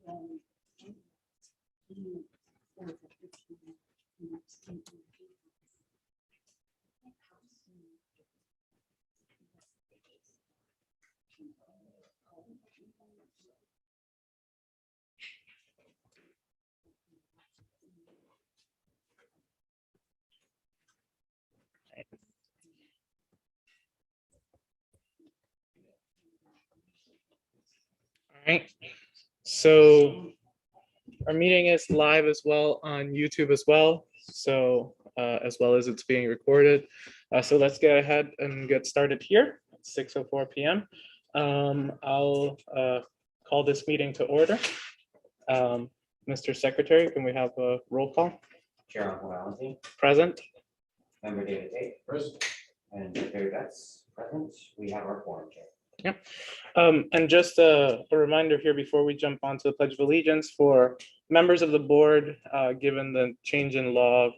All right, so our meeting is live as well on YouTube as well. So as well as it's being recorded. So let's get ahead and get started here at 6:04 p.m. I'll call this meeting to order. Mr. Secretary, can we have a roll call? Chair Uncle Valentine, Present. Member David Tate, present, and Secretary Betts, present. We have our quorum, Chair. And just a reminder here before we jump onto the Pledge of Allegiance for members of the board, given the change in law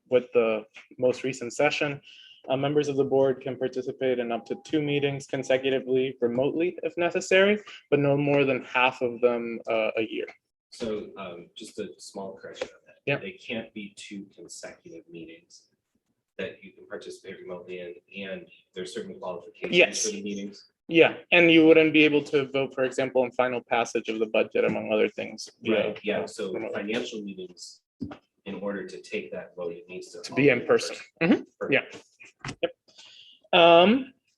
with the most recent session, members of the board can participate in up to 2 meetings consecutively remotely if necessary, but no more than half of them a year. So just a small correction on that. Yeah. They can't be 2 consecutive meetings that you can participate remotely in, and there's certain qualifications Yes. for the meetings. Yeah, and you wouldn't be able to vote, for example, in final passage of the budget, among other things. Right, yeah, so remote. financial meetings, in order to take that vote, it needs to be in person. Mhm. Perfect. Yeah. Yep.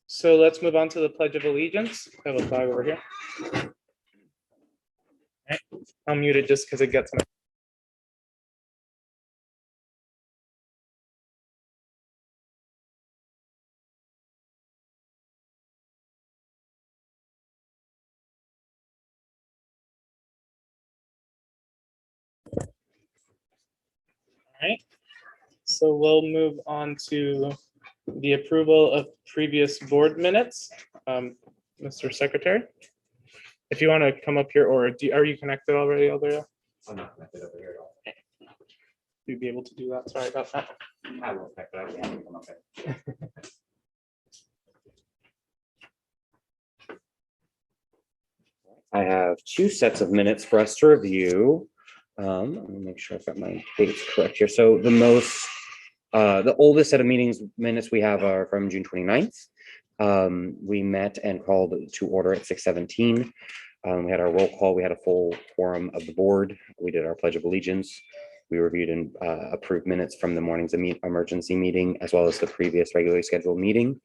So let's move on to the Pledge of Allegiance. I have a flag over here. All right. I'll mute it just because it gets. All right, so we'll move on to the approval of previous board minutes. Mr. Secretary, if you want to come up here, or are you connected already, Alberto? I'm not connected over here at all. You'd be able to do that. Sorry about that. I will check that out. Yeah, I'm okay. I have 2 sets of minutes for us to review. Let me make sure I've got my dates correct here. So the oldest set of minutes we have are from June 29th. We met and called to order at 6:17. We had our roll call. We had a full quorum of the board. We did our Pledge of Allegiance. We reviewed and approved minutes from the morning's emergency meeting, as well as the previous regularly scheduled meeting.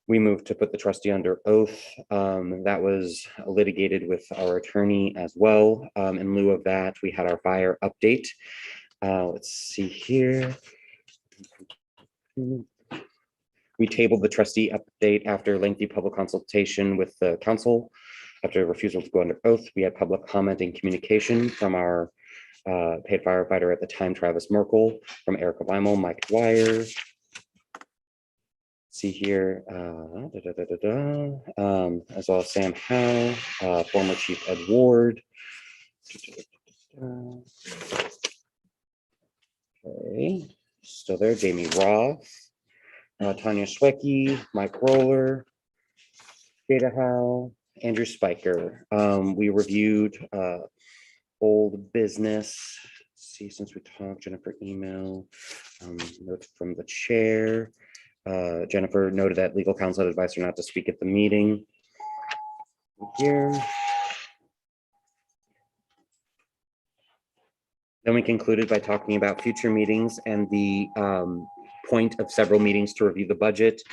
We moved to put the trustee under oath. That was litigated with our attorney as well. In lieu of that, we had our fire update. Let's see here. We tabled the trustee update after lengthy public consultation with the council. After refusal to go under oath, we had public comment and communication from our paid firefighter at the time, Travis Merkel, from Erica Weimel, Mike Dwyer. See here, as well as Sam Howe, former Chief Ed Ward. Okay, still there, Jamie Roth, Tanya Schwecke, Mike Roller, Data Howe, Andrew Spiker. We reviewed old business. Let's see, since we talked, Jennifer email, notes from the chair. Jennifer noted that legal counsel had advised her not to speak at the meeting. Here. Then we concluded by talking about future meetings and the point of several meetings to review the budget.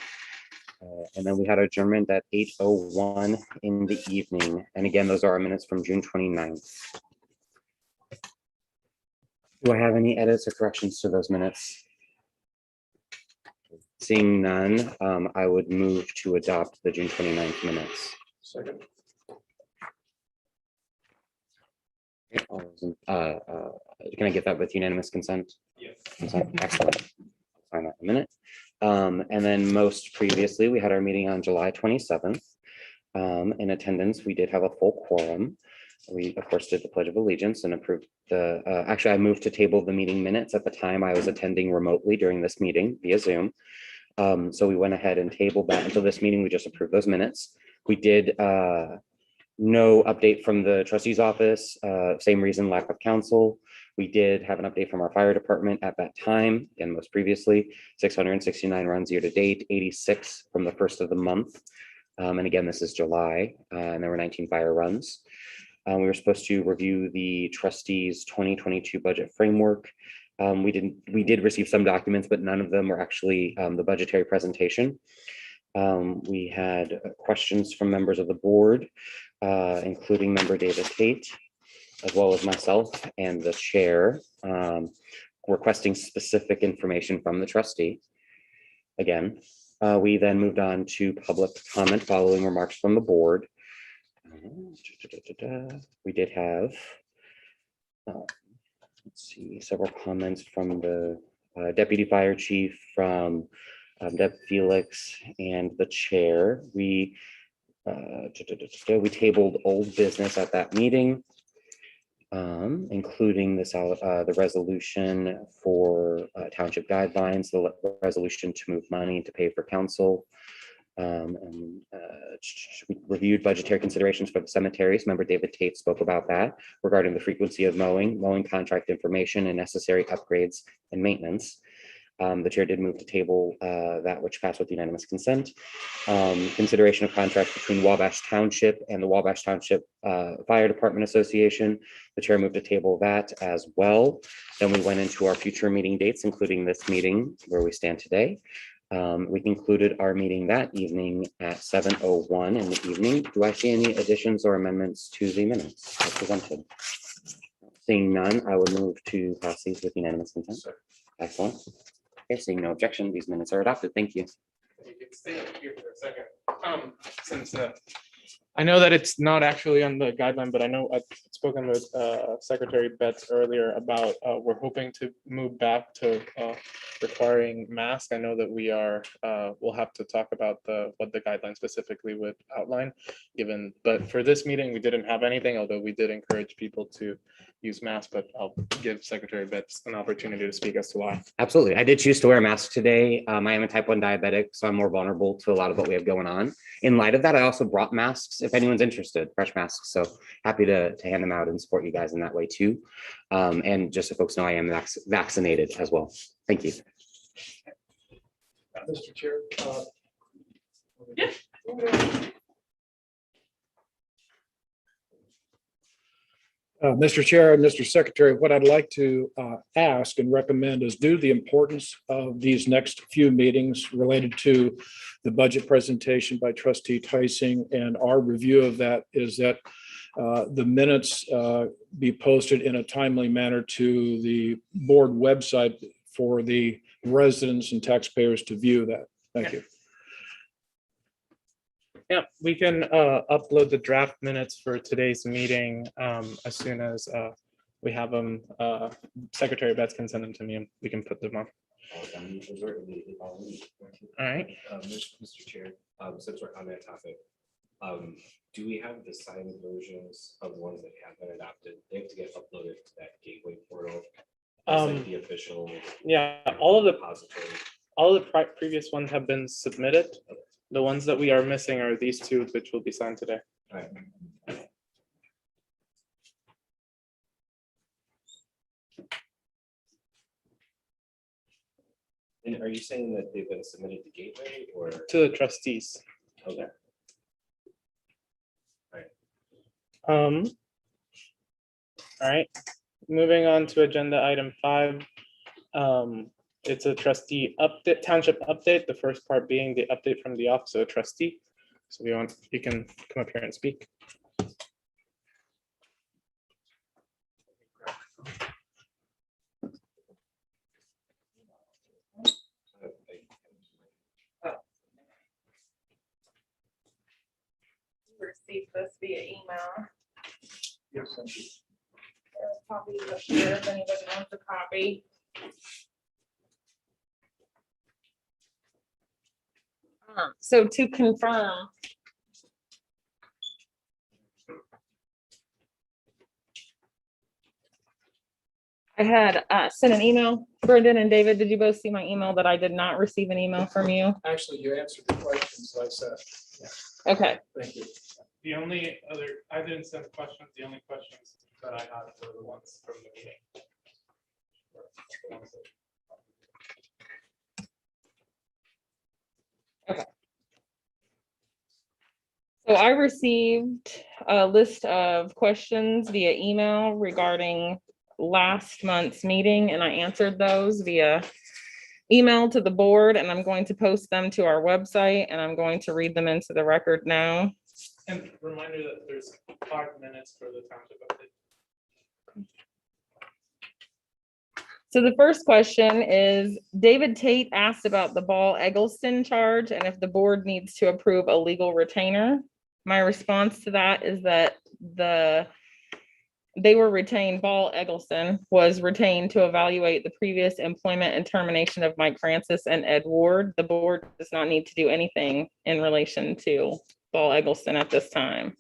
And then we had adjournment at 8:01 in the evening. And again, those are our minutes from June 29th. Do I have any edits or corrections to those minutes? Seeing none, I would move to adopt the June 29th minutes. Second. Can I get that with unanimous consent? Yes. Consent, excellent. I'll sign that in a minute. And then most previously, we had our meeting on July 27th. In attendance, we did have a full quorum. We, of course, did the Pledge of Allegiance and approved the, actually, I moved to table the meeting minutes at the time I was attending remotely during this meeting via Zoom. So we went ahead and tabled that until this meeting. We just approved those minutes. We did No update from the trustee's office, same reason, lack of counsel. We did have an update from our fire department at that time, and most previously, 669 runs year to date, 86 from the first of the month. And again, this is July, and there were 19 fire runs. We were supposed to review the trustees' 2022 budget framework. We did receive some documents, but none of them were actually the budgetary presentation. We had questions from members of the board, including member David Tate, as well as myself and the chair, requesting specific information from the trustee. Again, we then moved on to public comment following remarks from the board. We did have, let's see, several comments from the deputy fire chief, from Deb Felix, and the chair. We tabled old business at that meeting, including this the resolution for township guidelines, the resolution to move money to pay for council. We reviewed budgetary considerations for the cemeteries. Member David Tate spoke about that regarding the frequency of mowing contract information, and necessary upgrades and maintenance. The chair did move to table that, which passed with unanimous consent. Consideration of contract between Wabash Township and the Wabash Township Fire Department Association. The chair moved to table that as well. Then we went into our future meeting dates, including this meeting where we stand today. We concluded our meeting that evening at 7:01 in the evening. Do I see any additions or amendments to the minutes as presented? Seeing none, I would move to pass these with unanimous consent. Excellent. Okay, seeing no objection, these minutes are adopted. Thank you. You can stay up here for a second. Since I know that it's not actually on the guideline, but I know I've spoken with Secretary Betts earlier about we're hoping to move back to requiring masks. I know that we are we'll have to talk about what the guideline specifically would outline, but for this meeting we didn't have anything, although we did encourage people to use masks. But I'll give Secretary Betts an opportunity to speak as to why. Absolutely. I did choose to wear a mask today. I am a type 1 diabetic, so I'm more vulnerable to a lot of what we have going on. In light of that, I also brought masks if anyone's interested, fresh masks. So happy to hand them out and support you guys in that way too. And just so folks know, I am vaccinated as well. Thank you. Mr. Chair. Yeah. Mr. Chair and Mr. Secretary, what I'd like to ask and recommend is, due to the importance of these next few meetings related to the budget presentation by Trustee Tyson and our review of that, is that the minutes be posted in a timely manner to the board website for the residents and taxpayers to view that. Thank you. Yeah, we can upload the draft minutes for today's meeting as soon as we have them. Secretary Betts can send them to me and we can put them on. All right. Mr. Chair, since we're on that topic, do we have the signed versions of ones that have been adopted? They have to get uploaded to that gateway portal. The official. Yeah, all of the repository. previous ones have been submitted. The ones that we are missing are these two, which will be signed today. All right. And are you saying that they've been submitted to Gateway or? To the trustees. Okay. All right, moving on to agenda item 5. It's a trustee update, township update. The first part being the update from the office of trustee. So you can come up here and speak. Received this via email. Yes, thank you. There's copies up here if anybody wants a copy. So to confirm, I had sent an email. Brendan and David, did you both see my email that I did not receive an email from you? Actually, you answered the questions I said. Okay. Thank you. The only other, I didn't send questions. The only questions that I had were the ones from the meeting. So I received a list of questions via email regarding last month's meeting, and I answered those via email to the board, and I'm going to post them to our website, and I'm going to read them into the record now. And reminder that there's 5 minutes for the township update. So the first question is, David Tate asked about the Ball Eggleston charge and if the board needs to approve a legal retainer. My response to that is that they were retained, Ball Eggleston was retained to evaluate the previous employment and termination of Mike Francis and Ed Ward. The board does not need to do anything in relation to Ball Eggleston at this time.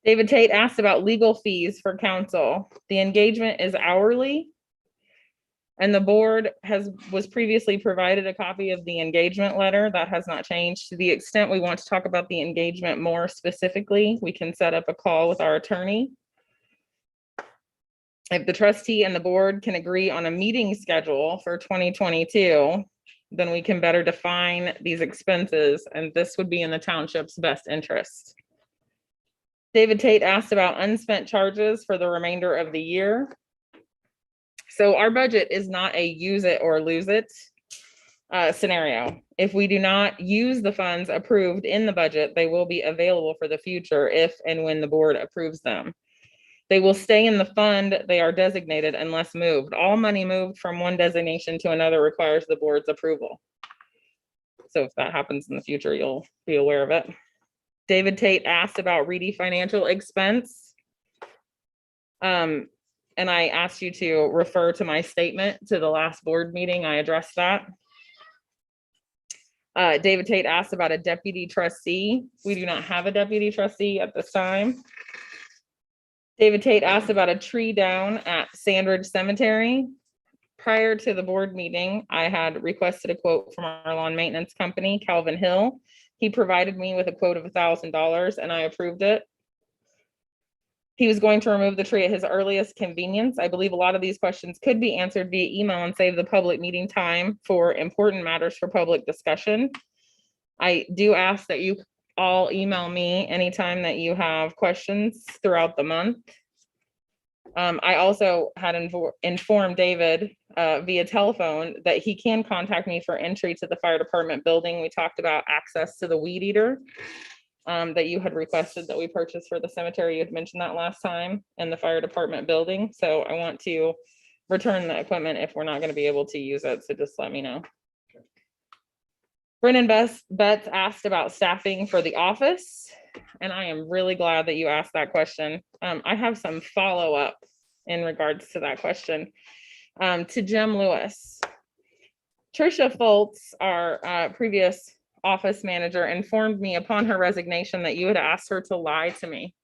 David Tate asked about legal fees for counsel. The engagement is hourly. And the board was previously provided a copy of the engagement letter. That has not changed. To the extent we want to talk about the engagement more specifically, we can set up a call with our attorney. If the trustee and the board can agree on a meeting schedule for 2022, then we can better define these expenses, and this would be in the township's best interest. David Tate asked about unspent charges for the remainder of the year. So our budget is not a use it or lose it scenario. If we do not use the funds approved in the budget, they will be available for the future if and when the board approves them. They will stay in the fund they are designated unless moved. All money moved from one designation to another requires the board's approval. So if that happens in the future, you'll be aware of it. David Tate asked about Reedy financial expense. And I asked you to refer to my statement to the last board meeting. I addressed that. David Tate asked about a deputy trustee. We do not have a deputy trustee at this time. David Tate asked about a tree down at Sandridge Cemetery. Prior to the board meeting, I had requested a quote from our lawn maintenance company, Calvin Hill. He provided me with a quote of $1,000 and I approved it. He was going to remove the tree at his earliest convenience. I believe a lot of these questions could be answered via email and save the public meeting time for important matters for public discussion. I do ask that you all email me anytime that you have questions throughout the month. I also had informed David via telephone that he can contact me for entry to the fire department building. We talked about access to the weed eater that you had requested that we purchase for the cemetery. You had mentioned that last time in the fire department building. So I want to return the equipment if we're not going to be able to use it. So just let me know. Brennan Betts asked about staffing for the office. And I am really glad that you asked that question. I have some follow-up in regards to that question. To Jim Lewis. Tricia Foltz, our previous office manager, informed me upon her resignation that you had asked her to lie to me.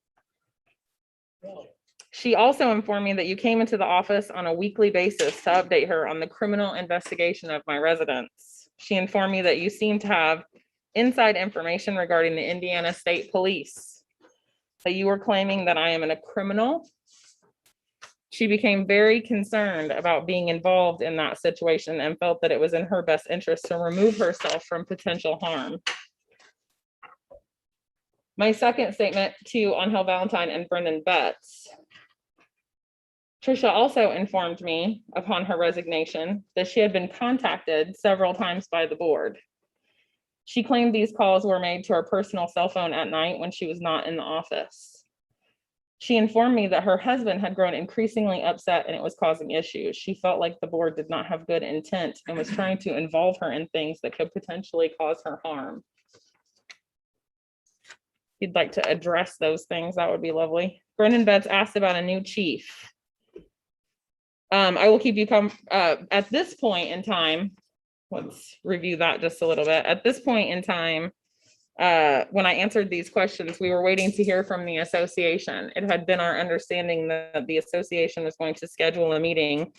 She also informed me that you came into the office on a weekly basis to update her on the criminal investigation of my residents. She informed me that you seem to have inside information regarding the Indiana State Police, that you were claiming that I am a criminal. She became very concerned about being involved in that situation and felt that it was in her best interest to remove herself from potential harm. My second statement to Angel Valentine and Brendan Betts. Tricia also informed me upon her resignation that she had been contacted several times by the board. She claimed these calls were made to her personal cell phone at night when she was not in the office. She informed me that her husband had grown increasingly upset and it was causing issues. She felt like the board did not have good intent and was trying to involve her in things that could potentially cause her harm. If you'd like to address those things, that would be lovely. Brendan Betts asked about a new chief. I will keep you at this point in time. Let's review that just a little bit. At this point in time, when I answered these questions, we were waiting to hear from the association. It had been our understanding that the association was going to schedule a meeting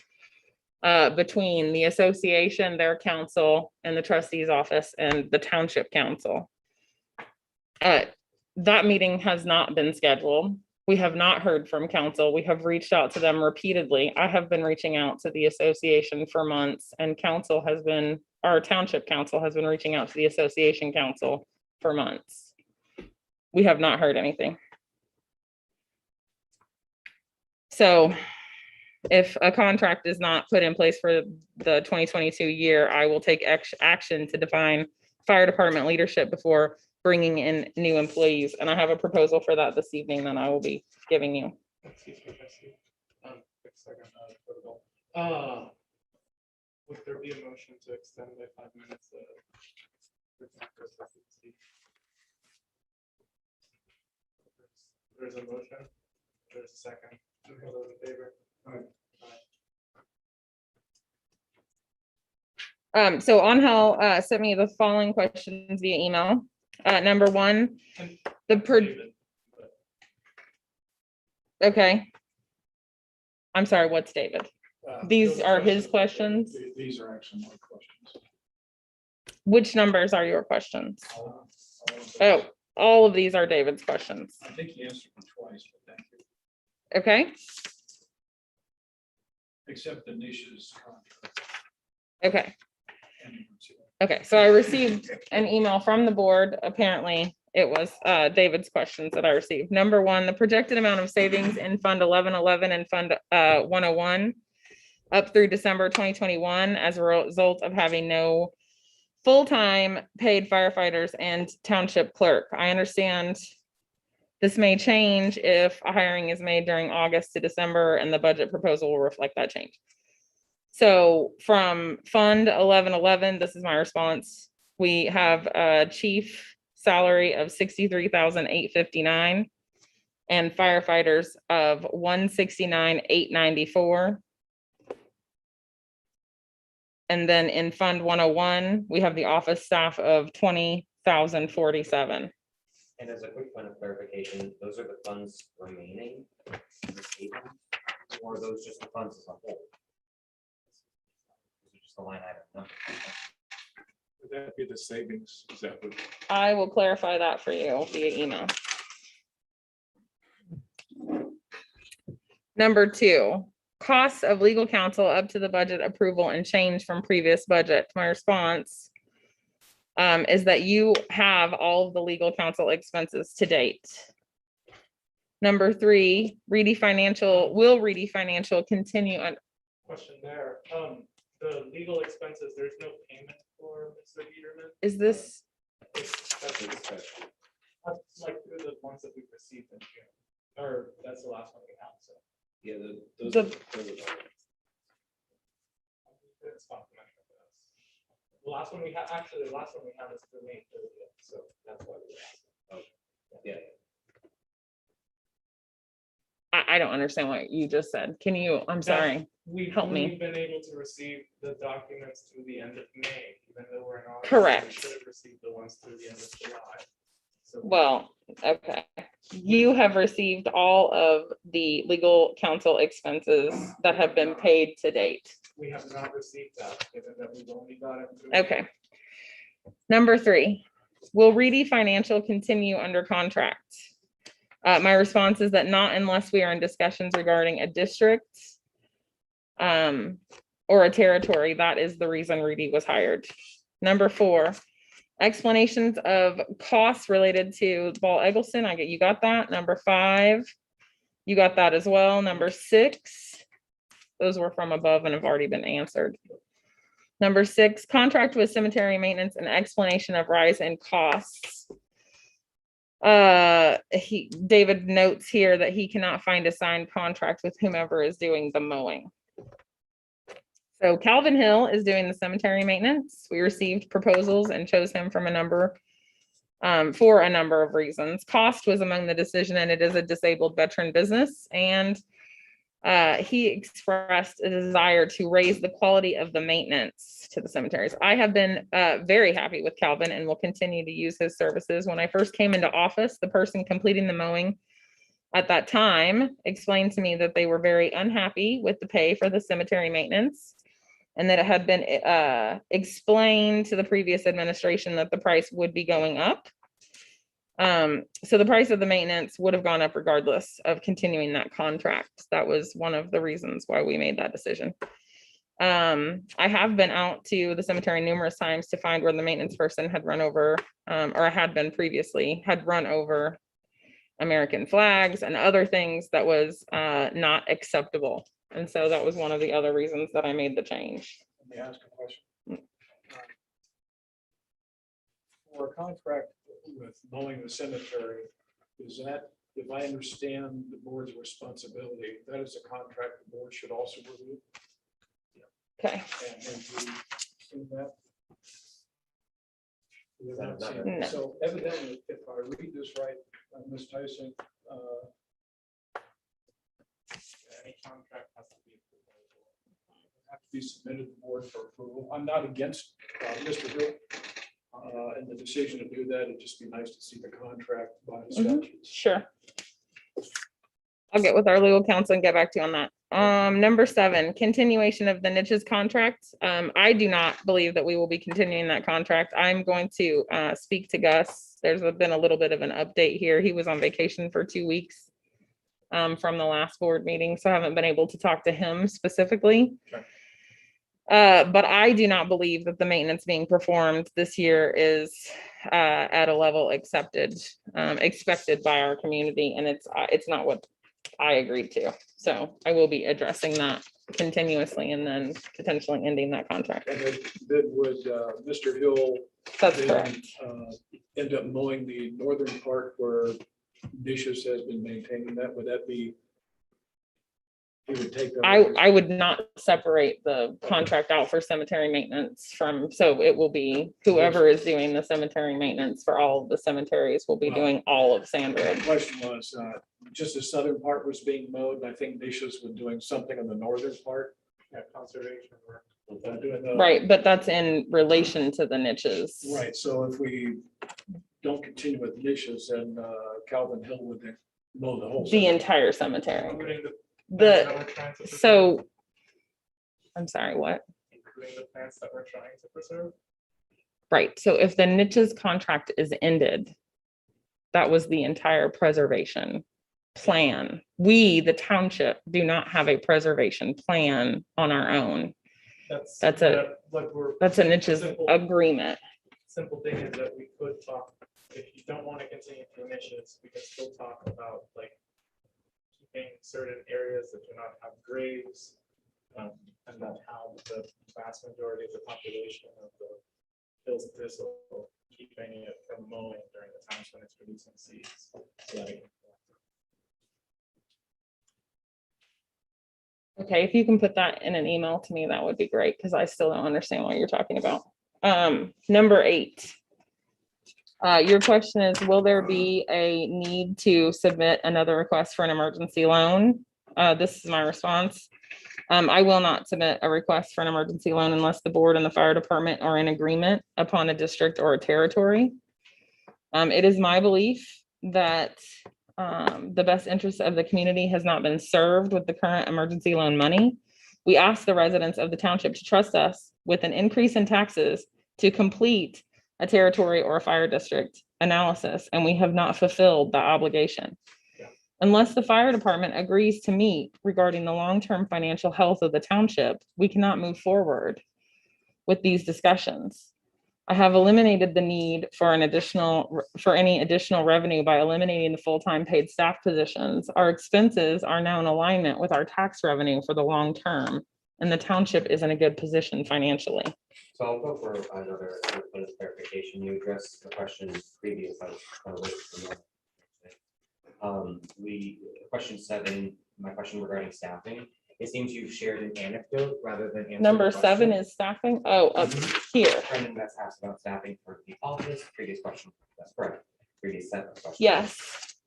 between the association, their council, and the trustee's office and the township council. that meeting has not been scheduled. We have not heard from council. We have reached out to them repeatedly. I have been reaching out to the association for months, and our township council has been reaching out to the association council for months. We have not heard anything. So if a contract is not put in place for the 2022 year, I will take action to define fire department leadership before bringing in new employees. And I have a proposal for that this evening that I will be giving you. Excuse me, Bessie. Quick second, protocol. Would there be a motion to extend by 5 minutes? There's a motion. There's a second. All those in favor? So Angel sent me the following questions via email. Number one, okay. I'm sorry, what's David? These are his questions. These are actually my questions. Which numbers are your questions? Oh, all of these are David's questions. I think he answered them twice, but thank you. Okay, Except the niches contract. okay. Okay, so I received an email from the board. Apparently, it was David's questions that I received. Number one, the projected amount of savings in Fund 1111 and Fund 101 up through December 2021 as a result of having no full-time paid firefighters and township clerk. I understand this may change if a hiring is made during August to December, and the budget proposal will reflect that change. So from Fund 1111, this is my response. We have a chief salary of $63,859 and firefighters of $169,894. And then in Fund 101, we have the office staff of $20,047. And as a quick point of clarification, those are the funds remaining in the statement, or are those just the funds as a whole? Those are just the line item. No? Would that be the savings? Is that what? I will clarify that for you via email. Number two, costs of legal counsel up to the budget approval and change from previous budget. My response is that you have all of the legal counsel expenses to date. Number three, will Reedy Financial continue on? Question there. The legal expenses, there's no payment for Mr. Peterman. Is this, That's like through the ones that we've received in June, or that's the last one we have, so. Yeah, The- It's complimentary for us. The last one we have, actually, the last one we have is through May 30th, so that's why we asked. yeah. I don't understand what you just said. Can you, I'm sorry. We've Help me. only been able to receive the documents through the end of May, even though we're in August. Correct. We should have received the ones through the end of July. So Well, okay. You have received all of the legal counsel expenses that have been paid to date. we have not received that, given that we've only got it through. Okay. Number three, will Reedy Financial continue under contract? My response is that not unless we are in discussions regarding a district or a territory. That is the reason Reedy was hired. Number four, explanations of costs related to Ball Eggleston. You got that. Number five, you got that as well. Number six, those were from above and have already been answered. Number six, contract with cemetery maintenance and explanation of rise in costs. David notes here that he cannot find a signed contract with whomever is doing the mowing. So Calvin Hill is doing the cemetery maintenance. We received proposals and chose him from for a number of reasons. Cost was among the decision, and it is a disabled veteran business. And he expressed a desire to raise the quality of the maintenance to the cemeteries. I have been very happy with Calvin and will continue to use his services. When I first came into office, the person completing the mowing at that time explained to me that they were very unhappy with the pay for the cemetery maintenance, and that it had been explained to the previous administration that the price would be going up. So the price of the maintenance would have gone up regardless of continuing that contract. That was one of the reasons why we made that decision. I have been out to the cemetery numerous times to find where the maintenance person had run over, or I had been previously, had run over American flags and other things that was not acceptable. And so that was one of the other reasons that I made the change. Let me ask a question. For a contract with mowing the cemetery, is that, if I understand the board's responsibility, that is a contract the board should also review? Okay. And have you seen that? You have not No. seen it. No. So evidently, if I read this right, Ms. Tyson, Any contract has to be have to be submitted to the board for approval. I'm not against Mr. Hill and the decision to do that. It'd just be nice to see the contract by the statutes. Sure. I'll get with our legal counsel and get back to you on that. Number 7, continuation of the niches contract. I do not believe that we will be continuing that contract. I'm going to speak to Gus. There's been a little bit of an update here. He was on vacation for 2 weeks from the last board meeting, so I haven't been able to talk to him specifically. Sure. But I do not believe that the maintenance being performed this year is at a level expected by our community, and it's not what I agreed to. So I will be addressing that continuously and then potentially ending that contract. And then would Mr. Hill That's then, correct. end up mowing the northern part where Dishes has been maintaining that? Would that be? He would take that. I would not separate the contract out for cemetery maintenance from, so it will be whoever is doing the cemetery maintenance for all of the cemeteries will be doing all of The Sandwood. question was, just the southern part was being mowed, and I think Dishes was doing something on the northern part. conservation work. Doing the- Right, but that's in relation to the niches. Right, so if we don't continue with Dishes, then Calvin Hill would then mow the whole. The cemetery. entire cemetery. Including the plants The, that we're trying to preserve, so, I'm sorry, what? including the plants that we're trying to preserve. Right, so if the niches contract is ended, that was the entire preservation plan. We, the township, do not have a preservation plan on our own. That's a niches agreement. Simple thing is that we could talk, if you don't want to continue through niches, we can still talk about like keeping certain areas that do not have graves. And that how the vast majority of the population of the hills of thistle, keeping it from mowing during the times when it's producing seeds. So that it can- Okay, if you can put that in an email to me, that would be great, because I still don't understand what you're talking about. Number 8. Your question is, will there be a need to submit another request for an emergency loan? This is my response. I will not submit a request for an emergency loan unless the board and the fire department are in agreement upon a district or a territory. It is my belief that the best interest of the community has not been served with the current emergency loan money. We ask the residents of the township to trust us with an increase in taxes to complete a territory or a fire district analysis, and we have not fulfilled that obligation. Yeah. Unless the fire department agrees to meet regarding the long-term financial health of the township, we cannot move forward with these discussions. I have eliminated the need for any additional revenue by eliminating the full-time paid staff positions. Our expenses are now in alignment with our tax revenue for the long term, and the township is in a good position financially. So I'll go for another point of clarification. You addressed the question previous. Question 7, my question regarding staffing. It seems you've shared an anecdote rather than answering the Number 7 question. is staffing. Oh, up here. Brendan that's asked about staffing for the office, previous question, that's correct, previous set of questions. Yes.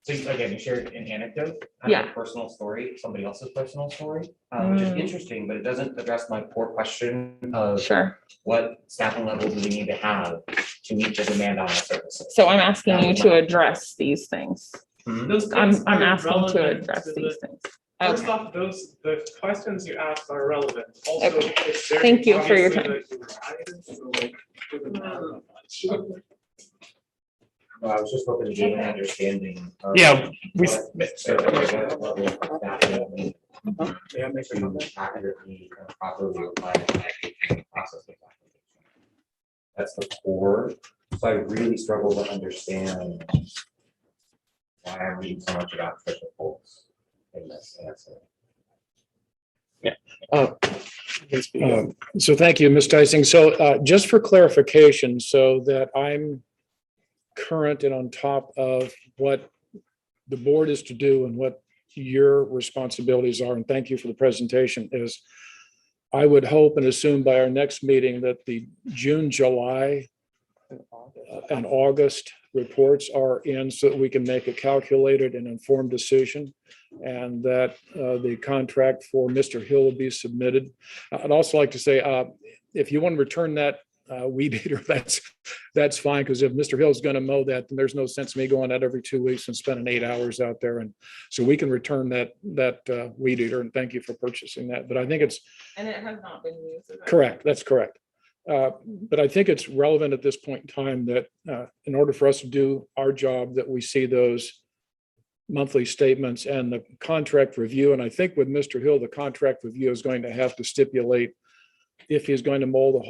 So again, you shared an anecdote, Yeah. a personal story, somebody else's personal story, which is interesting, but it doesn't address my core question of Sure. what staffing level do we need to have to meet the demand on our services? So I'm asking you to address these things. Hmm? Those I'm things are asking to relevant address to these the- things. First Okay. off, the questions you asked are relevant. Also, Okay. it's very Thank you for your obvious time. that you were hired, so, like, it doesn't matter that much. Well, I was just hoping to get an understanding. of Yeah, we- what- so that what level of that means to accurately and properly apply the process of that. That's the core. So I really struggle to understand why I'm reading so much about Trisha Foltz in this answer. So thank you, Ms. Dicing. So just for clarification, so that I'm current and on top of what the board is to do and what your responsibilities are, and thank you for the presentation, is I would hope and assume by our next meeting that the June, July, and August reports are in so that we can make a calculated and informed decision, and that the contract for Mr. Hill will be submitted. I'd also like to say, if you want to return that weed eater, that's fine, because if Mr. Hill is going to mow that, then there's no sense in me going out every 2 weeks and spending 8 hours out there. And so we can return that weed eater, and thank you for purchasing that. But I think it's And it has not been used. is that correct. That's correct. But I think it's relevant at this point in time that in order for us to do our job, that we see those monthly statements and the contract review. And I think with Mr. Hill, the contract review is going to have to stipulate if he's going to mow the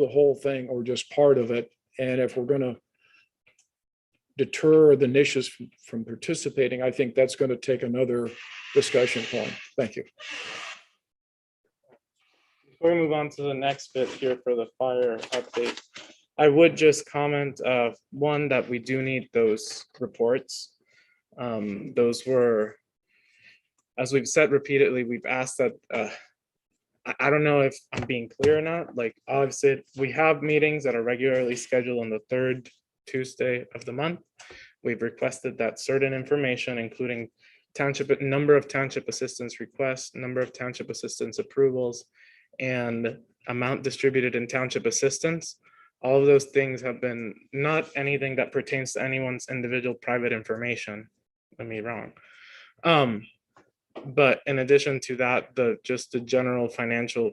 whole thing or just part of it. And if we're going to deter the niches from participating, I think that's going to take another discussion point. Thank you. Before we move on to the next bit here for the fire update, I would just comment, one, that we do need those reports. Those were, as we've said repeatedly, we've asked that, I don't know if I'm being clear or not, like, obviously, we have meetings that are regularly scheduled on the third Tuesday of the month. We've requested that certain information, including number of township assistance requests, number of township assistance approvals, and amount distributed in township assistance. All of those things have been not anything that pertains to anyone's individual private information. Let me wrong. But in addition to that, just the general financial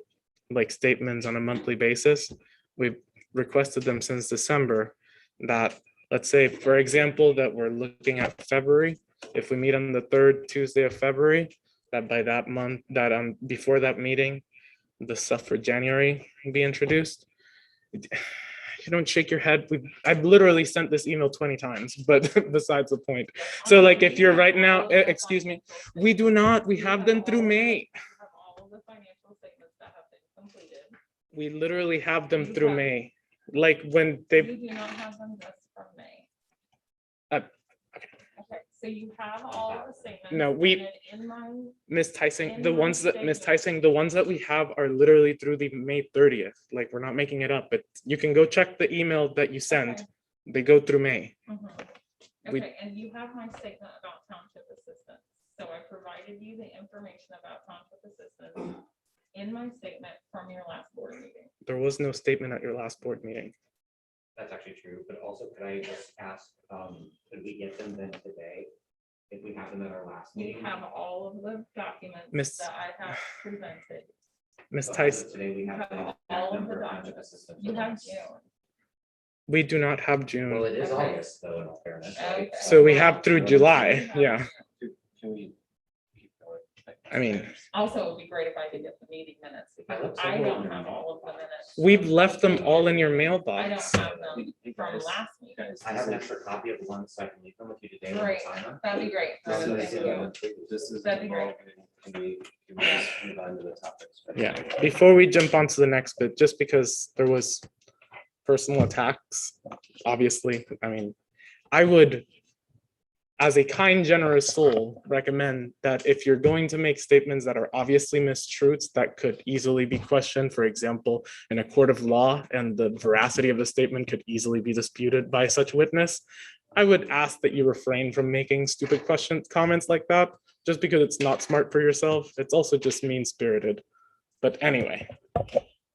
statements on a monthly basis, we've requested them since December. That, let's say, for example, that we're looking at February. If we meet on the third Tuesday of February, that by that month, that before that meeting, the stuff for January be introduced. You don't shake your head. I've literally sent this email 20 times, but besides the point. So like if you're right now, excuse me, we do not, we have them through May. All of the financial statements that have been completed. We literally have them through May. Like when they. You do not have them just from May. Uh, Okay, so you have all of the statements. No, we- and in my, Ms. Tyson, In the my ones that, Ms. statement. Tyson, the ones that we have are literally through the May 30th. Like, we're not making it up, but you can go check the email that you sent. Okay. They go through May. We- Okay, and you have my statement about township assistance. So I provided you the information about township assistance in my statement from your last board meeting. There was no statement at your last board meeting. That's actually true, but also could I just ask, could we get them then today? If we have them at our last You meeting? have all of the documents Miss- that I have presented. Ms. So as of Tyson, Today, we You have. have the all exact of number the township documents. assistance You have requests. June. we do not have Well, June. it is Okay. August, though, in all fairness. Okay. right? So we have through What July, do you have yeah. June? Can we keep going? I mean, Also, it would be great if I could get the meeting minutes, because I don't have all of the minutes. we've left them all in your I don't mailbox. have them Hey, from guys, last meeting. guys, I have an extra copy of one, so I can leave them with you today. when we Great, sign them. that'd be great. This Thank is, you. this is. That'd be great. Can we just move on to the topics? Yeah, before we jump on to the next bit, just because there was personal attacks, obviously, I mean, I would, as a kind, generous soul, recommend that if you're going to make statements that are obviously mistruths that could easily be questioned, for example, in a court of law, and the veracity of the statement could easily be disputed by such witness, I would ask that you refrain from making stupid comments like that, just because it's not smart for yourself. It's also just mean-spirited. But anyway,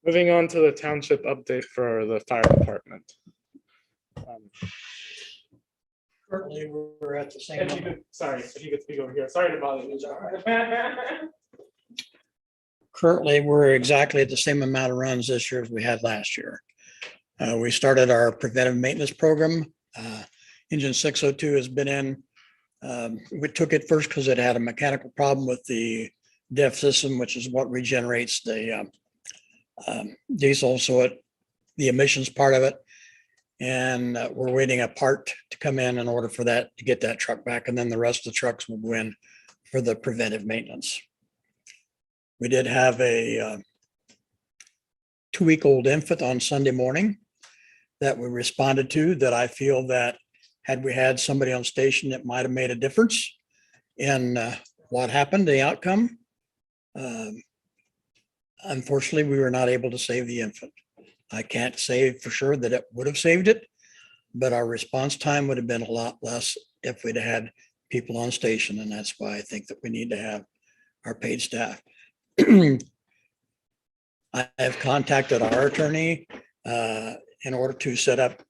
moving on to the township update for the fire department. Currently, we're at the same. If you could, sorry, if you could speak over here. Sorry to bother you. Currently, we're exactly at the same amount of runs this year as we had last year. We started our preventive maintenance program Engine 602 has been in. We took it first because it had a mechanical problem with the DEF system, which is what regenerates the diesel, so the emissions part of it. And we're waiting a part to come in order for that, to get that truck back. And then the rest of the trucks will go in for the preventive maintenance. We did have a 2-week-old infant on Sunday morning that we responded to, that I feel that had we had somebody on station, it might have made a difference in what happened, the outcome. Unfortunately, we were not able to save the infant. I can't say for sure that it would have saved it, but our response time would have been a lot less if we'd had people on station. And that's why I think that we need to have our paid staff. I have contacted our attorney in order to set up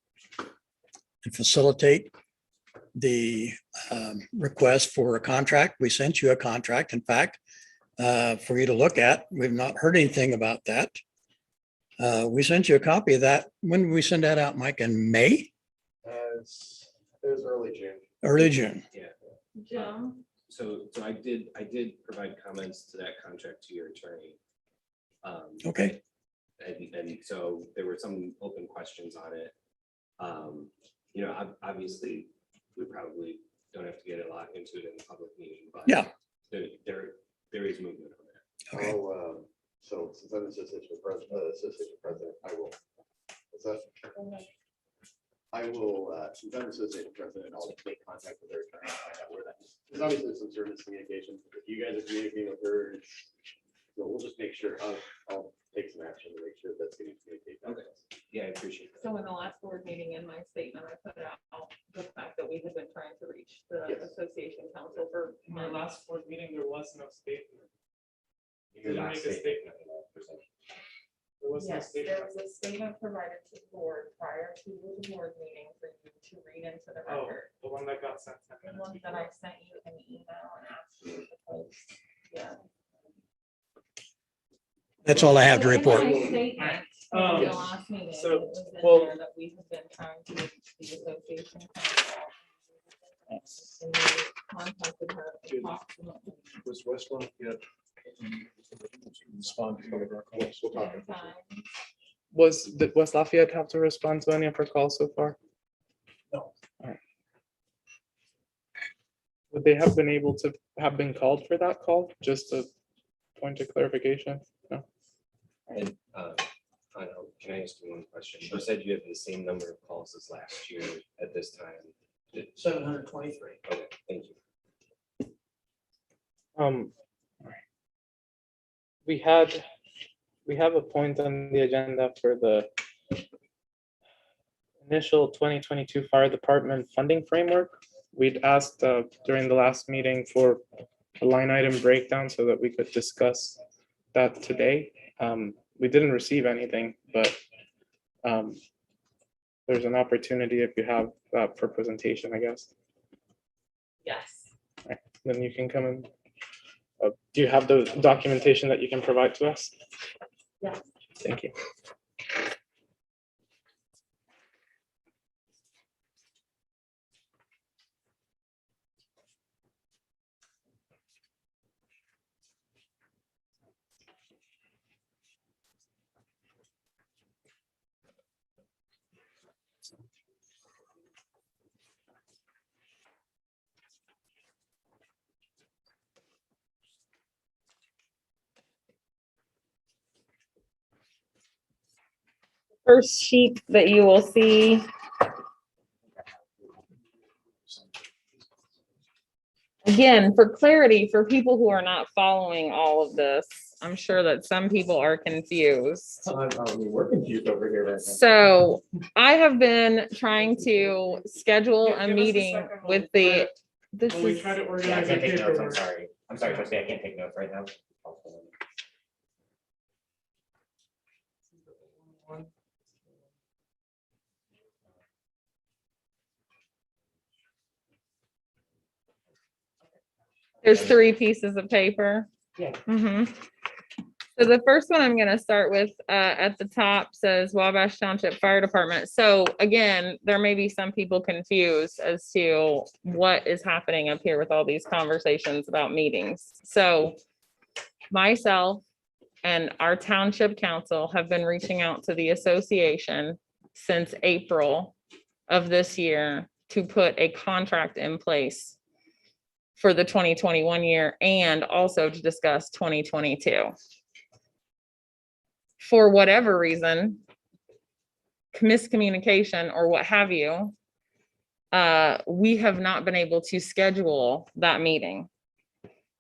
and facilitate the request for a contract. We sent you a contract, in fact, for you to look at. We've not heard anything about that. We sent you a copy of that. When did we send that out, Mike? In May? It was early June. Early June. Yeah. Jim? So I did provide comments to that contract to your attorney. Okay. And so there were some open questions on it. You know, obviously, we probably don't have to get a lot into it in the public meeting, but Yeah. there is movement on that. Okay. So since I'm assistant president, I will. What's that? I will, since I'm assistant president, I'll make contact with her attorney and find out where that is. There's obviously some service communication. If you guys are communicating with her, so we'll just make sure, I'll take some action to make sure that's getting communicated. Okay. Yeah, I appreciate that. So in the last board meeting, in my statement, I put out the fact that we had been trying to reach the Yes. association council for In our months. last board meeting, there was no statement. Your Didn't last make a statement. There was no Yes, there statement. was a statement provided to the board prior to the board meeting for you to read into the Oh, record. the one that got sent. 10 The minutes one that before. I sent you an email and asked you to post. Yeah. That's all I have to So in report. my statement from the Um, last meeting, so, it was in well- there that we have been trying to reach the association council. And we contacted her approximately Was West Lafayette respond to any of our calls? We'll talk. 10 times. Did West Lafayette have to respond to any of her calls so far? No. Alright. Would they have been able to have been called for that call? Just a point of clarification? No. And can I ask you one question? You said you have the same number of calls as last year at this time. 723. Okay, thank you. Alright. We have a point on the agenda for the initial 2022 fire department funding framework. We'd asked during the last meeting for a line item breakdown so that we could discuss that today. We didn't receive anything, but there's an opportunity if you have for presentation, I guess. Yes. Then you can come and, do you have the documentation that you can provide to us? Yes. Thank you. First sheet that you will see. Again, for clarity, for people who are not following all of this, I'm sure that some people are confused. We're confused over here right now. So I have been trying to schedule a Give us a meeting second while with we the, this When we is, try to Yeah, I organize the can't take notes. I'm paperwork. sorry. I'm sorry, trustee. I can't take notes right now. there's 3 pieces of paper. Yeah. Mhm. So the first one I'm gonna start with, at the top says Wabash Township Fire Department. So again, there may be some people confused as to what is happening up here with all these conversations about meetings. So myself and our township council have been reaching out to the association since April of this year to put a contract in place for the 2021 year and also to discuss 2022. For whatever reason, miscommunication or what have you, we have not been able to schedule that meeting.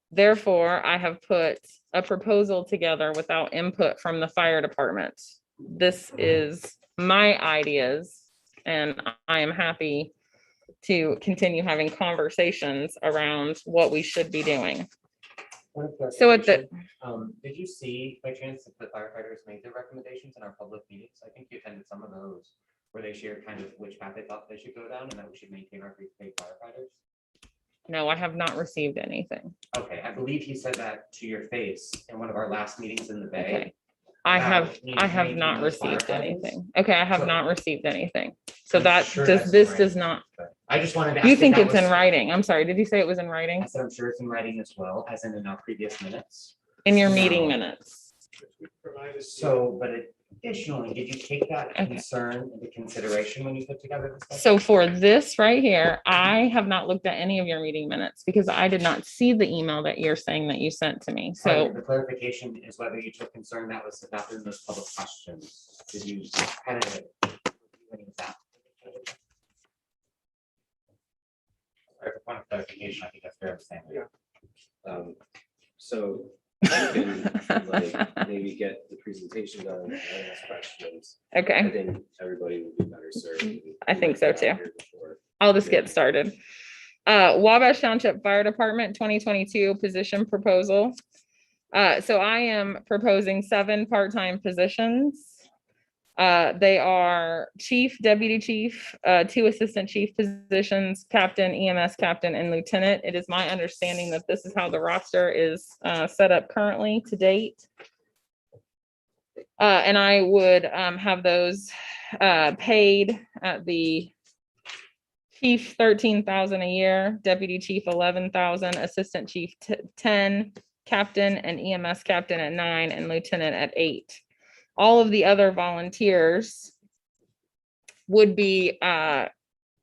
Therefore, I have put a proposal together without input from the fire department. This is my ideas, and I am happy to continue having conversations around what we should be doing. So at the, Did you see by chance that the firefighters made their recommendations in our public meetings? I think you attended some of those where they shared kind of which path they thought they should go down and that we should maintain our free paid firefighters. no, I have not received anything. Okay, I believe he said that to your face in one of our last meetings in the Bay. Okay. I have About not those received firefighters. anything. Okay, I have So- not received anything. So I'm that sure does, that's this right. does not, I just wanted to. ask you if think that it's in was- writing? I'm sorry, did you say it was in I writing? said, I'm sure it's in writing as well, as in our previous minutes. In your meeting No. minutes? So, but additionally, did you take that Okay. concern into consideration when you put together this? budget? So for this right here, I have not looked at any of your meeting minutes because I did not see the email that you're saying that you sent to me. Sorry, So the clarification is whether you took concern that was adopted in those public questions. Did you kind of? Any of that? Sorry, for point of clarification, I think that's fair to say. So you can like maybe get the presentation done, and ask questions, okay, I think everybody would be better served. I think so too. Before. I'll just get started. Wabash Township Fire Department 2022 position proposal. So I am proposing 7 part-time positions. They are chief, deputy chief, 2 assistant chief positions, captain, EMS captain, and lieutenant. It is my understanding that this is how the roster is set up currently to date. And I would have those paid at the chief 13,000 a year, deputy chief 11,000, assistant chief 10, captain and EMS captain at 9, and lieutenant at 8. All of the other volunteers would be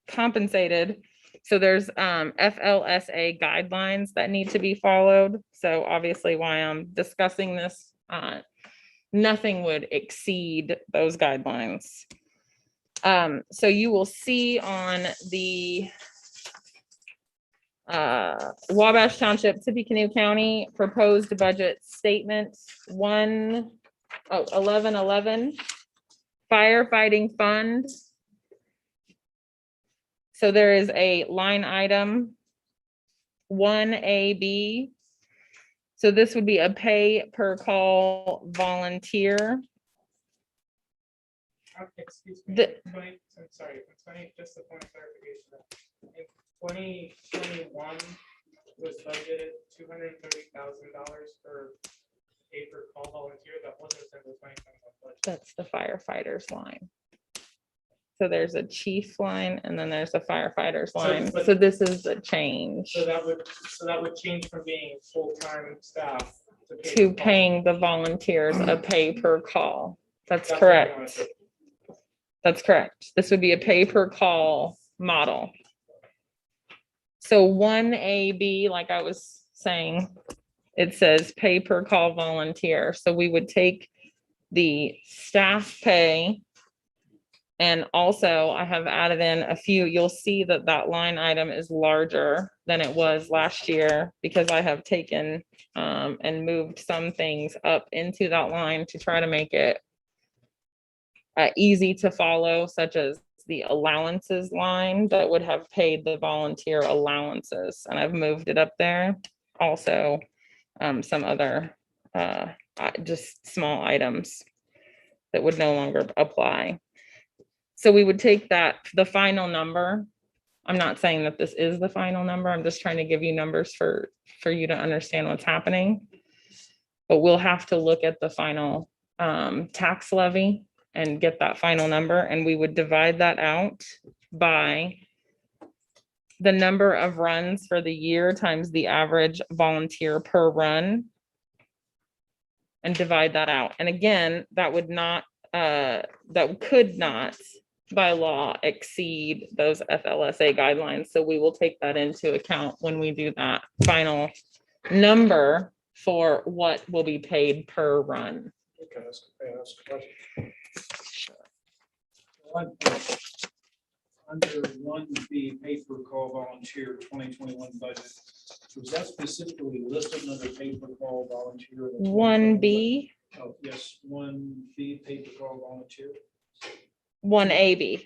compensated. So there's FLSA guidelines that need to be followed. So obviously why I'm discussing this, nothing would exceed those guidelines. So you will see on the Wabash Township, Tippecanoe County proposed budget statement 1111 firefighting fund. So there is a line item 1AB. So this would be a pay per call volunteer. Excuse me, The- I'm sorry, just a point of clarification. In 2021 was budgeted $230,000 for pay per call volunteer. That wasn't in the 2021 budget. That's the firefighters line. So there's a chief line and then there's a firefighters line. but- So this is a change So that would change from being full-time staff to paying the volunteers a pay per call. That's That's what I wanted correct. to- That's correct. This would be a pay per call model. So 1AB, like I was saying, it says pay per call volunteer. So we would take the staff pay. And also I have added in a few, you'll see that that line item is larger than it was last year because I have taken and moved some things up into that line to try to make it easy to follow, such as the allowances line that would have paid the volunteer allowances, and I've moved it up there. Also, some other just small items that would no longer apply. So we would take that, the final number. I'm not saying that this is the final number. I'm just trying to give you numbers for you to understand what's happening. But we'll have to look at the final tax levy and get that final number, and we would divide that out by the number of runs for the year times the average volunteer per run, and divide that out. And again, that would not, that could not by law exceed those FLSA guidelines. So we will take that into account when we do that final number for what will be paid per run. Okay, ask a question. Under 1B pay-per-call volunteer 2021 budget, was that specifically listed under pay-per-call volunteer? 1B, Oh, yes, 1B pay-per-call volunteer. 1AB.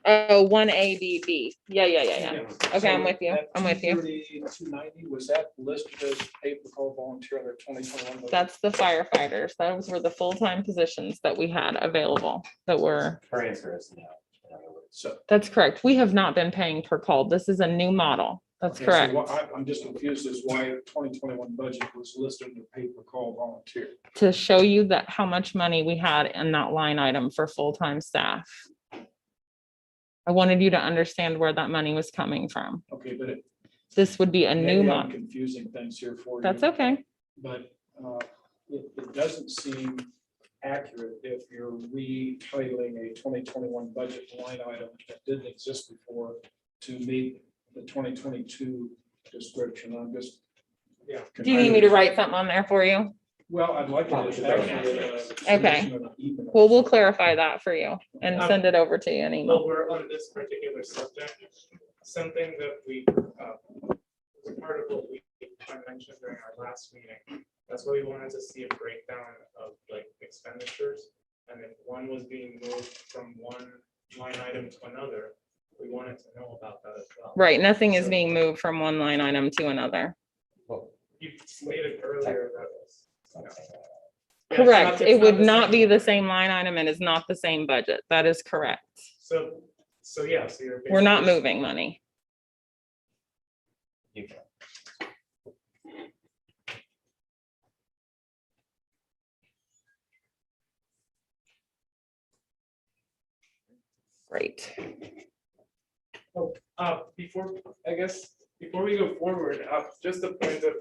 Oh, 1ABB. Yeah. Okay, I'm with you. That I'm with you. 290, was that listed as pay-per-call volunteer under 2021 budget? That's the firefighters. Those were the full-time positions that we had available that were, Her answer is no. in other words. So. that's correct. We have not been paying per call. This is a new model. That's Okay, so correct. I'm just confused as why the 2021 budget was listed under pay-per-call volunteer. To show you that how much money we had in that line item for full-time staff. I wanted you to understand where that money was coming from. Okay, but it. This would be a new maybe I'm model. confusing things here for you. That's okay. But it doesn't seem accurate if you're retitling a 2021 budget line item that didn't exist before to meet the 2022 description. I'm just, yeah. Do you need me to write something on there for you? Well, I'd like to. Okay. Well, we'll clarify that for you and send it over to you in email. Well, we're on this particular subject, something that we, was part of what I mentioned during our last meeting. That's why we wanted to see a breakdown of like expenditures. And if one was being moved from one line item to another, we wanted to know about that as well. Right, nothing is being moved from one line item to another. You stated earlier that was. Correct. It would not be the same line item and is not the same budget. That is correct. So yeah, so you're. We're not moving money. Great. Before we go forward, just a point of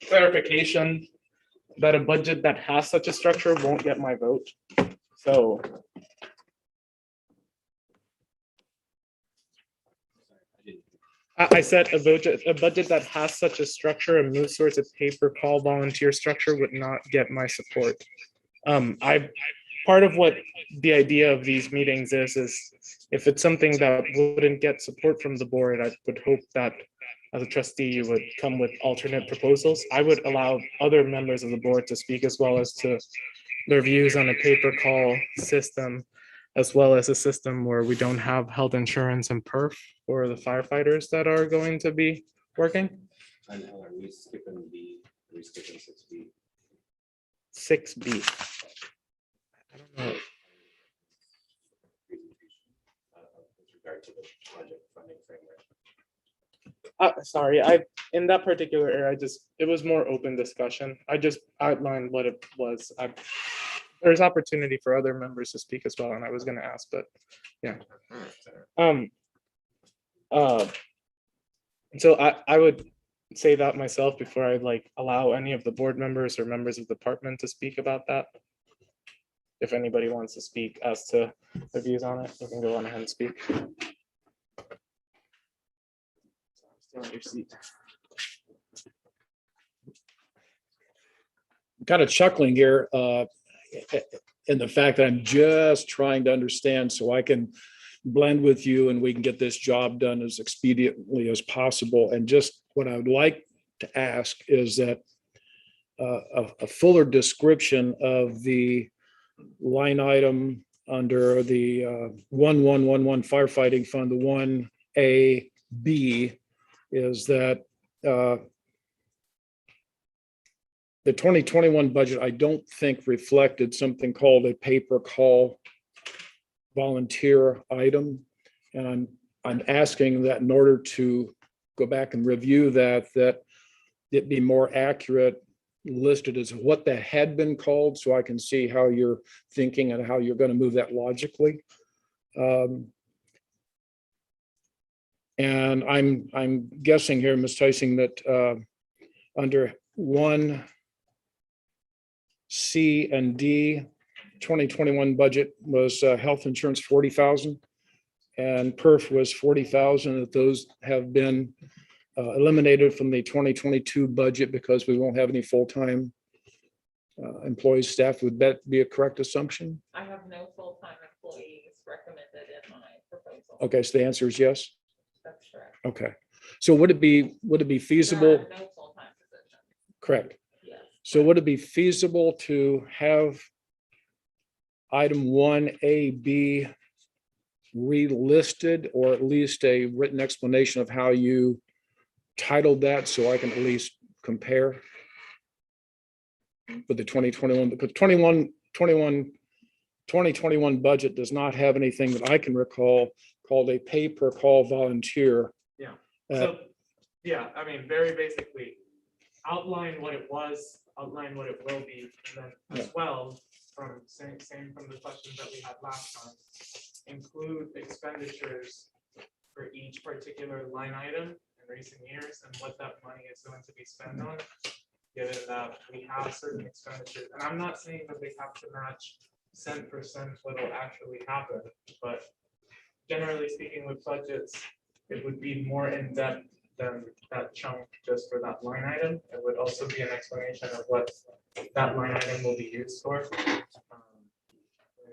clarification that a budget that has such a structure won't get my vote. So I said a budget that has such a structure and moves towards a pay-per-call volunteer structure would not get my support. Part of what the idea of these meetings is if it's something that wouldn't get support from the board, I would hope that as a trustee, you would come with alternate proposals. I would allow other members of the board to speak as well as to their views on a pay-per-call system, as well as a system where we don't have health insurance and perf for the firefighters that are going to be working. And are we skipping B? Are we skipping 6B? 6B. I don't know. With regard to the project funding framework. Sorry, in that particular area, it was more open discussion. I just outlined what it was. There's opportunity for other members to speak as well, and I was gonna ask, but yeah. So I would say that myself before I allow any of the board members or members of the department to speak about that. If anybody wants to speak as to their views on it, you can go on ahead and speak. Stay on your seat. Kind of chuckling here in the fact that I'm just trying to understand so I can blend with you and we can get this job done as expediently as possible. And just what I would like to ask is that a fuller description of the line item under the 1111 firefighting fund, the 1AB, is that the 2021 budget, I don't think reflected something called a pay-per-call volunteer item. And I'm asking that in order to go back and review that it be more accurate listed as what that had been called, so I can see how you're thinking and how you're going to move that logically. And I'm guessing here, Ms. Tyson, that under 1C and D, 2021 budget was health insurance 40,000 and perf was 40,000, that those have been eliminated from the 2022 budget because we won't have any full-time employees, staff. Would that be a correct assumption? I have no full-time employees recommended in my proposal. Okay, so the answer is yes. That's correct. Okay, so would it be feasible? There are no full-time positions. Correct. Yes. So would it be feasible to have item 1A be relisted, or at least a written explanation of how you titled that, so I can at least compare with the 2021, because 2021 budget does not have anything that I can recall called a pay per call volunteer. Yeah. Uh, So, yeah, I mean, very basically, outline what it was, outline what it will be, and then as well, from same from the questions that we had last time, include expenditures for each particular line item in recent years and what that money is going to be spent on. Given that we have certain expenditures, and I'm not saying that they have to match cent for cent what will actually happen, but generally speaking with budgets, it would be more in depth than that chunk just for that line item. It would also be an explanation of what that line item will be used for. For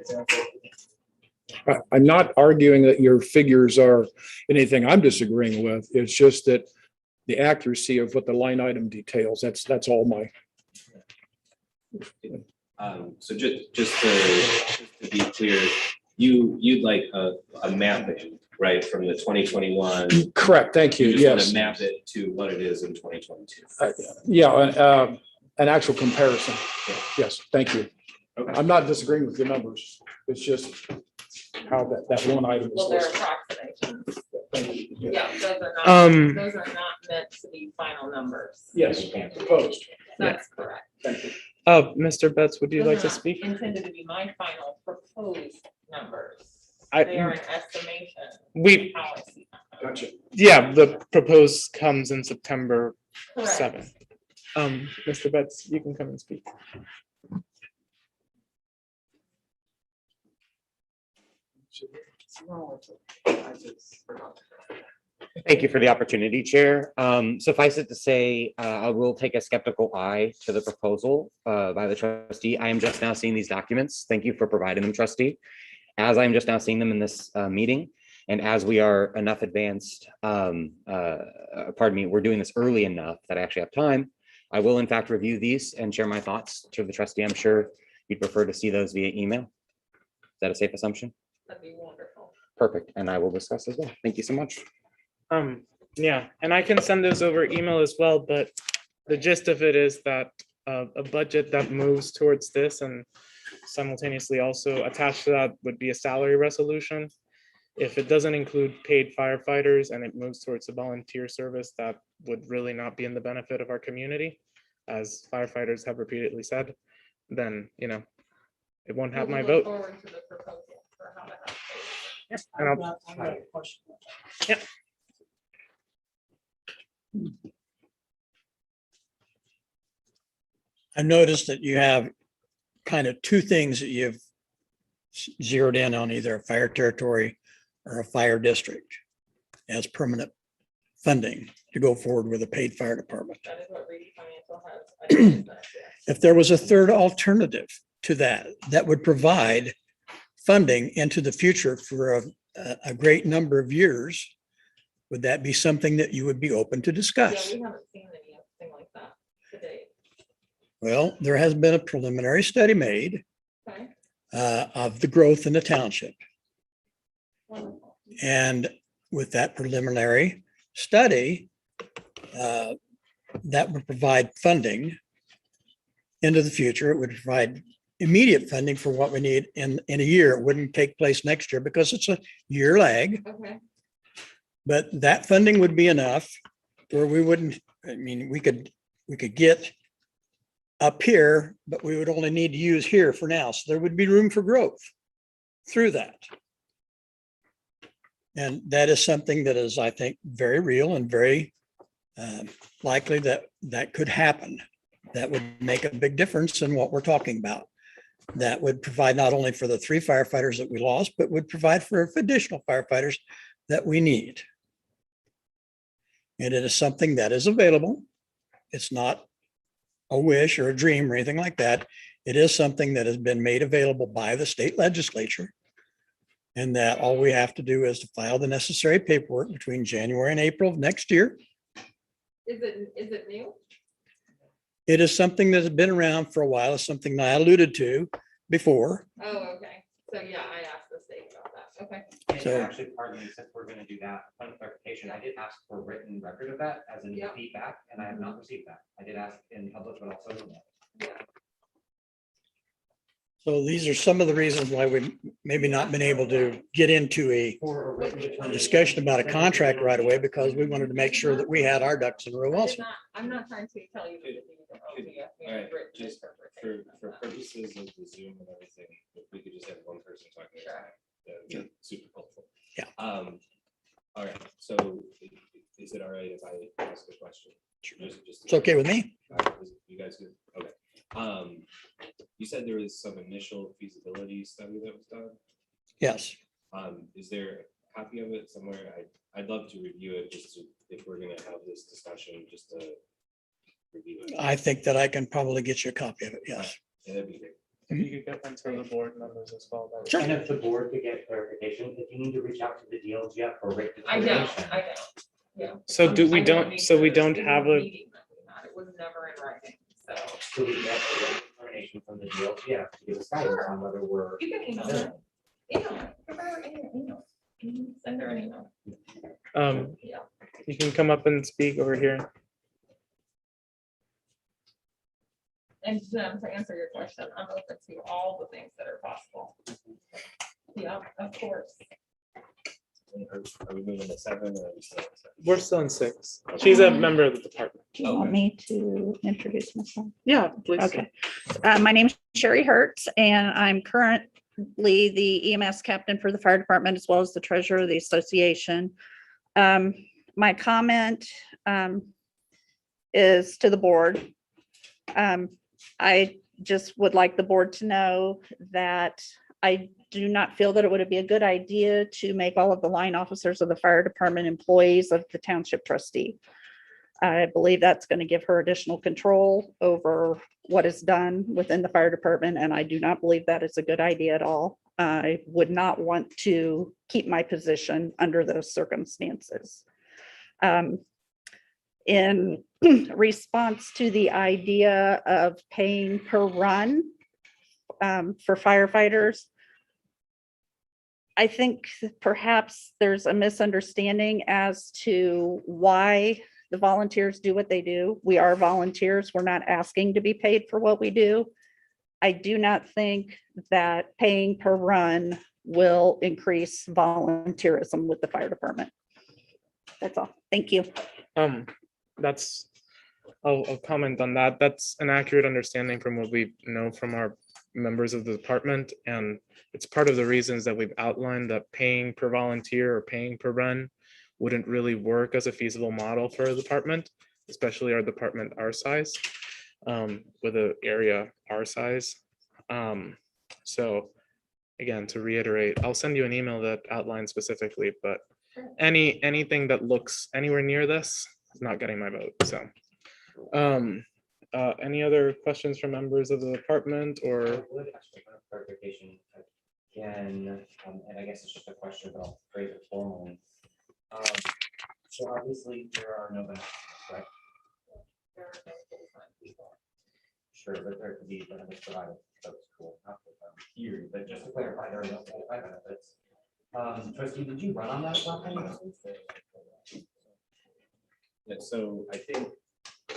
example, I'm not arguing that your figures are anything I'm disagreeing with. It's just that the accuracy of what the line item details, that's all my. So just to be clear, you'd like a mapping, right, from the 2021. Correct, thank you, You just want yes. to map it to what it is in 2022. Yeah, an actual comparison. Yeah. Yes, thank you. Okay. I'm not disagreeing with your numbers. It's just how that one item is Well, they're listed. approximations. Thank you. Yeah, Um, those are not meant to be final numbers. Yes, proposed. That's correct. Thank you. Mr. Betts, would you Those like are to not speak? Intended to be my final proposed numbers. I- They are an estimation. We, How I see them. Gotcha. yeah, the proposed comes in September Correct. 7th. Mr. Betts, you can come and speak. Thank you for the opportunity, Chair. Suffice it to say, I will take a skeptical eye to the proposal by the trustee. I am just now seeing these documents. Thank you for providing them, trustee. As I'm just now seeing them in this meeting, and as we are enough advanced, pardon me, we're doing this early enough that I actually have time. I will in fact review these and share my thoughts to the trustee. I'm sure you'd prefer to see those via email. Is that a safe assumption? That'd be wonderful. Perfect. And I will discuss as well. Thank you so much. Yeah, and I can send those over email as well, but the gist of it is that a budget that moves towards this and simultaneously also attached to that would be a salary resolution. If it doesn't include paid firefighters and it moves towards a volunteer service, that would really not be in the benefit of our community, as firefighters have repeatedly said, then, it won't have We my look vote. Forward to the proposal for how to have. those. And I'll- Yeah. I noticed that you have kind of two things that you've zeroed in on, either a fire territory or a fire district as permanent funding to go forward with a paid fire department. That is what Reedy Financial has. I noticed that, yes. If there was a third alternative to that, that would provide funding into the future for a great number of years, would that be something that you would be open to Yeah, discuss? we haven't seen anything like that today. Well, there has been a preliminary study made Okay, of the growth in the township. wonderful. And with that preliminary study, that would provide funding into the future. It would provide immediate funding for what we need in a year. It wouldn't take place next year because it's a year lag, Okay, but that funding would be enough where we wouldn't, I mean, we could get up here, but we would only need to use here for now. So there would be room for growth through that. And that is something that is, I think, very real and very likely that that could happen. That would make a big difference in what we're talking about. That would provide not only for the 3 firefighters that we lost, but would provide for additional firefighters that we need. And it is something that is available. It's not a wish or a dream or anything like that. It is something that has been made available by the state legislature. And that all we have to do is to file the necessary paperwork between January and April of next year. Is it new? It is something that's been around for a while. It's something that I alluded to before. Oh, okay. So yeah, I asked the state about that. Okay. And So- actually, pardon me, since we're gonna do that, point of clarification, I did ask for written record of that as in Yeah. feedback, and I have not received that. I did ask in public, but also in email. Yeah. So these are some of the reasons why we maybe not been able to get into a For a written determination. discussion about a contract right away because we wanted to make sure that we had our ducks in a row also. I'm not trying to tell you. that you don't owe me a All right, written just for interpretation of that. purposes of the Zoom and everything, if we could just have one person talking, at a time, that would be super helpful. Yeah. All right, so is it all right if I ask a question? Just. It's okay with me. You guys good? Okay. You said there was some initial feasibility study that was done. Yes. Is there a copy of it somewhere? I'd love to review it just to, if we're gonna have this discussion, just to review it. I think that I can probably get you a copy of it. Yes. Yeah, that'd be great. If you could get one to the board members as well. that would- Sure. And if the board could get clarification, if you need to reach out to the DLGF for written I determination. know, I know. Yeah. So do we I don't, need so we to- don't in have the a, meeting that we had, It was never in writing, so. So we get a written determination from the DLGF to give us guidance on whether we're. You can email her. Email her. Give her an email. Send her an email. Yeah. you can come up and speak over here. And to answer your question, I'm open to all the things that are possible. Yeah, of course. Are we moving to 7 or are we still at 7? We're still in 6. She's a member of the department. Do you want me to introduce myself? Yeah, please. Okay. My name's Sherry Hertz, and I'm currently the EMS captain for the fire department as well as the treasurer of the association. My comment is to the board. I just would like the board to know that I do not feel that it would be a good idea to make all of the line officers of the fire department employees of the township trustee. I believe that's going to give her additional control over what is done within the fire department, and I do not believe that is a good idea at all. I would not want to keep my position under those circumstances. In response to the idea of paying per run for firefighters, I think perhaps there's a misunderstanding as to why the volunteers do what they do. We are volunteers. We're not asking to be paid for what we do. I do not think that paying per run will increase volunteerism with the fire department. That's all. Thank you. That's, I'll comment on that. That's an accurate understanding from what we know from our members of the department. And it's part of the reasons that we've outlined that paying per volunteer or paying per run wouldn't really work as a feasible model for a department, especially our department our size, with an area our size. So again, to reiterate, I'll send you an email that outlines specifically, but anything that looks anywhere near this is not getting my vote. So any other questions from members of the department or? I would actually want clarification again, and I guess it's just a question, but I'll phrase it formally. So obviously there are no benefits, right? Sure, but there could be benefits provided. That's cool. Not here, but just to clarify, there are no full-time benefits. Trustee, did you run on that last time? Yeah, so I think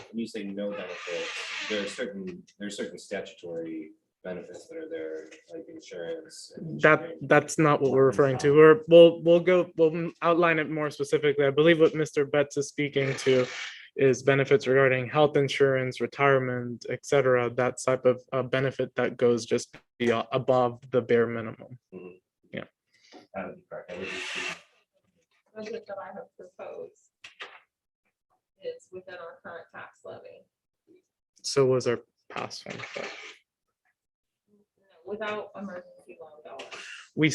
when you say no benefits, there are certain statutory benefits that are there, like insurance. and That's not what we're referring to. We'll outline it more specifically. I believe what Mr. Betts is speaking to is benefits regarding health insurance, retirement, et cetera, that type of benefit that goes just above the bare minimum. That would be correct. I would just be- Budget that I have proposed is within our current tax levy. So was our past one, but Without emergency loan dollars. we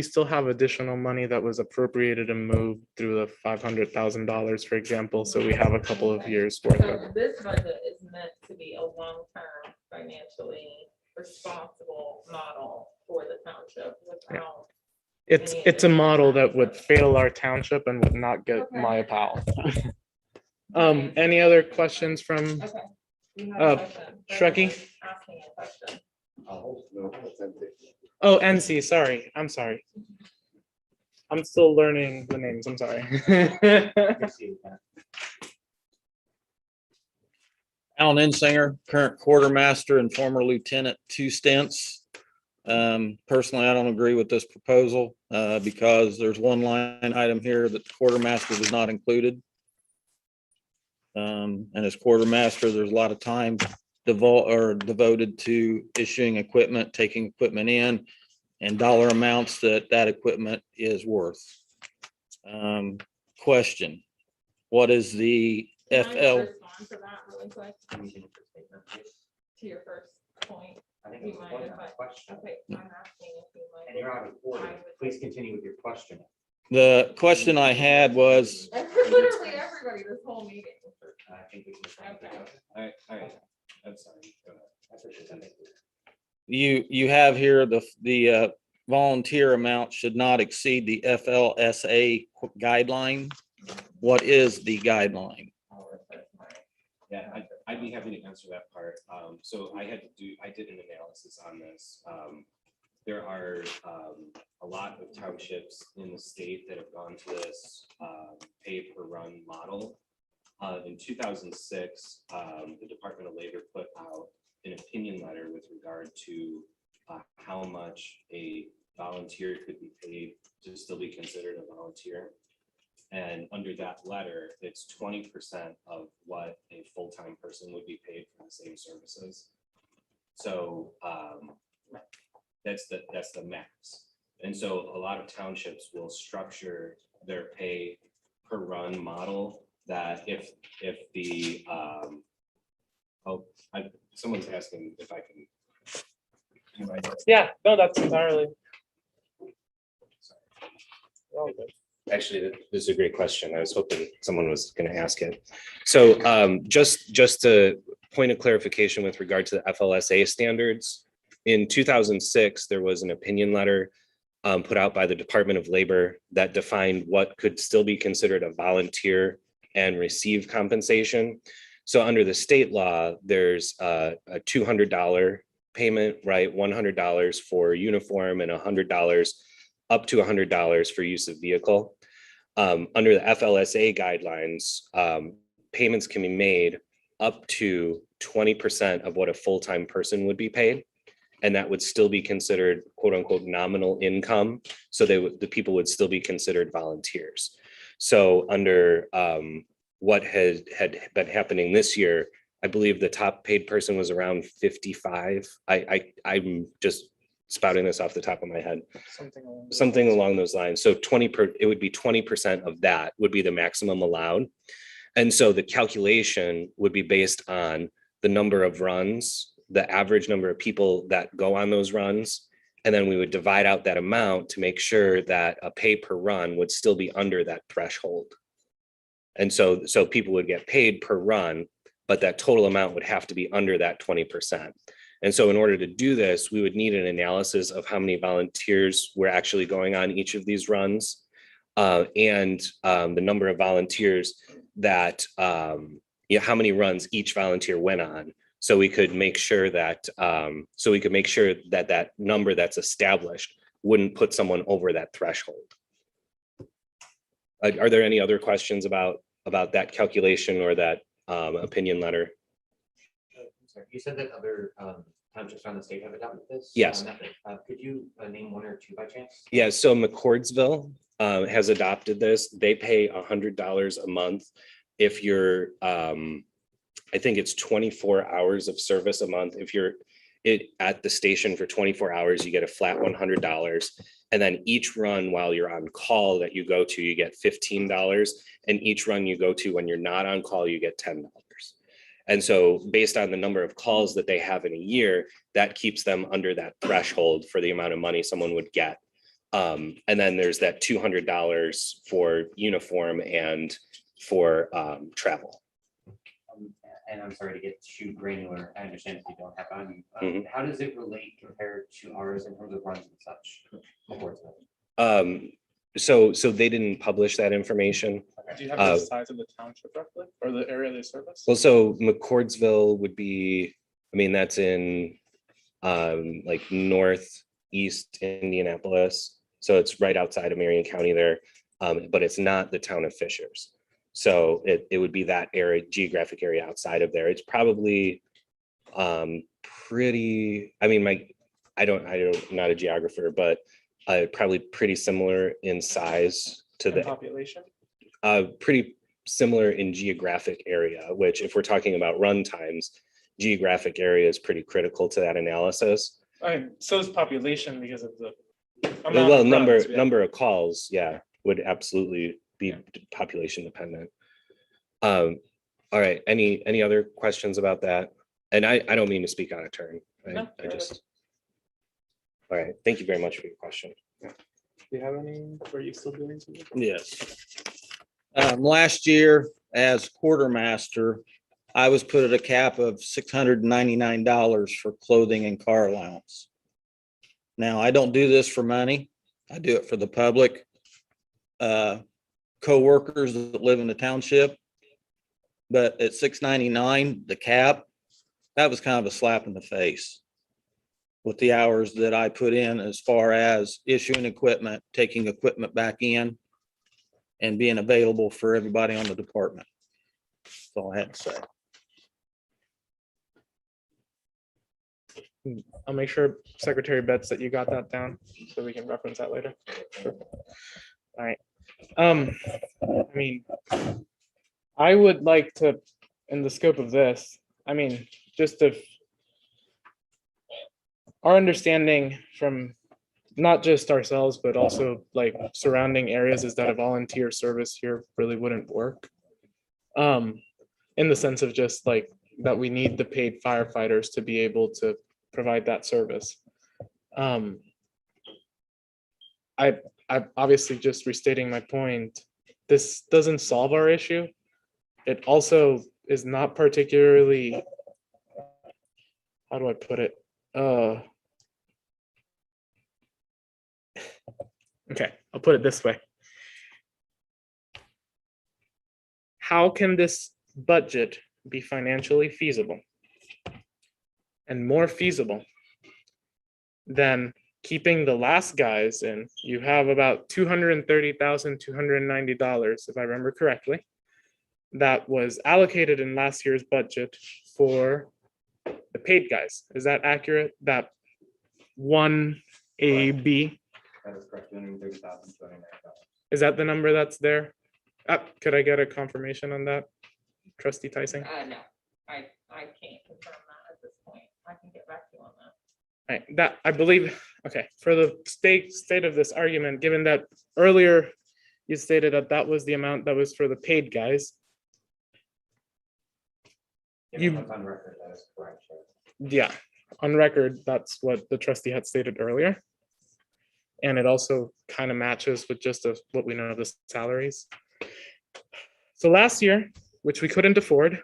still have additional money that was appropriated and moved through the $500,000, for example. So we have a couple of years worth of. So this budget is meant to be a long-term financially responsible model for the township without. It's a model that would fail our township and would not get my pal. Any other questions from, Okay. We have Uh, a question. Shreki? Asking a question. No, that's empty. oh, NC, sorry, I'm sorry. I'm still learning the names, I'm sorry. Alan Insinger, current quartermaster and former lieutenant, 2 stints. Personally, I don't agree with this proposal because there's one line item here that the quartermaster was not included. And as quartermaster, there's a lot of time devoted to issuing equipment, taking equipment in, and dollar amounts that equipment is worth. Question: what is the Can I just FL? respond to that really quick? To your first point. I think You it was mind one if I- question, Okay, I'm asking if you might. and you're out of order. I would- Please continue with your question. The question I had was, Literally everybody this whole meeting. I think we can. Okay. All right. I'm sorry. Go ahead. you have here the volunteer amount should not exceed the FLSA guideline. What is the guideline? Yeah, I'd be happy to answer that part. So I did an analysis on this. There are a lot of townships in the state that have gone to this pay per run model. In 2006, the Department of Labor put out an opinion letter with regard to how much a volunteer could be paid to still be considered a volunteer. And under that letter, it's 20% of what a full-time person would be paid for the same services. So that's the max. And so a lot of townships will structure their pay per run model that if the someone's asking if I can. Yeah, no, that's entirely. Actually, this is a great question. I was hoping someone was going to ask it. So just a point of clarification with regard to the FLSA standards. In 2006, there was an opinion letter put out by the Department of Labor that defined what could still be considered a volunteer and receive compensation. So under the state law, there's a $200 payment, right? $100 for uniform and $100 up to $100 for use of vehicle. Under the FLSA guidelines, payments can be made up to 20% of what a full-time person would be paid. And that would still be considered quote unquote nominal income. So the people would still be considered volunteers. So under what had been happening this year, I believe the top paid person was around 55. I'm just spouting this off the top of my head. Something along those lines. So it would be 20% of that would be the maximum allowed. And so the calculation would be based on the number of runs, the average number of people that go on those runs. And then we would divide out that amount to make sure that a pay per run would still be under that threshold. And so people would get paid per run, but that total amount would have to be under that 20%. And so in order to do this, we would need an analysis of how many volunteers were actually going on each of these runs and the number of volunteers that, how many runs each volunteer went on. So we could make sure that that number that's established wouldn't put someone over that threshold. Are there any other questions about that calculation or that opinion letter? You said that other townships around the state have adopted this? Yes. Method. Could you name one or two by chance? Yeah, so McCordsville has adopted this. They pay $100 a month if you're, I think it's 24 hours of service a month. If you're at the station for 24 hours, you get a flat $100. And then each run while you're on call that you go to, you get $15. And each run you go to when you're not on call, you get $10. And so based on the number of calls that they have in a year, that keeps them under that threshold for the amount of money someone would get. And then there's that $200 for uniform and for travel. And I'm sorry to get too granular. I understand if you don't have on. Mhm. How does it relate compared to ours in terms of runs and such? So they didn't publish that information. Do you have the size of the township roughly, or the area they service? Well, so McCordsville would be, I mean, that's in like northeast Indianapolis. So it's right outside of Marion County there, but it's not the town of Fishers. So it would be that area, geographic area outside of there. It's probably pretty, I mean, I'm not a geographer, but probably pretty similar in size to And the population? pretty similar in geographic area, which if we're talking about run times, geographic area is pretty critical to that analysis. So is population because of the. amount Well, of runs we have. number of calls, yeah, would absolutely be population dependent. All right, any other questions about that? And I don't mean to speak out of turn. No, I just. All right, thank you very much for your question. Do you have any, were you still doing something? Yes. Last year, as quartermaster, I was put at a cap of $699 for clothing and car allowance. Now, I don't do this for money. I do it for the public. Co-workers that live in the township. But at $699, the cap, that was kind of a slap in the face with the hours that I put in as far as issuing equipment, taking equipment back in, and being available for everybody on the department. That's all I had to say. I'll make sure Secretary Betts that you got that down so we can reference that later. Sure. All right. I mean, I would like to, in the scope of this, I mean, just if our understanding from not just ourselves, but also like surrounding areas is that a volunteer service here really wouldn't work. In the sense of just like that we need the paid firefighters to be able to provide that service. I obviously just restating my point, this doesn't solve our issue. It also is not particularly, how do I put it? Okay, I'll put it this way. How can this budget be financially feasible and more feasible than keeping the last guys in? You have about $230,290, if I remember correctly, that was allocated in last year's budget for the paid guys. Is that accurate? That one AB? That is correct, $230,299. Is that the number that's there? Could I get a confirmation on that, Trustee Tyson? No, I can't confirm that at this point. I can get back to you on that. Right, that I believe, okay, for the state of this argument, given that earlier you stated that that was the amount that was for the paid guys. You- What's on record, that is correct, sir. Yeah, on record, that's what the trustee had stated earlier. And it also kind of matches with just what we know of the salaries. So last year, which we couldn't afford,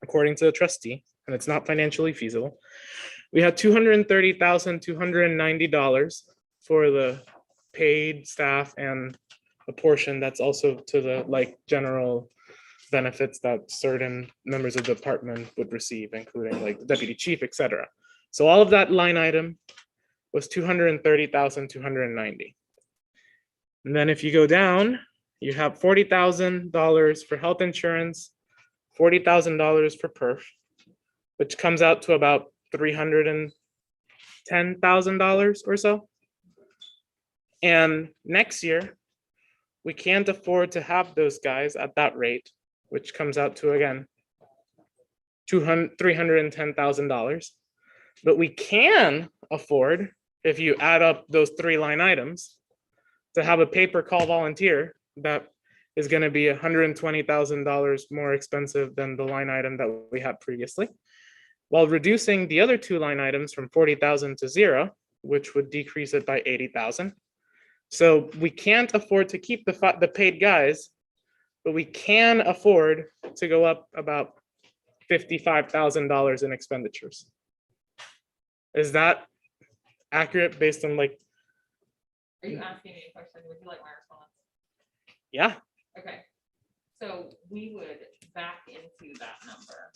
according to the trustee, and it's not financially feasible, we had $230,290 for the paid staff and a portion that's also to the like general benefits that certain members of the department would receive, including like the deputy chief, et cetera. So all of that line item was $230,290. And then if you go down, you have $40,000 for health insurance, $40,000 for perf, which comes out to about $310,000 or so. And next year, we can't afford to have those guys at that rate which comes out to, again, $310,000. But we can afford, if you add up those three line items, to have a pay-per-call volunteer that is going to be $120,000 more expensive than the line item that we had previously, while reducing the other two line items from 40,000 to 0, which would decrease it by 80,000. So we can't afford to keep the paid guys, but we can afford to go up about $55,000 in expenditures. Is that accurate based on like? Are you asking me a question? Would you like my response? Yeah, Okay, so we would back into that number.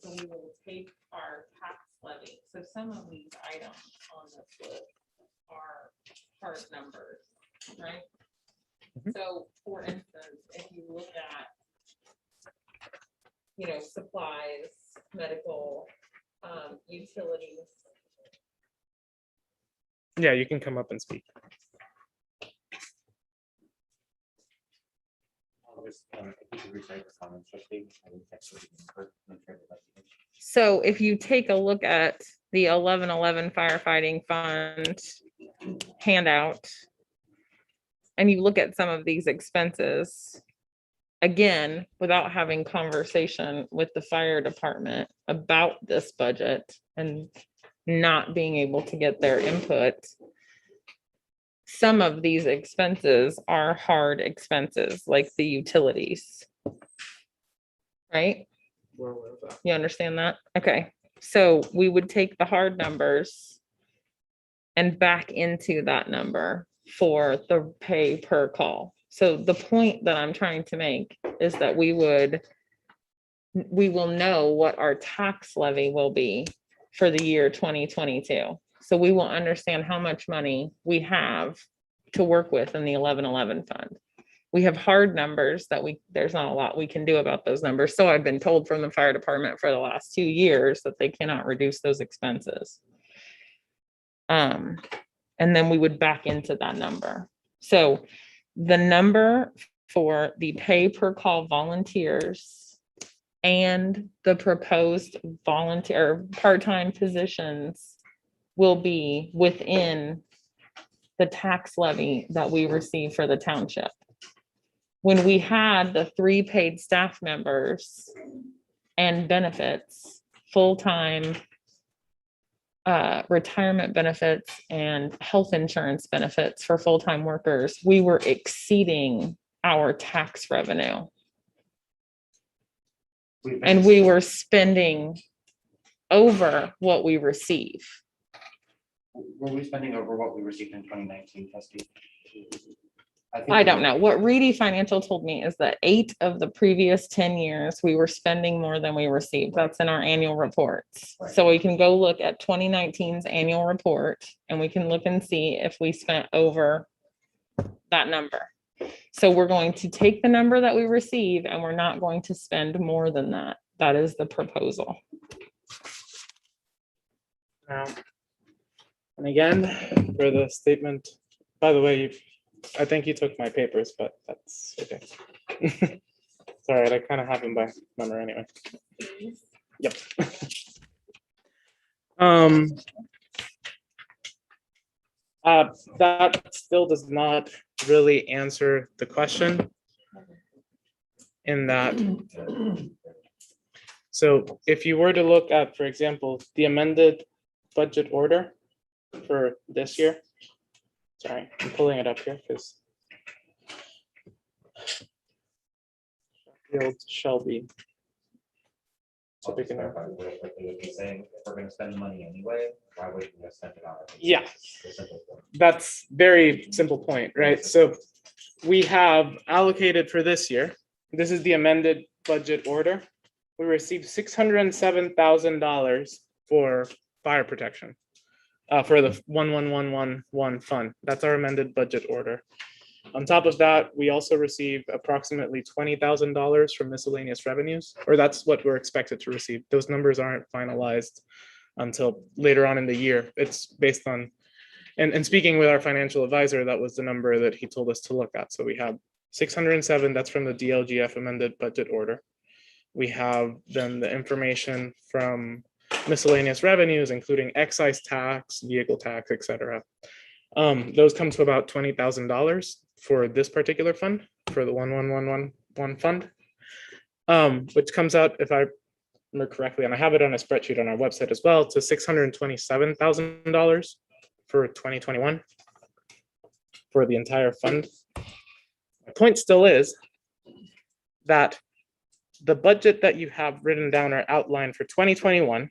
So we will take our tax levy. So some of these items on this list are hard numbers, right? So for instance, if you look at, supplies, medical, utilities. yeah, you can come up and speak. So if you take a look at the 1111 firefighting fund handout, and you look at some of these expenses, again, without having conversation with the fire department about this budget and not being able to get their input, some of these expenses are hard expenses, like the utilities. Right? We're aware of that. You understand that? Okay, so we would take the hard numbers and back into that number for the pay per call. So the point that I'm trying to make is that we will know what our tax levy will be for the year 2022. So we will understand how much money we have to work with in the 1111 fund. We have hard numbers that there's not a lot we can do about those numbers. So I've been told from the fire department for the last 2 years that they cannot reduce those expenses. And then we would back into that number. So the number for the pay per call volunteers and the proposed volunteer part-time positions will be within the tax levy that we receive for the township. When we had the 3 paid staff members and benefits, full-time retirement benefits and health insurance benefits for full-time workers, we were exceeding our tax revenue. And we were spending over what we receive. Were we spending over what we received in 2019, trustee? think I we don't were. know. What Reedy Financial told me is that 8 of the previous 10 years, we were spending more than we received. That's in our annual reports. Right. So we can go look at 2019's annual report and we can look and see if we spent over that number. So we're going to take the number that we receive and we're not going to spend more than that. That is the proposal. Now, and again, for the statement, by the way, I think you took my papers, but that's okay. It's all right, I kind of have them by number anyway. Yep. That still does not really answer the question in that. So if you were to look at, for example, the amended budget order for this year. Sorry, I'm pulling it up here because Shelby. I'll just clarify real quickly what you're saying. If we're gonna spend the money anyway, why would we spend it on it? Yeah. The simple point. That's very simple point, right? So we have allocated for this year, this is the amended budget order. We received $607,000 for fire protection. For the 11111 fund. That's our amended budget order. On top of that, we also received approximately $20,000 from miscellaneous revenues, or that's what we're expected to receive. Those numbers aren't finalized until later on in the year. It's based on, and speaking with our financial advisor, that was the number that he told us to look at. So we have 607, that's from the DLGF amended budget order. We have then the information from miscellaneous revenues, including excise tax, vehicle tax, etc. Those come to about $20,000 for this particular fund, for the 1111 fund. Which comes out, if I remember correctly, and I have it on a spreadsheet on our website as well, to $627,000 for 2021 for the entire fund. My point still is that the budget that you have written down or outlined for 2021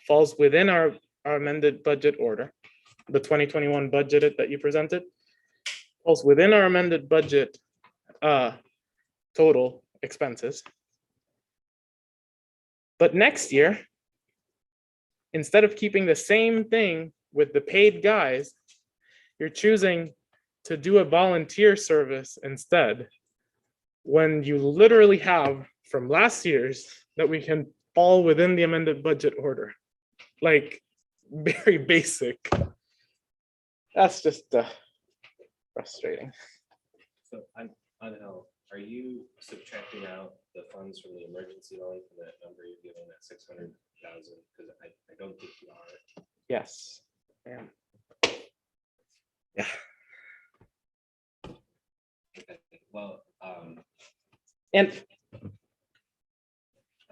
falls within our amended budget order. The 2021 budget that you presented falls within our amended budget total expenses. But next year, instead of keeping the same thing with the paid guys, you're choosing to do a volunteer service instead, when you literally have from last year's that we can fall within the amended budget order. Like, very basic. That's just frustrating. So on L, are you subtracting out the funds from the emergency line from that number you're giving, that 600,000? Because I don't think you are. Yes. Yeah. Yeah. Okay, well, And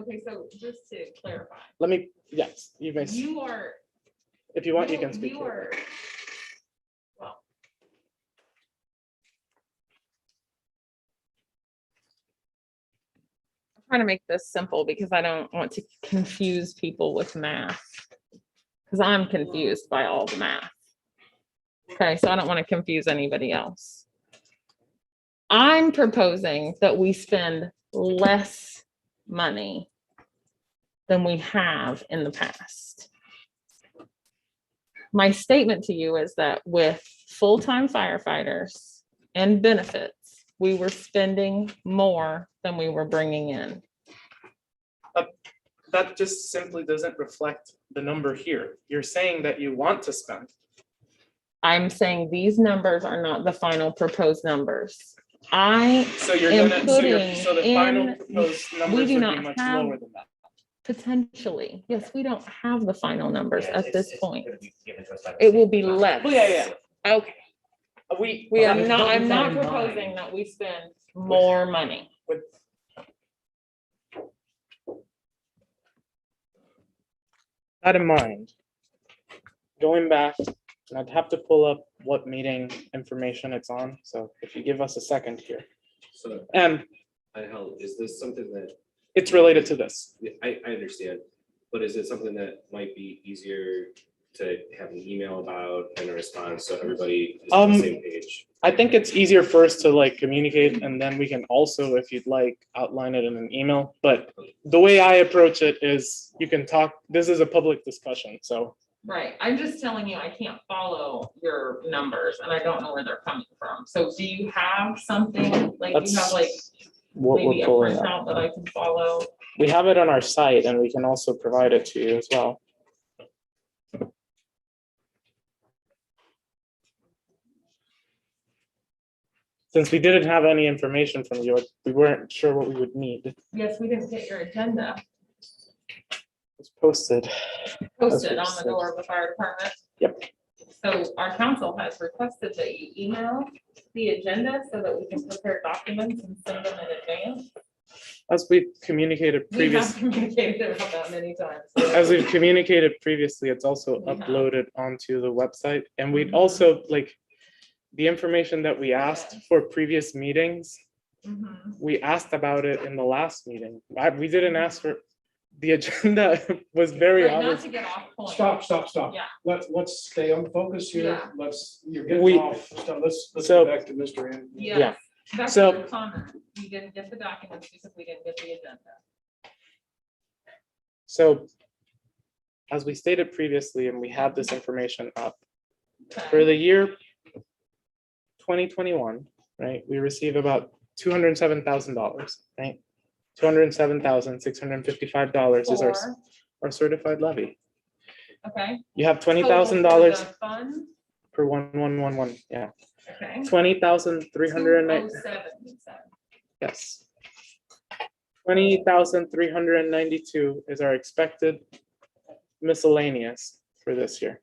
Okay, so just to clarify, let me, yes, you may, you are. if you want, you can speak. You to it. are. Well. I'm trying to make this simple because I don't want to confuse people with math. Because I'm confused by all the math. Okay, so I don't want to confuse anybody else. I'm proposing that we spend less money than we have in the past. My statement to you is that with full-time firefighters and benefits, we were spending more than we were bringing in. That just simply doesn't reflect the number here. You're saying that you want to spend. I'm saying these numbers are not the final proposed numbers. So you're am gonna, putting so the final in- proposed we numbers do would be not much have- lower than that. Potentially, yes, we don't have the final numbers at this point. It will be less. Well, yeah. Okay, We are have not, I'm not proposing that we spend more money. with that in mind, going back, and I'd have to pull up what meeting information it's on. So if you give us a second here, so and Hell, is this something that, it's related to this. I understand, but is it something that might be easier to have an email about and a response so everybody is on the same page? I think it's easier first to like communicate, and then we can also, if you'd like, outline it in an email. But the way I approach it is you can talk, this is a public discussion, so. Right, I'm just telling you, I can't follow your numbers and I don't know where they're coming from. So do you have something, like you have like What maybe we're a pulling up. printout that I can follow? We have it on our site and we can also provide it to you as well. Since we didn't have any information from you, we weren't sure what we would need. Yes, we didn't get your agenda It's posted. posted on the door of the fire department. Yep. So our council has requested that you email the agenda so that we can prepare documents and send them in advance. As we've communicated We have previously, communicated about that many times. as we've communicated previously, it's also We have. uploaded onto the website. And we'd Mhm. also like the information that we asked for previous meetings, Mhm. we asked about it in the last meeting. We didn't ask for, the agenda was very Right, not obvious. to get off point. Stop. Yeah. Let's stay on focus here. Yeah. You're We- getting off. So let's So- go back to Mr. Anderson. Yes. Back to So- your comment. We didn't get the documents because we didn't get the agenda. So as we stated previously, and we have this information up, for Okay. the year 2021, right, we receive about $207,000, right? $207,655 is For- our certified levy. Okay. You have Total for $20,000 the Fund, per 1111, yeah. Okay. 20,390, 207. yes. 20,392 is our expected miscellaneous for this year.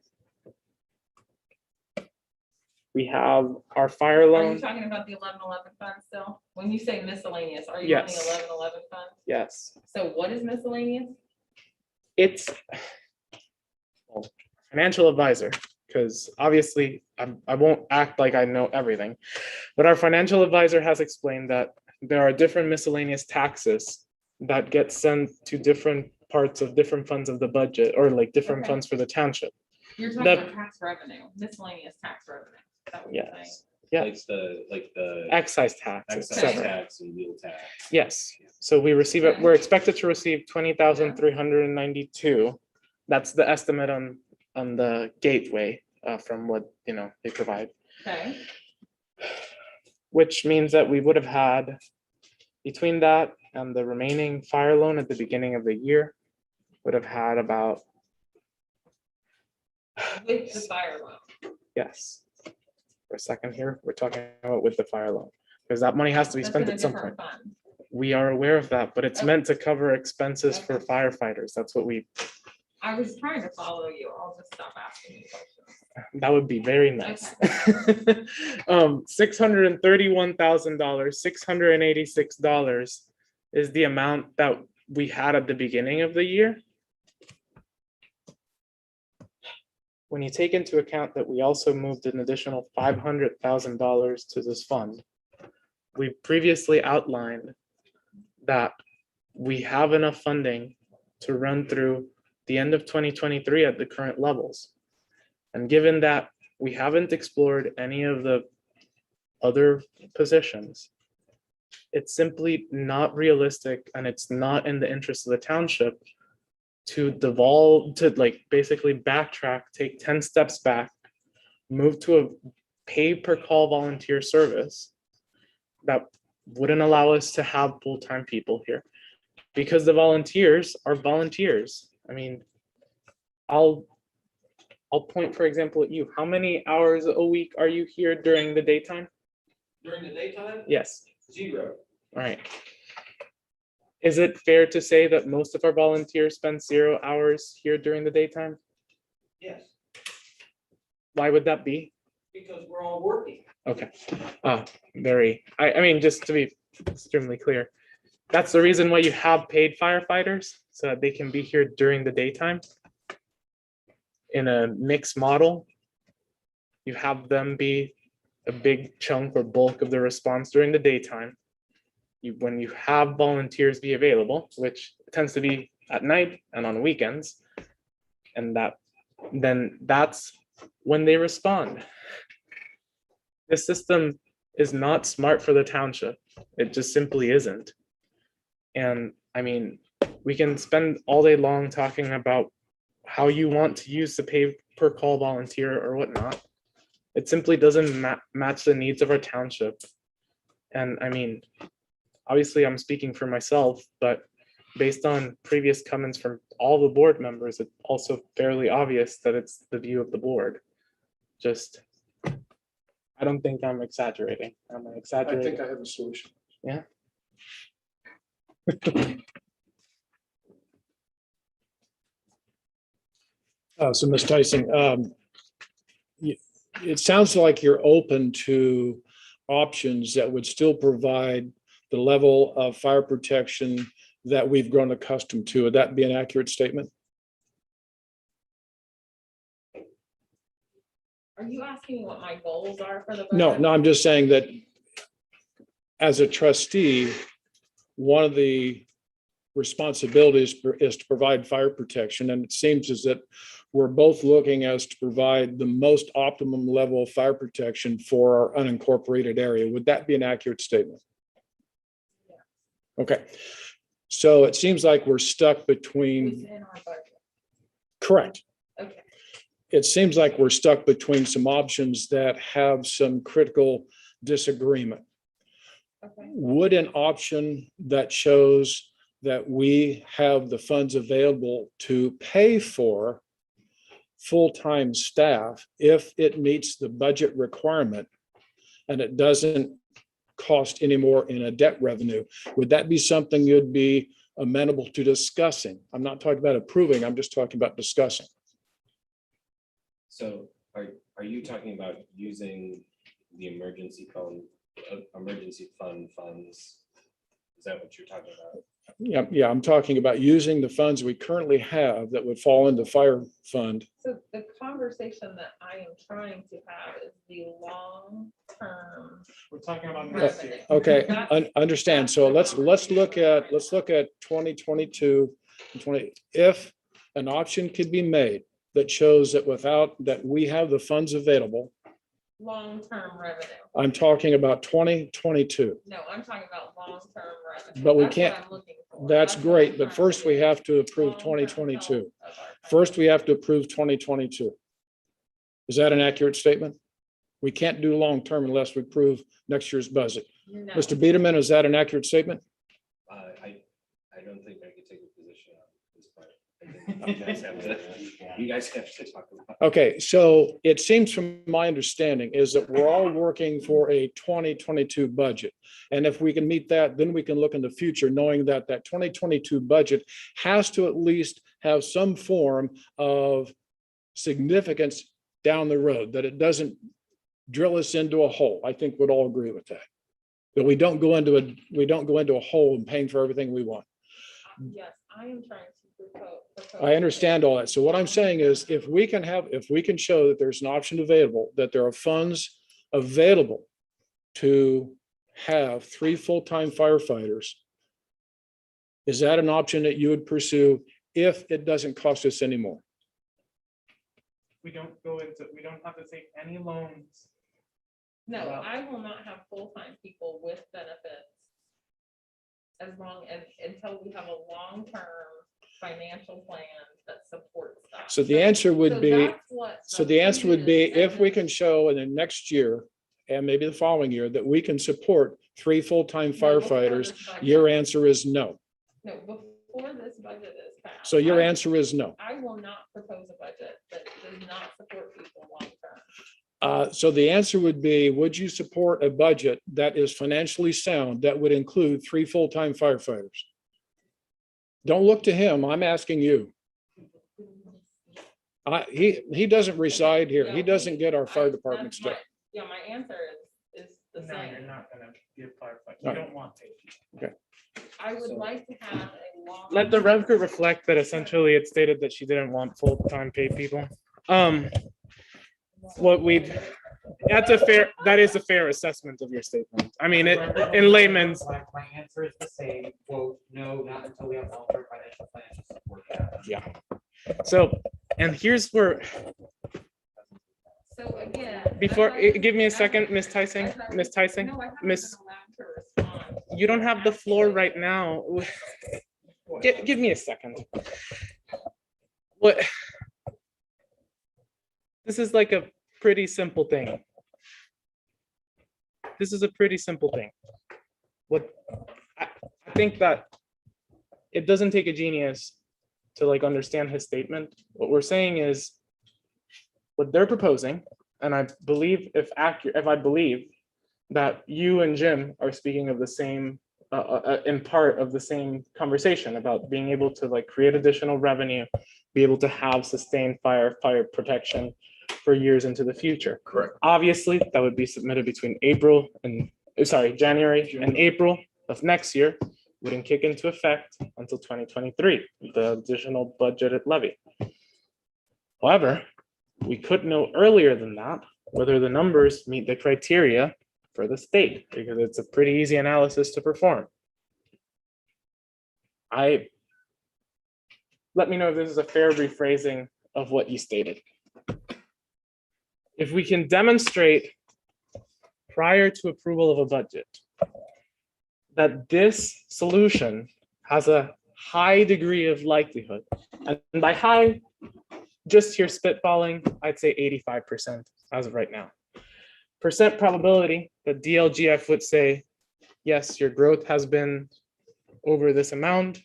We have our fire Are you loan, talking about the 1111 fund still? When you say miscellaneous, are you on the Yes. 1111 fund? yes. So what is miscellaneous? It's well, financial advisor, because obviously I won't act like I know everything, but our financial advisor has explained that there are different miscellaneous taxes that get sent to different parts of different funds of the budget, or like different Okay. funds for the township. You're talking That- about tax revenue, miscellaneous tax revenue. Is that what you're saying? Yes, Like the excise tax, excise etc. tax and wheel tax. Yes, so we receive it, Okay. we're expected to receive 20,392. That's the estimate on the gateway from what, they provide, Okay, which means that we would have had between that and the remaining fire loan at the beginning of the year, would have had about, with the fire loan. yes. For a second here, we're talking about with the fire loan, because that money has to be That's spent in a at some point. different fund. We are aware of that, but it's Okay. meant to cover expenses for Okay. firefighters. That's what I was trying to follow you. I'll just stop asking you questions. that would be very nice. $631,000, $686 is the amount that we had at the beginning of the year. When you take into account that we also moved an additional $500,000 to this fund, we previously outlined that we have enough funding to run through the end of 2023 at the current levels. And given that we haven't explored any of the other positions, it's simply not realistic, and it's not in the interest of the township to devolve, to basically backtrack, take 10 steps back, move to a pay per call volunteer service that wouldn't allow us to have full-time people here, because the volunteers are volunteers. I mean, I'll point, for example, at you. How many hours a week are you here during the daytime? During the daytime, Yes. 0. All right. Is it fair to say that most of our volunteers spend 0 hours here during the daytime? Yes, Why would that be? because we're all working. Okay. I mean, just to be extremely clear, that's the reason why you have paid firefighters, so that they can be here during the daytime. In a mixed model, you have them be a big chunk or bulk of the response during the daytime. When you have volunteers be available, which tends to be at night and on weekends, and that's when they respond. This system is not smart for the township. It just simply isn't. And I mean, we can spend all day long talking about how you want to use the pay per call volunteer or whatnot. It simply doesn't match the needs of our township. And I mean, obviously I'm speaking for myself, but based on previous comments from all the board members, it's also fairly obvious that it's the view of the board. Just, I don't think I'm exaggerating. Am I I exaggerating? think I have a solution. Yeah. So Ms. Tyson, it sounds like you're open to options that would still provide the level of fire protection that we've grown accustomed to. Would that be an accurate statement? Are you asking what my goals are for the? No, budget? no, I'm just saying that as a trustee, one of the responsibilities is to provide fire protection. And it seems as that we're both looking as to provide the most optimum level of fire protection for our unincorporated area. Would that be an accurate statement? Okay. So it seems like we're stuck between, Within our budget. correct. Okay. It seems like we're stuck between some options that have some critical disagreement. Okay. Would an option that shows that we have the funds available to pay for full-time staff, if it meets the budget requirement, and it doesn't cost any more in a debt revenue, would that be something you'd be amenable to discussing? I'm not talking about approving, I'm just talking about discussing. So are you talking about using the emergency fund funds? Is that what you're talking about? Yeah, I'm talking about using the funds we currently have that would fall into fire fund. So the conversation that I am trying to have is the long-term We're talking about next next year. year. Okay, That's- understand. So let's look at 2022 and 20, if an option could be made that shows that that we have the funds available. long-term revenue. I'm talking about 2022. No, I'm talking about long-term revenue. But we That's what can't- I'm looking for. That's what great, I'm but trying first to we do. have to approve Long-term 2022. health of our First, we have to approve 2022. Is that an accurate statement? We can't do long-term unless we approve next year's budget. No. Mr. Biederman, is that an accurate statement? I don't think I could take a position on this part. I think you guys have to talk about. Okay, so it seems from my understanding is that we're all working for a 2022 budget. And if we can meet that, then we can look in the future, knowing that that 2022 budget has to at least have some form of significance down the road, that it doesn't drill us into a hole. I think we'd all agree with that. That we don't go into a hole and paying for everything we want. Yes, I am trying to propose. I understand all that. So what I'm saying is if we can show that there's an option available, that there are funds available to have 3 full-time firefighters, is that an option that you would pursue if it doesn't cost us any more? We don't have to take any loans. No, Wow. I will not have full-time people with benefits as long as, until we have a long-term financial plan that supports that. So the answer would So be, that's what so the answer would be, previous if we can show in the next year and maybe the following year that we can support 3 full-time No, before firefighters, this budget. your answer is no. No, before this budget is passed. So your I- answer is no. I will not propose a budget that does not support people long-term. So the answer would be, would you support a budget that is financially sound that would include 3 full-time firefighters? Don't look to him. I'm asking you. He doesn't reside here. He doesn't get our fire department That's my- stuff. Yeah, my answer is the No, you're same. not gonna give firefighters. No. You don't want paid people. I would like to have a long. Let the record reflect that essentially it stated that she didn't want full-time paid people. That is a fair assessment of your statement. I mean, in layman's. My answer is the same, quote, no, not until we have long-term financial plans to support that. Yeah. So, and here's where, So again. give me a second, Ms. Tyson, Ms. Tyson, No, I haven't Miss- been allowed to respond. you don't have the floor right now. Give me a second. What? This is like a pretty simple thing. This is a pretty simple thing. What, I think that it doesn't take a genius to like understand his statement. What we're saying is what they're proposing, and I believe if I believe that you and Jim are speaking of the same, in part of the same conversation about being able to like create additional revenue, be able to have sustained fire protection for years into the future. Correct. Obviously, that would be submitted between January and April of next year, wouldn't kick into effect until 2023, the additional budgeted levy. However, we could know earlier than that whether the numbers meet the criteria for the state, because it's a pretty easy analysis to perform. Let me know if this is a fair rephrasing of what you stated. If we can demonstrate prior to approval of a budget that this solution has a high degree of likelihood, and by high, just here spitballing, I'd say 85% as of right now. Percent probability that DLGF would say, yes, your growth has been over this amount,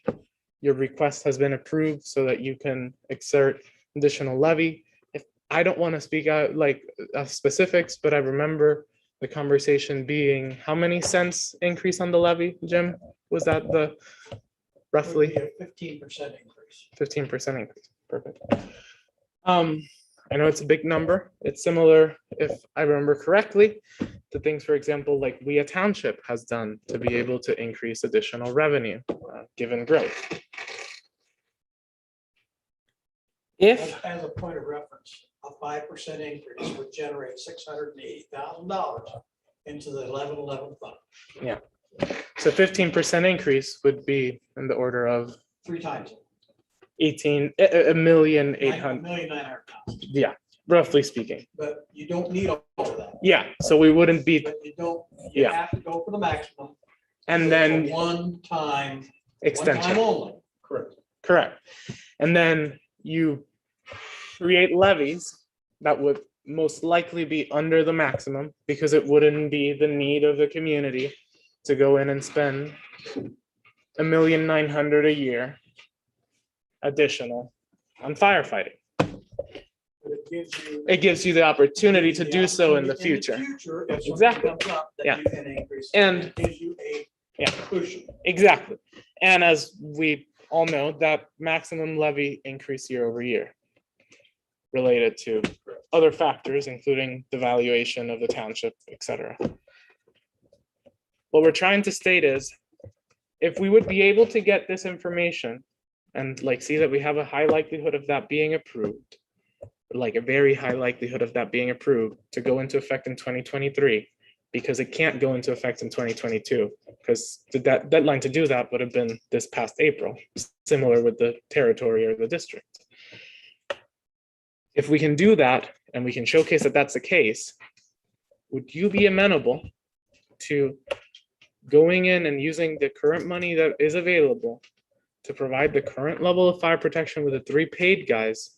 your request has been approved so that you can exert additional levy. If I don't want to speak out like specifics, but I remember The conversation being, how many cents increase on the levy, Jim? Was that the roughly 15% increase. 15% increase? Perfect. I know it's a big number. It's similar, if I remember correctly, to things, for example, like we a township has done to be able to increase additional revenue, given growth. If, As a point of reference, a 5% increase would generate $680,000 into the 1111 fund, so 15% increase would be in the order of 3 times. 1,800,000. $1,900,000. Yeah, roughly speaking. But you don't need all of that. Yeah, so we wouldn't be, But you don't, you Yeah. have to go for the maximum. and It's a then one-time extension. only. Correct. Correct. And then you create levies that would most likely be under the maximum because it wouldn't be the need of the community to go in and spend 1,900,000 a year additional on firefighting. It gives you the opportunity to do so in the future. If something Exactly. comes up, that Yeah. you can increase. And- It gives you a Yeah. cushion. Exactly. And as we all know, that maximum levy increase year over year related to other factors, including the valuation of the township, et cetera. What we're trying to state is, if we would be able to get this information and like see that we have a high likelihood of that being approved, like a very high likelihood of that being approved to go into effect in 2023, because it can't go into effect in 2022, because the deadline to do that would have been this past April, similar with the territory or the district. If we can do that and we can showcase that that's the case, would you be amenable to going in and using the current money that is available to provide the current level of fire protection with the 3 paid guys,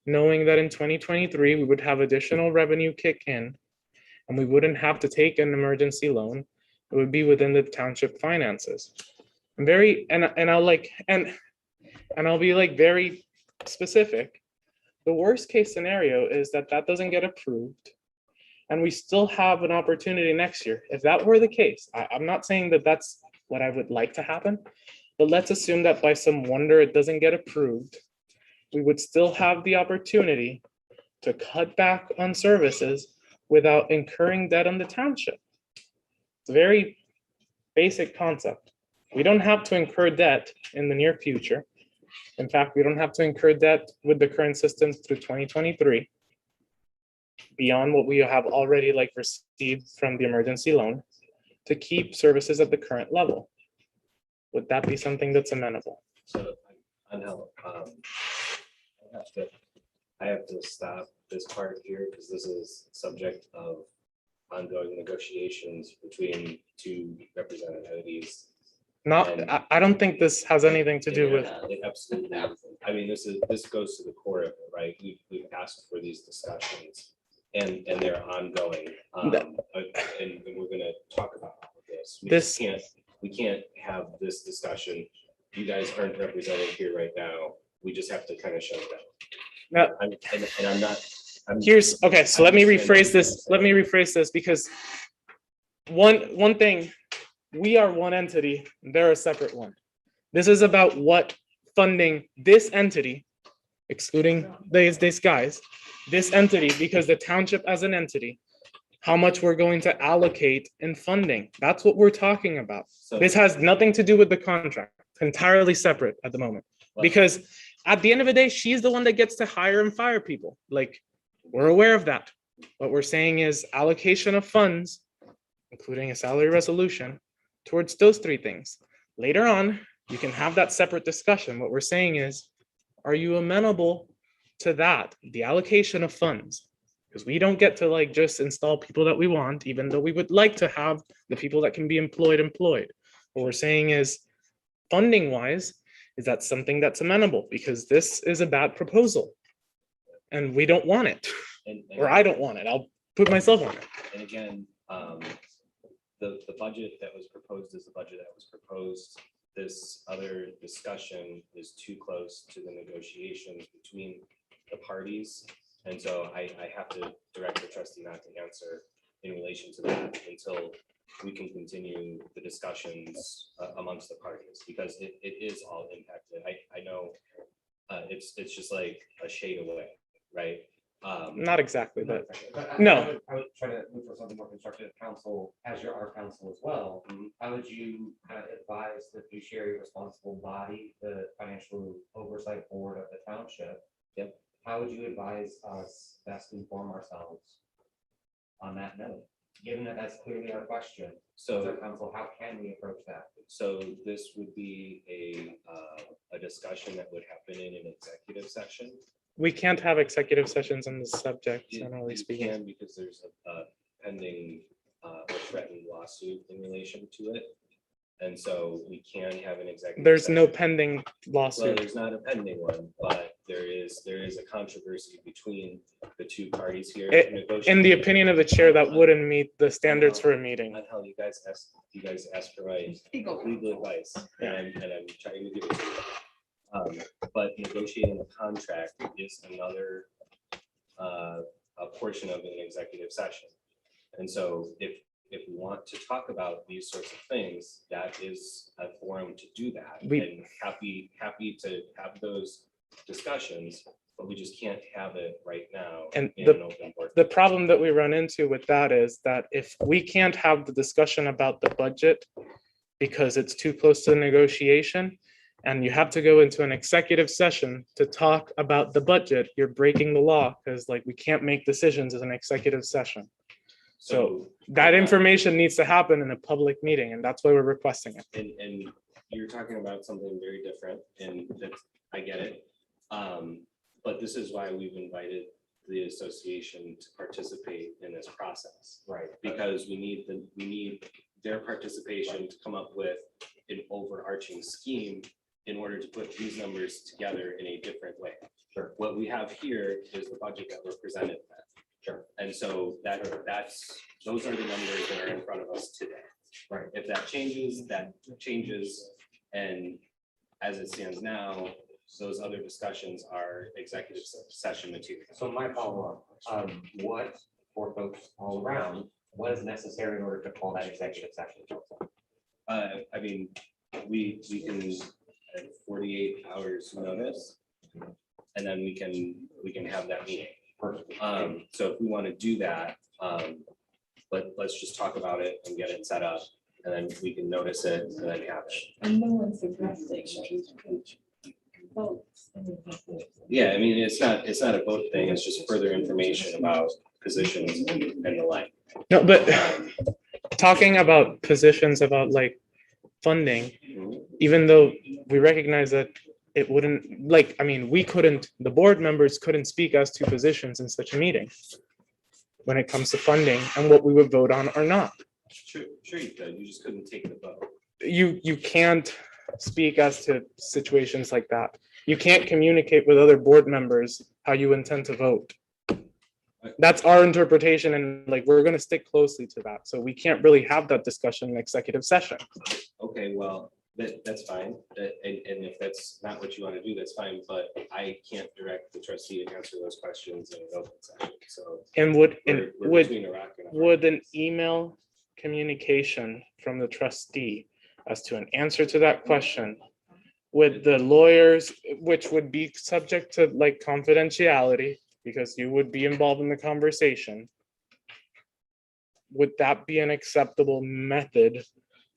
knowing that in 2023, we would have additional revenue kick in and we wouldn't have to take an emergency loan? It would be within the township finances. I'm very, and I'll like, and I'll be like very specific. The worst case scenario is that that doesn't get approved and we still have an opportunity next year. If that were the case, I'm not saying that that's what I would like to happen, but let's assume that by some wonder it doesn't get approved. We would still have the opportunity to cut back on services without incurring debt on the township. It's a very basic concept. We don't have to incur debt in the near future. In fact, we don't have to incur debt with the current system through 2023 beyond what we have already like received from the emergency loan to keep services at the current level. Would that be something that's amenable? So I know, I have to stop this part here because this is subject of ongoing negotiations between 2 representative entities. I don't think this has anything to do with, It absolutely, I mean, this goes to the core of it, right? We've asked for these discussions and they're ongoing. And we're gonna talk about all of this. We can't have this discussion. You guys aren't represented here right now. We just have to kind of shut it down. No. And I'm not. here's, okay, so let me rephrase this. Let me rephrase this because one thing, we are one entity, they're a separate one. This is about what funding this entity, excluding these guys, this entity, because the township as an entity, how much we're going to allocate in funding. That's what we're talking about. This has nothing to do with the contract, entirely separate at the moment. Because at the end of the day, she's the one that gets to hire and fire people. Like, we're aware of that. What we're saying is allocation of funds, including a salary resolution, towards those 3 things. Later on, you can have that separate discussion. What we're saying is, are you amenable to that, the allocation of funds? Because we don't get to like just install people that we want, even though we would like to have the people that can be employed. What we're saying is, funding wise, is that something that's amenable? Because this is a bad proposal and we don't want it, or I don't want it. I'll put myself on it. And again, the budget that was proposed is the budget that was proposed. This other discussion is too close to the negotiations between the parties. And so I have to direct the trustee not to answer in relation to that until we can continue the discussions amongst the parties, because it is all impacted. I know it's just like a shade away, right? Not exactly, but But No. I would try to move for something more constructive. Council, as your our council as well, how would you kind of advise the fiduciary responsible body, the financial oversight board of the township? Yep. How would you advise us best inform ourselves on that note? Given that that's clearly our question, as So our council, how can we approach that? So this would be a discussion that would happen in an executive session. we can't have executive sessions on this subject, You generally you speaking. can, because there's a pending or threatened lawsuit in relation to it. And so we can have an executive. There's no session. pending Well, lawsuit. there's not a pending one, but there is a controversy between the two parties here. In the negotiating opinion of the chair, that wouldn't meet the standards for a meeting. On how you guys asked for my legal advice, and I'm trying to give it to you. But negotiating a contract is another a portion of an executive session. And so if we want to talk about these sorts of things, that is a forum to do that. And happy to have those discussions, but we just can't have it right now. And in an open board. The problem that we run into with that is that if we can't have the discussion about the budget because it's too close to the negotiation, and you have to go into an executive session to talk about the budget, you're breaking the law, because like we can't make decisions as an executive session. So that information needs to happen in a public meeting, and that's why we're requesting it. And you're talking about something very different, and that's, I get it. But this is why we've invited the association to participate in this process. Right. Because we need their participation to come up with an overarching scheme in order to put these numbers together in a different way. Sure. What we have here is the budget that we're presented with. Sure. And so those are the numbers that are in front of us today. Right. If that changes, and as it stands now, those other discussions are executive session material. So my follow-up, what, for folks all around, what is necessary in order to call that executive session? I mean, we can have 48 hours notice, and then we can have that meeting. Perfect. So if we want to do that, let's just talk about it and get it set up, and then we can notice it and then have it. And no one's suggesting votes. Yeah, I mean, it's not a vote thing, it's just further information about positions and the like. No, but talking about positions, about like funding, even though we recognize that it wouldn't, like, I mean, the board members couldn't speak as to positions in such a meeting when it comes to funding and what we would vote on or not. Sure you could, you just couldn't take the vote. You can't speak as to situations like that. You can't communicate with other board members how you intend to vote. That's our interpretation, and like, we're gonna stick closely to that. So we can't really have that discussion in executive session. Okay, well, that's fine, and if that's not what you want to do, that's fine, but I can't direct the trustee to answer those questions in an open session, so. And We're between a rock and a hard would an place. email communication from the trustee as to an answer to that question with the lawyers, which would be subject to like confidentiality, because you would be involved in the conversation, would that be an acceptable method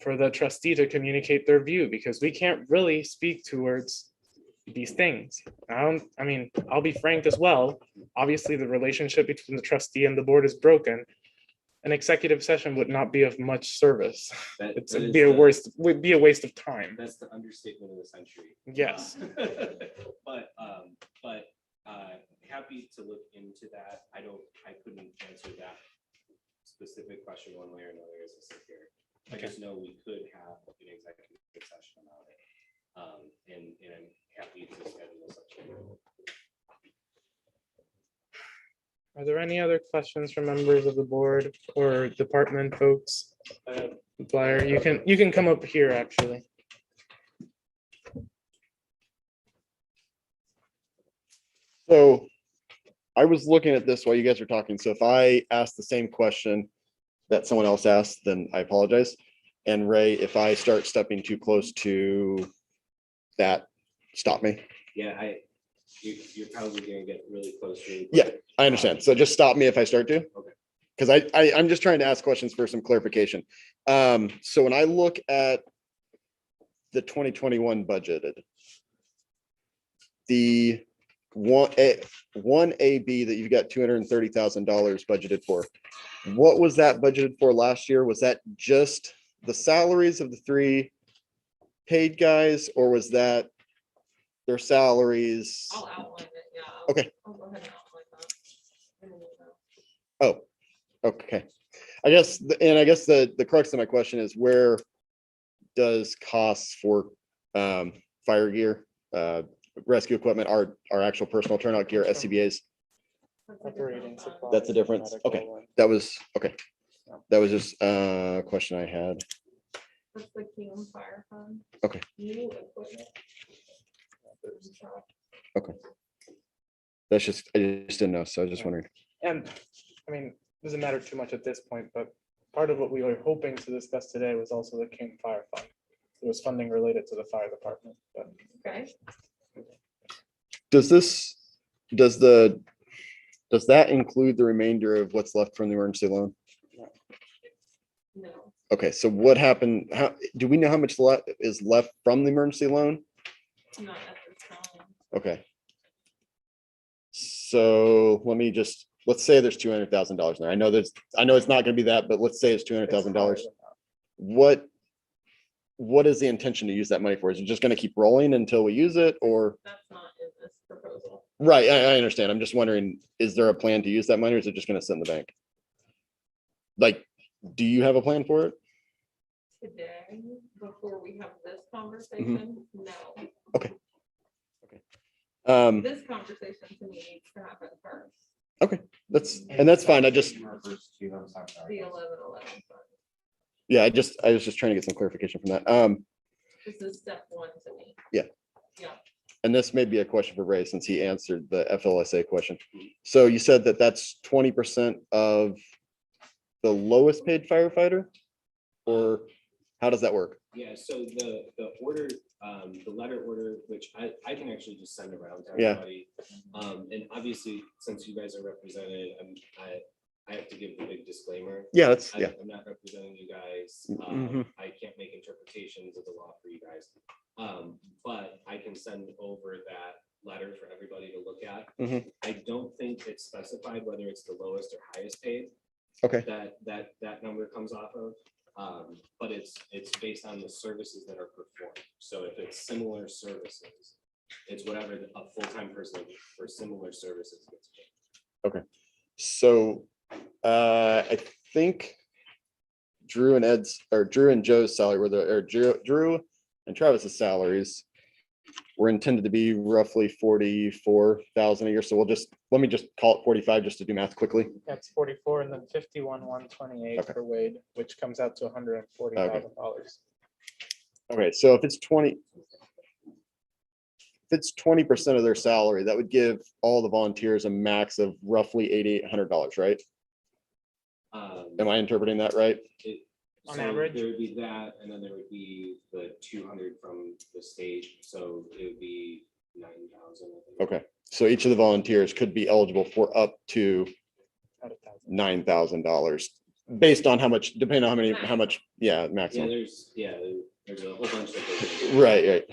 for the trustee to communicate their view? Because we can't really speak towards these things. I mean, I'll be frank as well. Obviously, the relationship between the trustee and the board is broken. An executive session would not be of much service. Would be a waste of time. That's the understatement of the century. Yes. But happy to look into that. I couldn't answer that specific question one way or another as a secretary. I just know we could have an executive session about it. And I'm happy to schedule such a meeting. Are there any other questions from members of the board or department folks? Blair, you can come up here, actually. So I was looking at this while you guys were talking. So if I ask the same question that someone else asked, then I apologize. And Ray, if I start stepping too close to that, stop me. Yeah, you're probably gonna get really close. Really Yeah, quick. I understand. So just stop me if I start to. Okay. Because I'm just trying to ask questions for some clarification. So when I look at the 2021 budgeted, the one AB that you've got $230,000 budgeted for, what was that budgeted for last year? Was that just the salaries of the 3 paid guys, or was that their salaries? I'll outline it, yeah. Okay. I'll go ahead and outline that. Oh, okay. I guess the crux of my question is, where does costs for fire gear, rescue equipment, our actual personal turnout gear, SCBA's? Operating supplies, That's the difference. Okay, medical, and- that was okay. That was just a question I had. That's the Kingdom Fire Fund. Okay. New equipment. That's just, I just didn't know, so I was just wondering. And, I mean, doesn't matter too much at this point, but part of what we were hoping to discuss today was also the King Fire Fund. It was funding related to the fire department, but Okay. Does that include the remainder of what's left from the emergency loan? No. Okay, so what happened? How, do we know how much is left from the emergency loan? Not at this time. Okay. So let's say there's $200,000 there. I know it's not gonna be that, but let's say it's $200,000. What is the intention to use that money for? Is it just gonna keep rolling until we use it, or? That's not in this proposal. Right, I understand. I'm just wondering, is there a plan to use that money, or is it just gonna sit in the bank? Like, do you have a plan for it? Today, before we have this conversation, no. This conversation to me needs to happen first. That's fine. I just, The 1111 fund. yeah, I was just trying to get some clarification from that. This is step 1 to me. And this may be a question for Ray, since he answered the FLSA question. So you said that that's 20% of the lowest paid firefighter? Or how does that work? Yeah, so the order, the letter order, which I can actually just send around to Yeah. everybody. And obviously, since you guys are represented, I have to give the big disclaimer. Yeah, that's, I'm not representing you guys. Mhm. I can't make interpretations of the law for you guys. But I can send over that letter for everybody to look at. Mhm. I don't think it's specified whether it's the lowest or highest paid Okay, that number comes off of. But it's based on the services that are performed. So if it's similar services, it's whatever a full-time person for similar services gets paid. so I think Drew and Joe's salary Drew and Travis's salaries were intended to be roughly 44,000 a year. So let me just call it 45 just to do math quickly. that's 44 and then 51,128 Okay. for Wade, which comes out to $140,000. Okay, so if it's 20% of their salary, that would give all the volunteers a max of roughly $8,800, right? Am I interpreting that right? On So average? there would be that, and then there would be the 200 from the state, so it would be 9,000. Okay, so each of the volunteers could be eligible for up to About 1,000. $9,000, based on how much, depending on how much, Yeah, maximum. there's a whole bunch that goes into it. Right.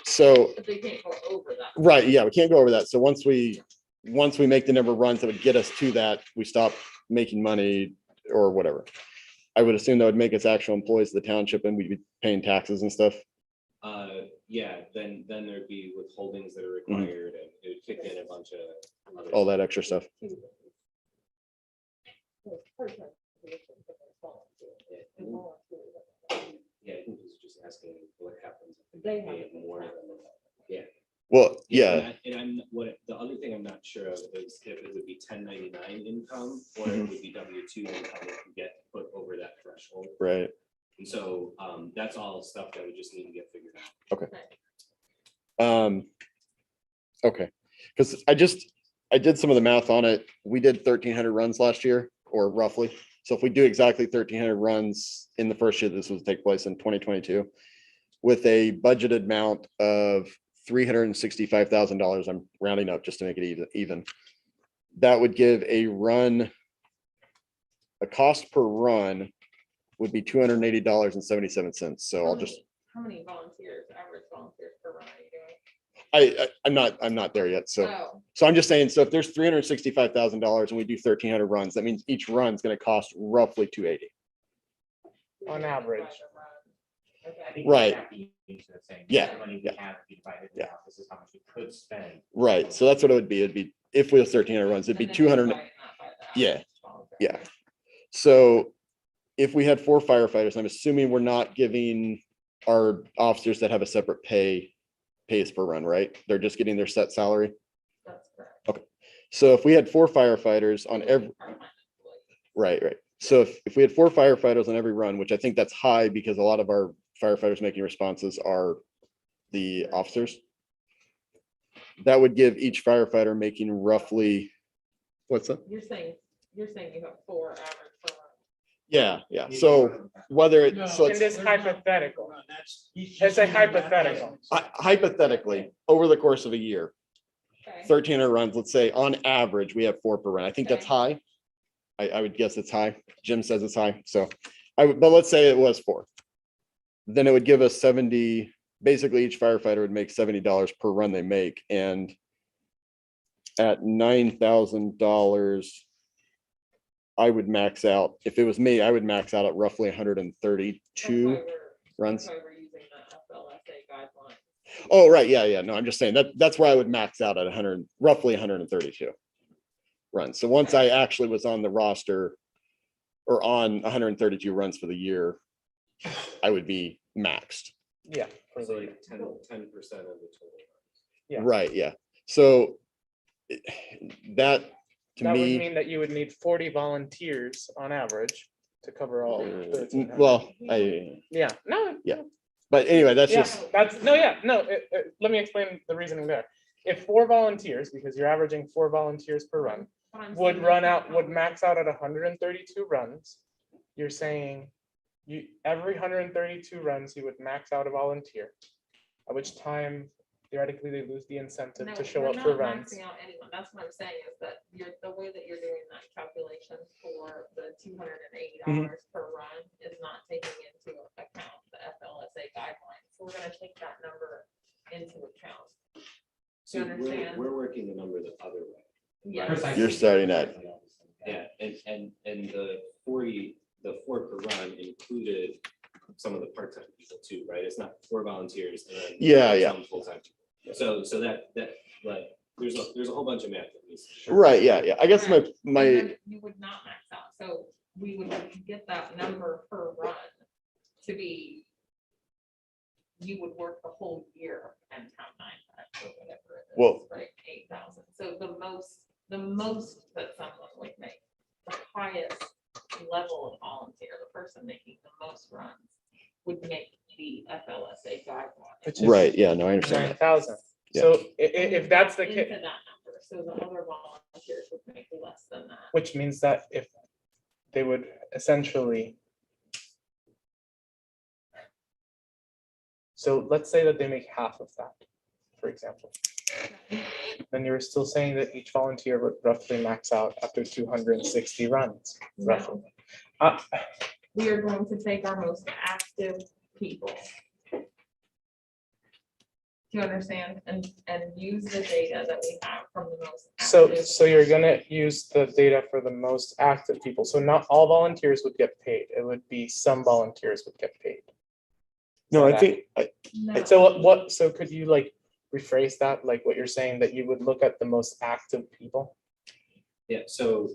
So, But they can't go over that. right, yeah, we can't go over that. So once we make the number of runs that would get us to that, we stop making money or whatever. I would assume that would make us actual employees of the township, and we'd be paying taxes and stuff. Yeah, then there'd be withholdings that are required, and it would kick in a bunch of other All that extra stuff. Yeah, I think he's just asking what happens if they pay more than, yeah. Well, yeah, And the other thing I'm not sure of is if it would be 1099 income or it would be W-2 income if you get put over that threshold. right. And so that's all stuff that we just need to get figured out. Okay, because I did some of the math on it. We did 1,300 runs last year, or roughly. So if we do exactly 1,300 runs in the first year, this will take place in 2022, with a budgeted amount of $365,000, I'm rounding up just to make it even. That would give a cost per run would be $280.77. So I'll just, How many volunteers, average volunteers per run are you doing? I'm not there yet. So, Oh, so I'm just saying, so if there's $365,000 and we do 1,300 runs, that means each run is going to cost roughly $280. On average. Okay. Right. Yeah, Yeah. Yeah. This is how much we could spend. Right. So that's what it would be. It'd be, if we have 1,300 runs, it'd be And then 200. divide that by the Yeah, average volunteer. yeah. So if we had 4 firefighters, I'm assuming we're not giving our officers that have a separate pays per run, right? They're just getting their set salary. That's correct. So if we had 4 firefighters on every, right. So if we had 4 firefighters on every run, which I think that's high because a lot of our firefighters making responses are the officers, that would give each firefighter making roughly, what's that? You're saying you have 4 average per run. Yeah. So whether it, so In it's this hypothetical, it's a hypothetical. hypothetically, over the course of a year, Okay. 1,300 runs, let's say on average, we have 4 per run. I think that's high. I would guess it's high. Jim says it's high. So but let's say it was 4. Then it would give us 70, basically each firefighter would make $70 per run they make. And at $9,000, I would max out, if it was me, I would max out at roughly 132 runs. That's why we're using the FLSA guideline. Oh, right. Yeah. No, I'm just saying that's where I would max out at 100, roughly 132 runs. So once I actually was on the roster or on 132 runs for the year, I would be maxed. Yeah. for So the- like 10% of the total. Yeah. Right. Yeah. So that to That would me, mean that you would need 40 volunteers on average to cover all. 1,300. well, Yeah, no. Yeah. but anyway, that's Yeah, just, let me explain the reasoning there. If 4 volunteers, because you're averaging 4 volunteers per run, But I'm would saying max out at 132 runs. You're saying every 132 runs, you would max out a volunteer. At which time theoretically they lose the incentive No, to show we're up for not runs. maxing out anyone. That's what I'm saying is that the way that you're doing that calculation for the $280 Mhm. per run is not taking into account the FLSA guidelines. So we're gonna take that number into account. So understand? we're working the number the other way. Yeah. You're starting at, Yeah, and the 4 per run included some of the part-time people too, right? It's not 4 volunteers and then Yeah. some full-time people. So that like there's a whole bunch of math that needs to. right. Yeah. I guess Correct. And my, then you would not max out. So we would get that number per run to be, you would work the whole year and count 9 times or whatever it is, Well- right? 8,000. So the most that someone would make, the highest level of volunteer, the person making the most runs would make the FLSA guideline. Which is right. Yeah, no, I understand. 9,000. Yeah. So if that's the Into case, that number, so the other volunteers would make less than that. which means that if they would essentially. So let's say that they make half of that, for example. Then you're still saying that each volunteer would roughly max out after 260 runs, roughly. We are going to take our most active people. Do you understand? And use the data that we have from the most. active. So you're gonna use the data for the most active people. So not all volunteers would get paid. It would be some volunteers would get paid. No, I think, No. So so could you like rephrase that, like what you're saying, that you would look at the most active people? Yeah, so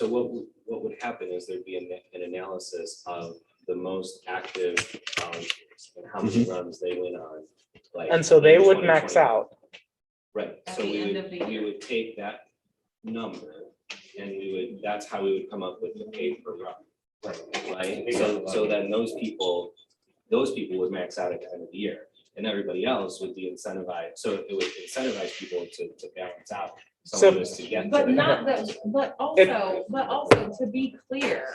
what would happen is there'd be an analysis of the most active volunteers and how many runs they went on. Like And so they in would max 2020. out. Right, At so the we end of the would year. take that number and that's how we would come up with the pay per run. Right, so then those people would max out at the end of the year. And everybody else would be incentivized, so it would incentivize people to balance out some of So- this to get to But the. not that, but also to be clear,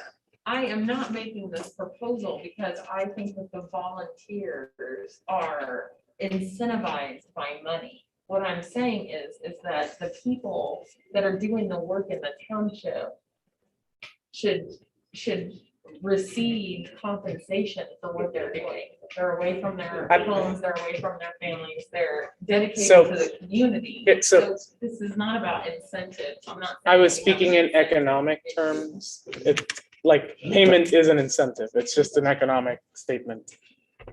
I am not making this proposal because I think that the volunteers are incentivized by money. What I'm saying is that the people that are doing the work in the township should receive compensation for what they're doing. They're away from their homes, they're away from their families, they're dedicated So- to the community. Yeah, so- This is not about incentives. I'm not. I was saying we have speaking in incentives. economic terms. It's like payment is an incentive. It's just an economic statement.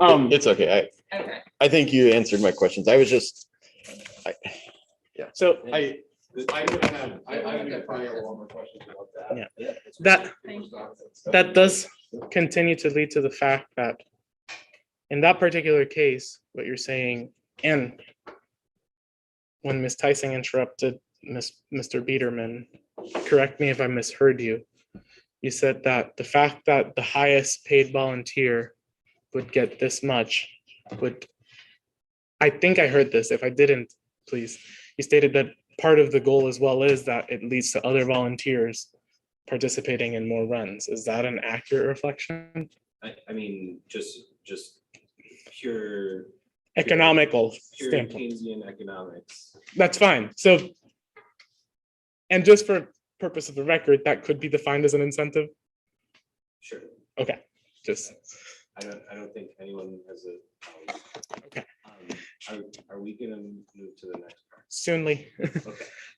It's okay. Okay. I think you answered my questions. I was just, So I would have, I would probably have one more question about that. Yeah. that does continue to lead to the fact that in that particular case, what you're saying, and when Ms. Tyson interrupted Mr. Biederman, correct me if I misheard you. You said that the fact that the highest paid volunteer would get this much would, I think I heard this. If I didn't, please. You stated that part of the goal as well is that it leads to other volunteers participating in more runs. Is that an accurate reflection? I mean, just pure Economical pure standpoint. Keynesian economics. That's fine. So, and just for purpose of the record, that could be defined as an incentive. Sure. Okay, just, I don't think anyone has a. Okay. Are we gonna move to the next part? soonly.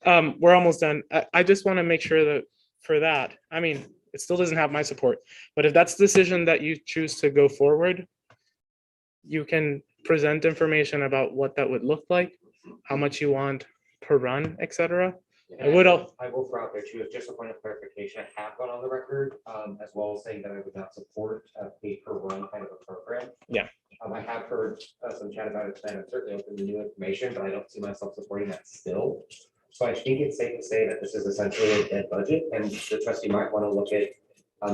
Okay. We're almost done. I just want to make sure that for that, I mean, it still doesn't have my support, but if that's the decision that you choose to go forward, you can present information about what that would look like, how much you want per run, etc. I would al- I will throw out there too, just a point of clarification, I have gone on the record, as well as saying that I would not support a pay per run kind of a program. Yeah. I have heard some chat about it tonight. I'm certainly open to new information, but I don't see myself supporting that still. So I think it's safe to say that this is essentially a dead budget, and the trustee might want to look at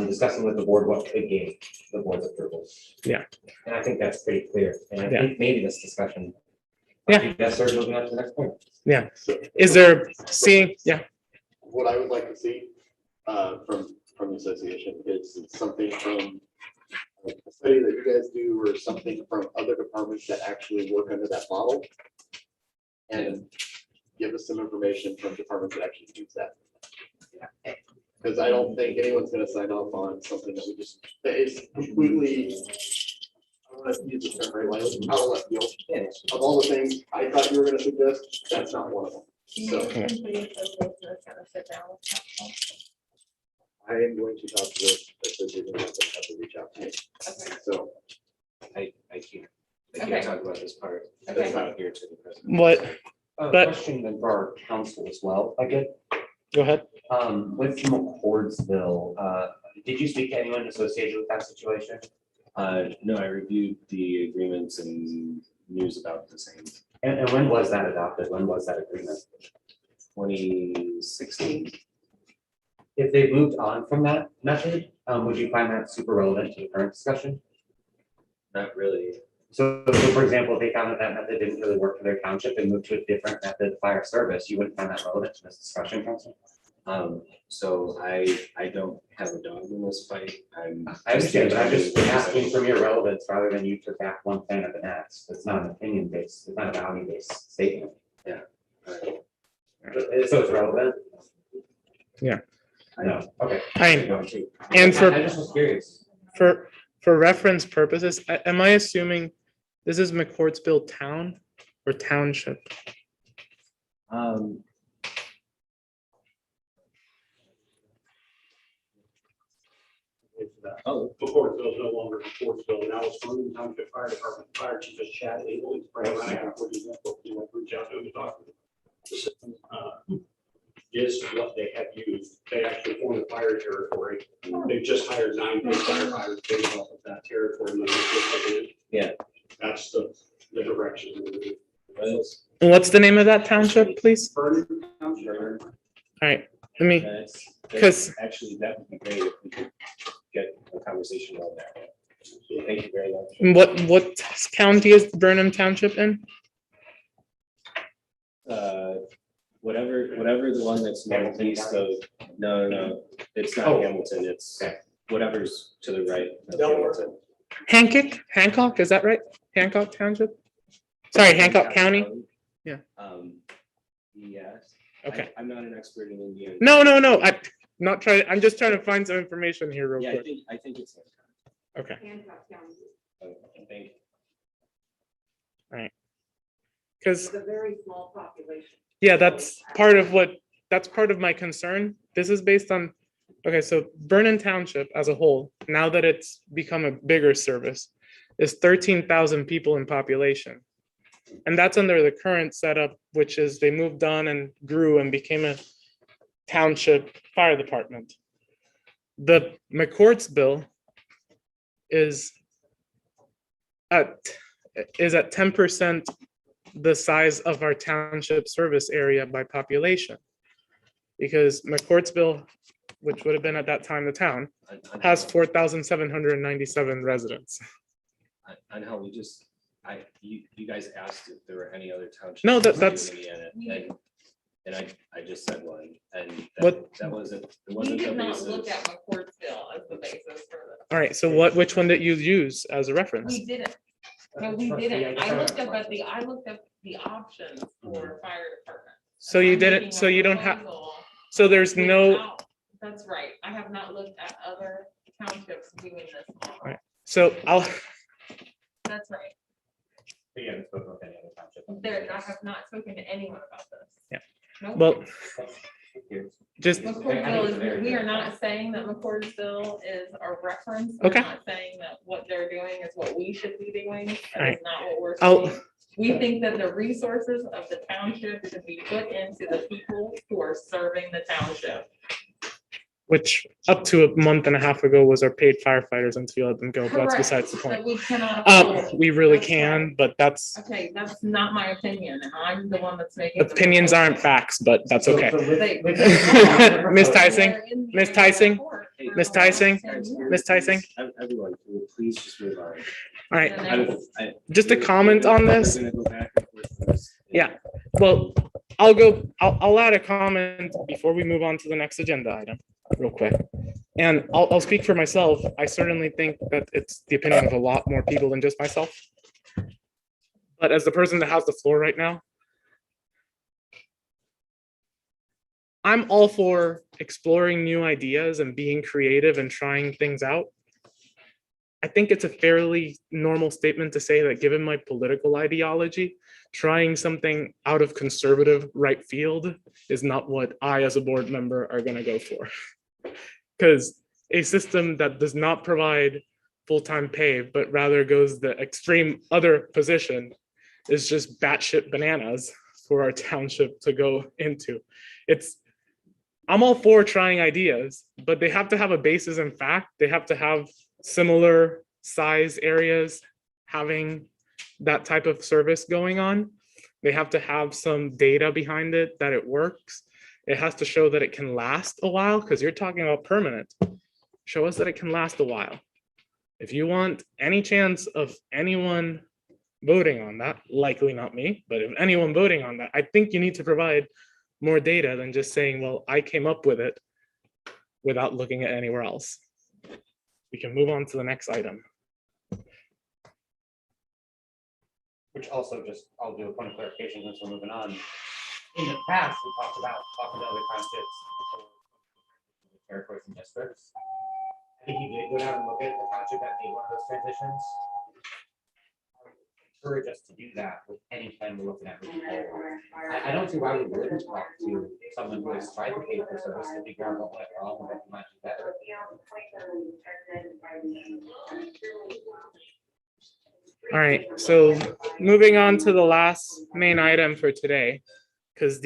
discussing with the board what could gain the board's approval. Yeah. And I think that's pretty clear, and I Yeah. think maybe this discussion. Yeah. Yes, sir, moving on to the next point. Yeah. Is there seeing, yeah, What I would like to see from the association is something from a study that you guys do or something from other departments that actually work under that model. And give us some information from departments that actually use that. Because I don't think anyone's gonna sign off on something that we just, that is completely, I want to use the term very lightly, out of left field. Of all the things I thought you were gonna suggest, that's not one of them. So I am going to talk to the association and have them have to reach out to me. So I can't. I Okay. can't talk about this part. Okay. That's not here to the president. what, A But- question then for our council as well, I get, go ahead. with McCord's bill, did you speak to anyone associated with that situation? No, I reviewed the agreements and news about the same. And when was that adopted? When was that agreement? 2016. If they moved on from that method, would you find that super relevant to the current discussion? Not really. So for example, if they found that that method didn't really work for their township and moved to a different method of fire service, you wouldn't find that relevant to this discussion, council? So I don't have a dog in this fight. I understand, but I'm just asking from your relevance rather than you to back one plan at the next. It's not an opinion based, it's not a value based statement. Yeah. So it's relevant? Yeah. I know, okay. And for, I just was curious. for reference purposes, am I assuming this is McCourtsville Town or Township? Oh, McCourtsville is no longer McCourtsville, now it's Vernon Township Fire Department, Fire Chief is Chad Abel, he's right around, reach out to him and talk to him. The system, is what they have used, they actually formed a fire territory, they've just hired 9 new firefighters based off of that territory. And they're just putting in. Yeah. That's the direction. And what's the name of that township, please? Vernon Township. All right, let me, that's- 'Cause- Actually, that would be great if we could get a conversation on that. Thank you very much. what county is Burnham Township in? Whatever the one that's northeast of, no, it's not Oh. Hamilton, it's, whatever's to the right. of Delaware. Hamilton. Hancock, is that right? Hancock Township? Sorry, Hancock County? Yeah. Yes. Okay. I'm not an expert in Indiana. No, I'm just trying to find some information here real Yeah, quick. I think it's. Okay, Thank because, a very small population. yeah, that's part of my concern. This is based on, okay, so Vernon Township as a whole, now that it's become a bigger service, is 13,000 people in population. And that's under the current setup, which is they moved on and grew and became a township fire department. The McCourt's bill is at 10% the size of our township service area by population. Because McCourtsville, which would have been at that time the town, has 4,797 residents. I know, you guys asked if there were any other townships. No, in that's- Indiana, And I just said one, and What- that wasn't, it We wasn't the did not look basis. at McCourtsville as the basis for this. All right, so which one did you use as a reference? We didn't. No, we didn't. I looked up the options for fire department. So you I'm didn't, making so a you don't have, proposal so there's no, without- That's right. I have not looked at other townships doing this model. Right. so That's right. You haven't spoken with any other township. I have not spoken to anyone about this. Yeah. Nope. well, just, McCourtsville is, we are not saying that McCourtsville is a reference. We're Okay. not saying that what they're doing is what we should be doing. That Alright. is not what we're I'll- saying. We think that the resources of the township should be put into the people who are serving the township. which up to a month and a half ago was our paid firefighters until you let them go, but that's Correct, besides the that point. we cannot afford. We really That's can, right. but that's, Okay, that's not my opinion. I'm the one that's making. the opinions aren't proposal. facts, but that's okay. They- Miss they Tyson, are in the Miss Tyson, report for Miss the last Tyson, 10 years. Miss Tyson, Everyone, please just move on. all right, And I- that's- I- just a comment on this. We're gonna go back and forth on this. Yeah. Well, I'll add a comment before we move on to the next agenda item, real quick. And I'll speak for myself. I certainly think that it's the opinion of a lot more people than just myself. But as the person that has the floor right now, I'm all for exploring new ideas and being creative and trying things out. I think it's a fairly normal statement to say that given my political ideology, trying something out of conservative right field is not what I, as a board member, are gonna go for. Because a system that does not provide full-time pay, but rather goes the extreme other position is just batshit bananas for our township to go into. I'm all for trying ideas, but they have to have a basis in fact. They have to have similar size areas having that type of service going on. They have to have some data behind it that it works. It has to show that it can last a while, because you're talking about permanent. Show us that it can last a while. If you want any chance of anyone voting on that, likely not me, but if anyone voting on that, I think you need to provide more data than just saying, well, I came up with it without looking at anywhere else. We can move on to the next item. Which also just, I'll do a point of clarification since we're moving on. In the past, we talked about talking to other townships. Territories and districts. I think you did go down and look at the township that made one of those transitions. I would encourage us to do that with any time we're looking at moving forward. I don't see why we wouldn't talk to someone who has tried to pay for service to figure out what went wrong and what we might do better. All right, so moving on to the last main item for today, because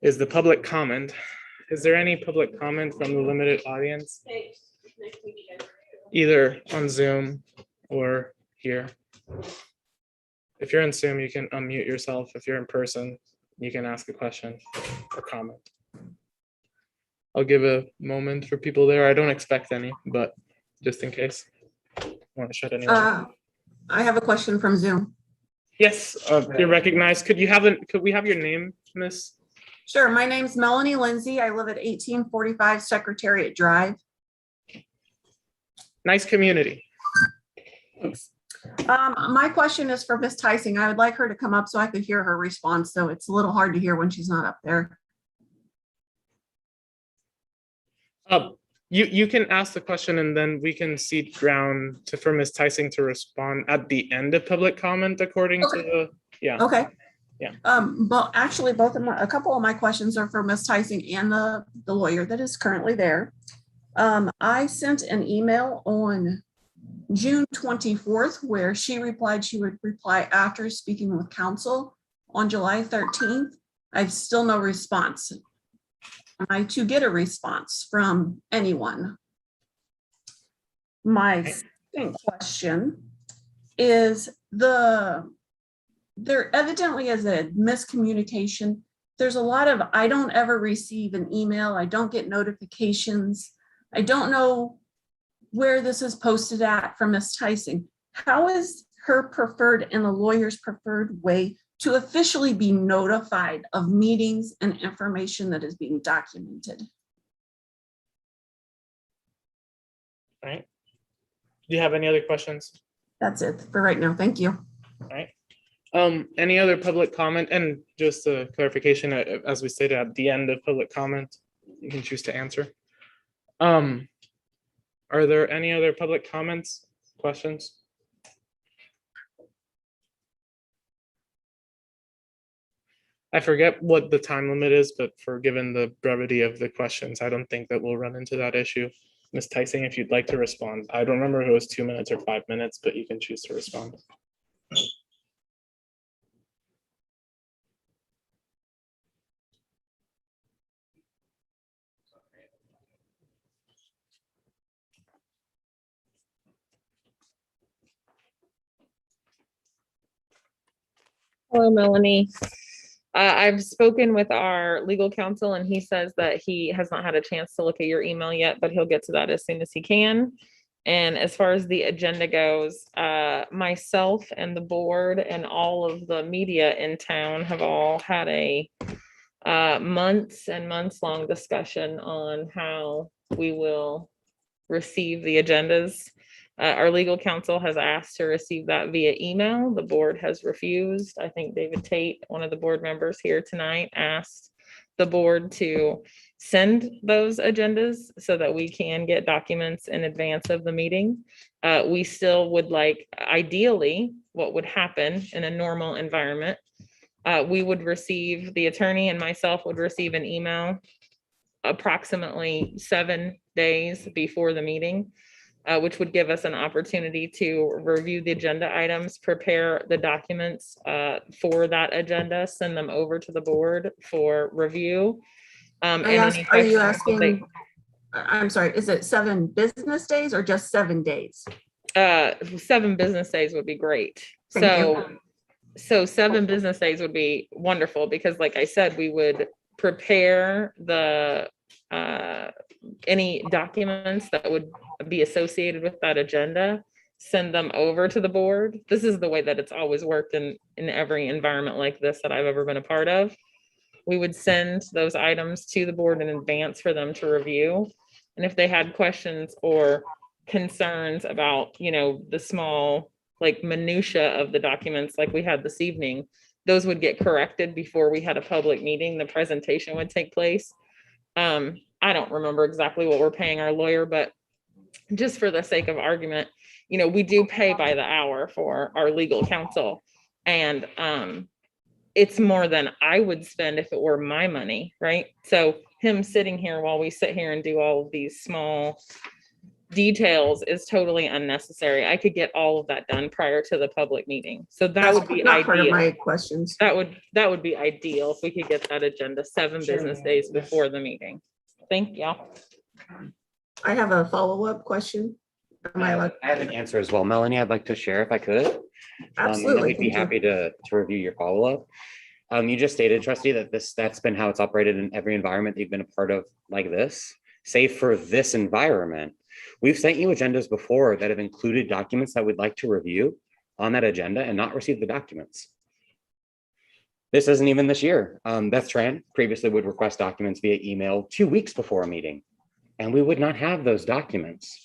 is the public comment. Is there any public comment from the limited audience? Either on Zoom or here. If you're in Zoom, you can unmute yourself. If you're in person, you can ask a question or comment. I'll give a moment for people there. I don't expect any, but just in case. Want to shut anyone up? I have a question from Zoom. Yes, you're recognized. Could we have your name, Miss? Sure, my name's Melanie Lindsay. I live at 1845 Secretariat Drive. Nice community. Thanks. My question is for Ms. Tyson. I would like her to come up so I could hear her response, so it's a little hard to hear when she's not up there. You can ask the question and then we can cede ground for Ms. Tyson to respond at the end of public comment according to the, yeah. Okay. Yeah. But actually a couple of my questions are for Ms. Tyson and the lawyer that is currently there. I sent an email on June 24th where she replied she would reply after speaking with counsel on July 13th. I've still no response. Am I to get a response from anyone? My second question is there evidently is a miscommunication. There's a lot of, I don't ever receive an email. I don't get notifications. I don't know where this is posted at from Ms. Tyson. How is her preferred and the lawyer's preferred way to officially be notified of meetings and information that is being documented? All right. Do you have any other questions? That's it for right now. Thank you. All right. Any other public comment? And just a clarification, as we stated at the end of public comment, you can choose to answer. Are there any other public comments, questions? I forget what the time limit is, but given the brevity of the questions, I don't think that we'll run into that issue. Ms. Tyson, if you'd like to respond, I don't remember if it was 2 minutes or 5 minutes, but you can choose to respond. Hello, Melanie. I've spoken with our legal counsel and he says that he has not had a chance to look at your email yet, but he'll get to that as soon as he can. And as far as the agenda goes, myself and the board and all of the media in town have all had a months and months long discussion on how we will receive the agendas. Our legal counsel has asked to receive that via email. The board has refused. I think David Tate, one of the board members here tonight, asked the board to send those agendas so that we can get documents in advance of the meeting. We still would like, ideally, what would happen in a normal environment. We would receive, the attorney and myself would receive an email approximately 7 days before the meeting, which would give us an opportunity to review the agenda items, prepare the documents for that agenda, send them over to the board for review. Are you asking, I'm sorry, is it 7 business days or just 7 days? 7 business days would be great. So 7 business days would be wonderful because like I said, we would prepare the any documents that would be associated with that agenda, send them over to the board. This is the way that it's always worked in every environment like this that I've ever been a part of. We would send those items to the board in advance for them to review. And if they had questions or concerns about, the small like minutia of the documents like we had this evening, those would get corrected before we had a public meeting. The presentation would take place. I don't remember exactly what we're paying our lawyer, but just for the sake of argument, we do pay by the hour for our legal counsel. And it's more than I would spend if it were my money, right? So him sitting here while we sit here and do all of these small details is totally unnecessary. I could get all of that done prior to the public meeting. So that would be not part of ideal. my questions. That would be ideal if we could get that agenda 7 business days before the meeting. Thank you. I have a follow-up question. Am I allowed? I have an answer as well, Melanie. I'd like to share if I could. Absolutely. We'd be happy to review your follow-up. You just stated, trustee, that that's been how it's operated in every environment that you've been a part of like this, save for this environment. We've sent you agendas before that have included documents that we'd like to review on that agenda and not receive the documents. This isn't even this year. Beth Tran previously would request documents via email 2 weeks before a meeting, and we would not have those documents.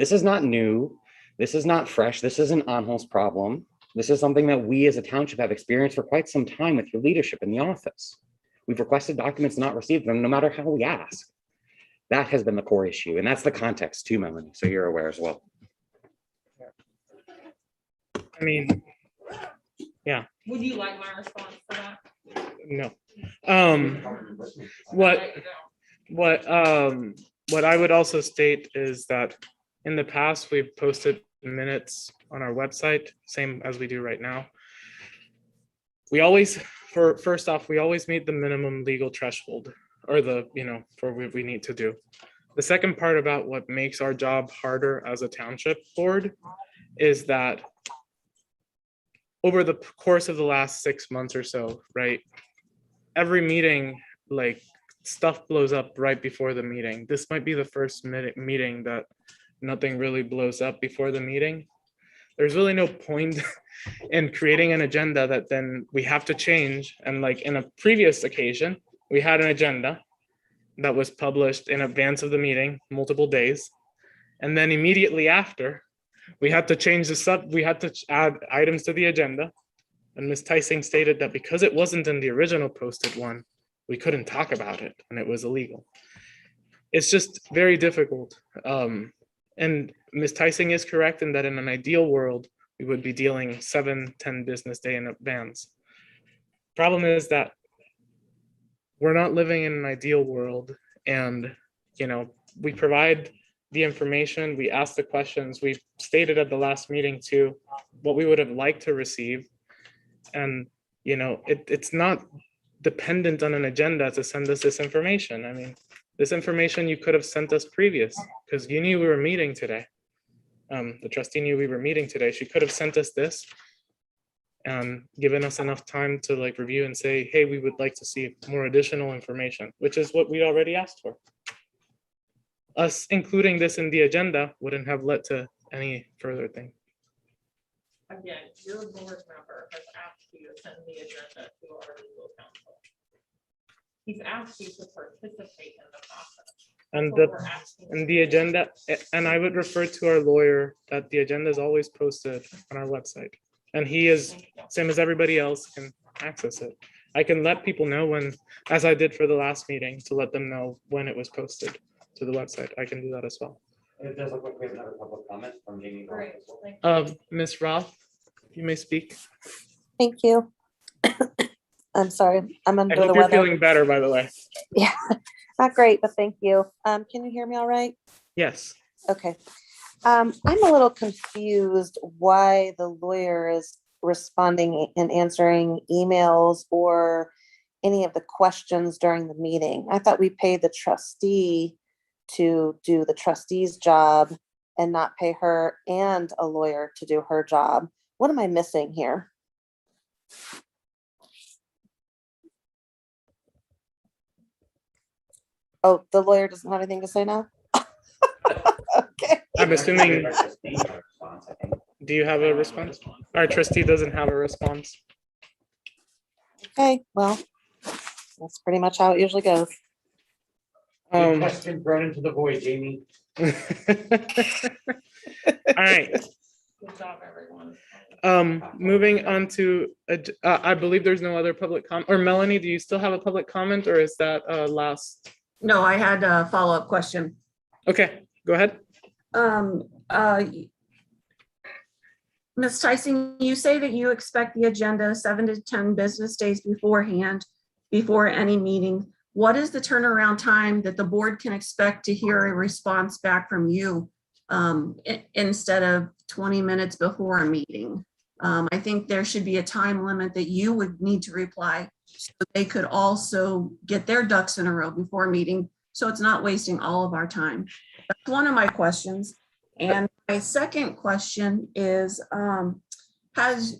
This is not new. This is not fresh. This isn't Angel's problem. This is something that we as a township have experienced for quite some time with your leadership in the office. We've requested documents, not received them, no matter how we ask. That has been the core issue, and that's the context too, Melanie, so you're aware as well. I mean, Would you like my response to that? no. What I would also state is that in the past, we've posted minutes on our website, same as we do right now. We always, first off, we always meet the minimum legal threshold or for what we need to do. The second part about what makes our job harder as a township board is that over the course of the last 6 months or so, right? Every meeting, like stuff blows up right before the meeting. This might be the first meeting that nothing really blows up before the meeting. There's really no point in creating an agenda that then we have to change. And like in a previous occasion, we had an agenda that was published in advance of the meeting, multiple days. And then immediately after, we had to change we had to add items to the agenda. And Ms. Tysing stated that because it wasn't in the original posted one, we couldn't talk about it and it was illegal. It's just very difficult. And Ms. Tysing is correct in that in an ideal world, we would be dealing 7-10 business day in advance. Problem is that we're not living in an ideal world, and we provide the information, we ask the questions, we stated at the last meeting too what we would have liked to receive, and it's not dependent on an agenda to send us this information. I mean, this information you could have sent us previous because you knew we were meeting today. The trustee knew we were meeting today. She could have sent us this and given us enough time to like review and say, hey, we would like to see more additional information, which is what we already asked for. Us including this in the agenda wouldn't have led to any further thing. Again, your board member has asked you to send the agenda to our legal counsel. He's asked you to participate in the process. And That's what we're asking you the to do. agenda, and I would refer to our lawyer that the agenda is always posted on our website. And he is, same as everybody else, can access it. I can let people know when, as I did for the last meeting, to let them know when it was posted to the website. I can do that as well. It does look like we have another public comment from Jamie. Great, thank you. Ms. Roth, you may speak. Thank you. I'm sorry, I'm I under hope the you're weather. feeling better, by the way. Yeah, not great, but thank you. Can you hear me all right? Yes. Okay. I'm a little confused why the lawyer is responding and answering emails or any of the questions during the meeting. I thought we paid the trustee to do the trustee's job and not pay her and a lawyer to do her job. What am I missing here? Oh, the lawyer doesn't have anything to say now? Okay. I'm assuming, do you have a response? Our trustee doesn't have a response. Okay, well, that's pretty much how it usually goes. Question thrown into the void, Jamie. All right, Good job, everyone. moving on to, I believe there's no other public comment, or Melanie, do you still have a public comment, or is that last? No, I had a follow-up question. Okay, go ahead. Ms. Tyson, you say that you expect the agenda 7 to 10 business days beforehand, before any meeting. What is the turnaround time that the board can expect to hear a response back from you instead of 20 minutes before a meeting? I think there should be a time limit that you would need to reply so they could also get their ducks in a row before a meeting, so it's not wasting all of our time. That's one of my questions. And my second question is, has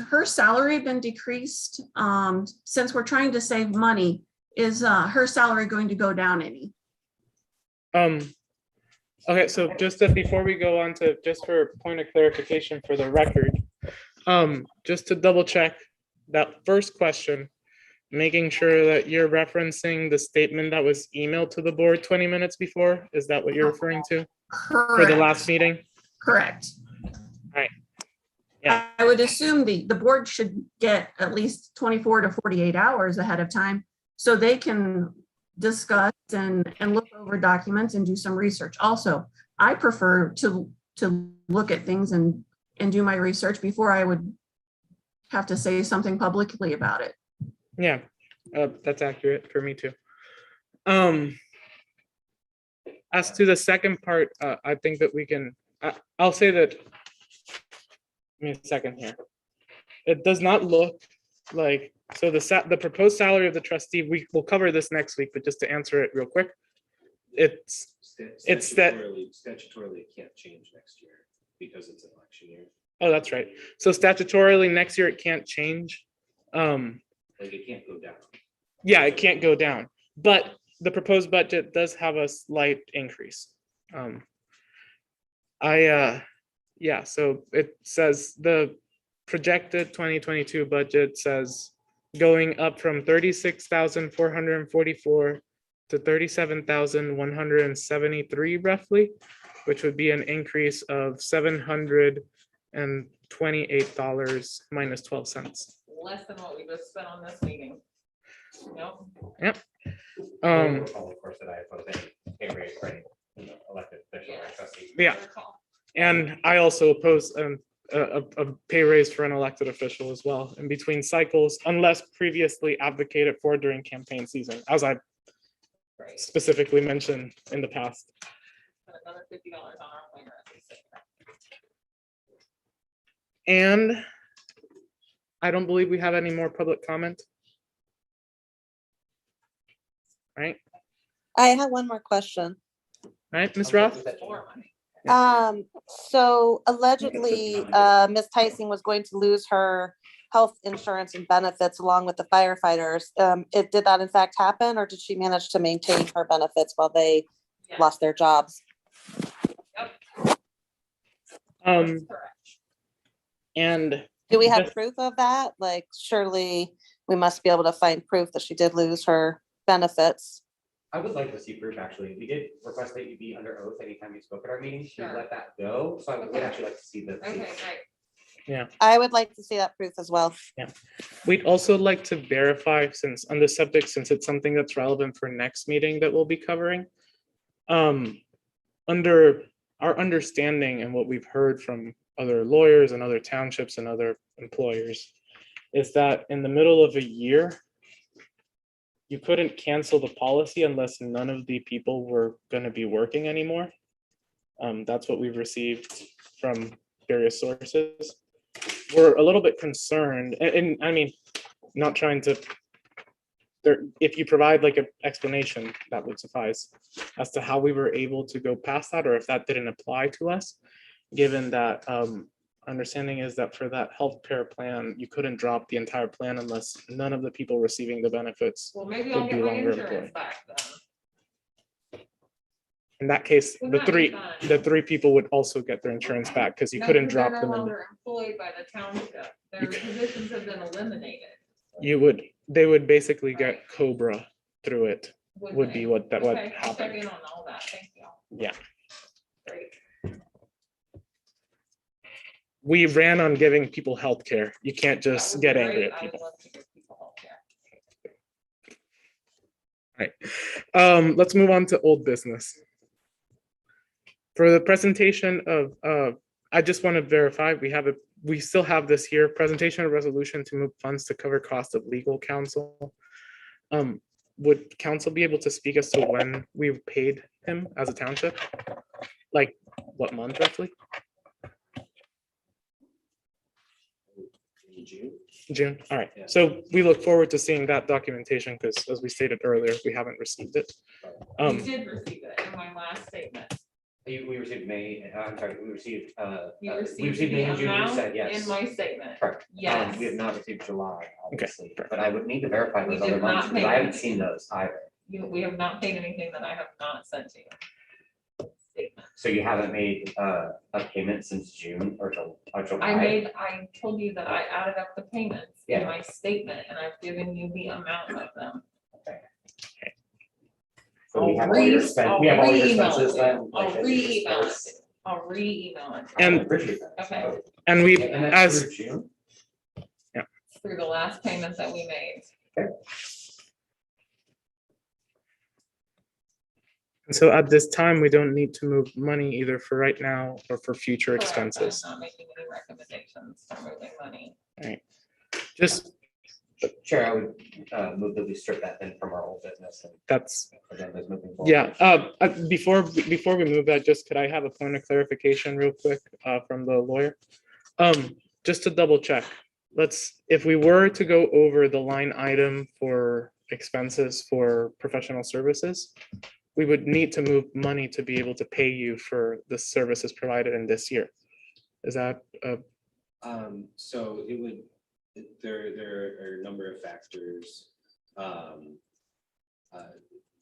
her salary been decreased? Since we're trying to save money, is her salary going to go down any? Okay, so before we go on to, just for a point of clarification for the record, just to double check that first question, making sure that you're referencing the statement that was emailed to the board 20 minutes before. Is that what you're referring to for the last meeting? Correct. Right. Yeah. I would assume the board should get at least 24 to 48 hours ahead of time so they can discuss and look over documents and do some research. Also, I prefer to look at things and do my research before I would have to say something publicly about it. Yeah, that's accurate for me too. As to the second part, I think that we can, I'll say that, give me a second here. It does not look like, so the proposed salary of the trustee, we will cover this next week, but just to answer it real quick. It's that, Statutorily, it can't change next year because it's an election year. oh, that's right. So statutorily, next year it can't change. Like it can't go down. Yeah, it can't go down, but the proposed budget does have a slight increase. Yeah, so it says the projected 2022 budget says going up from 36,444 to 37,173 roughly, which would be an increase of $728 minus 12 cents. Less than what we just spent on this meeting. Nope. Yep. Of course, that I oppose any pay raise for any elected official or trustee. Yeah. And I also oppose a pay raise for an elected official as well in between cycles, unless previously advocated for during campaign season, as I specifically mentioned in the past. Another $50 on our planner. And I don't believe we have any more public comment. Right, I have one more question. right, Ms. Roth? So allegedly, Ms. Tyson was going to lose her health insurance and benefits along with the firefighters. Did that in fact happen, or did she manage to maintain her benefits while they lost their jobs? And do we have proof of that? Like, surely we must be able to find proof that she did lose her benefits. I would like to see proof, actually. We did request that you be under oath anytime you spoke at our meetings. We Sure. let that go, so I would actually like to see the. Okay, great. yeah, I would like to see that proof as well. we'd also like to verify, since on this subject, since it's something that's relevant for next meeting that we'll be covering. Under our understanding and what we've heard from other lawyers and other townships and other employers, is that in the middle of a year, you couldn't cancel the policy unless none of the people were going to be working anymore. That's what we've received from various sources. We're a little bit concerned, and I mean, not trying to, if you provide like an explanation, that would suffice as to how we were able to go past that, or if that didn't apply to us, given that understanding is that for that healthcare plan, you couldn't drop the entire plan unless none of the people receiving the benefits. Well, maybe I'll would get be my longer insurance employed. back then. In that case, Wouldn't the that be three fun? people would also get their insurance back because you No, couldn't because they're drop no them in. longer employed by the township. Their positions have been eliminated. They would basically get COBRA through it, would they? be what Okay, I'll check happened. in on all that. Thank you. Yeah. Great. We ran on giving people health care. You can't That just would get be angry great. at I would people. love to give people healthcare. Right. Let's move on to old business. For the presentation of, I just want to verify, we still have this here, presentation of resolution to move funds to cover cost of legal counsel. Would council be able to speak as to when we paid him as a township? Like what month roughly? June, all right. So we look forward to seeing that documentation because as we stated earlier, we haven't received it. We did receive it in my last statement. We received May, I'm sorry, we received, You we received received May the and June, you amount said yes. in my statement. Correct. Yes. We have not received July, obviously, perfect. but I would need to verify We those other did not months because pay I haven't anything. seen those either. We have not paid anything that I have not sent to you. Statement. So you haven't made a payment since June or July? I told you that I added up the payments in my statement and I've given you the amount of them. So we have all your we have all your expenses then? I'll re-email it. I'll re-email it. I And- appreciate that. Okay, And we, And that's as, through June? through the last payment that we made. so at this time, we don't need to move money either for right now or for future Correct, I'm expenses. not making any recommendations for moving money. Just, Chair, I would move that we strip that then from our old business and that's, agendas moving forward. yeah, before we move that, just could I have a point of clarification real quick from the lawyer? Just to double check, if we were to go over the line item for expenses for professional services, we would need to move money to be able to pay you for the services provided in this year. Is that, So it would, there are a number of factors.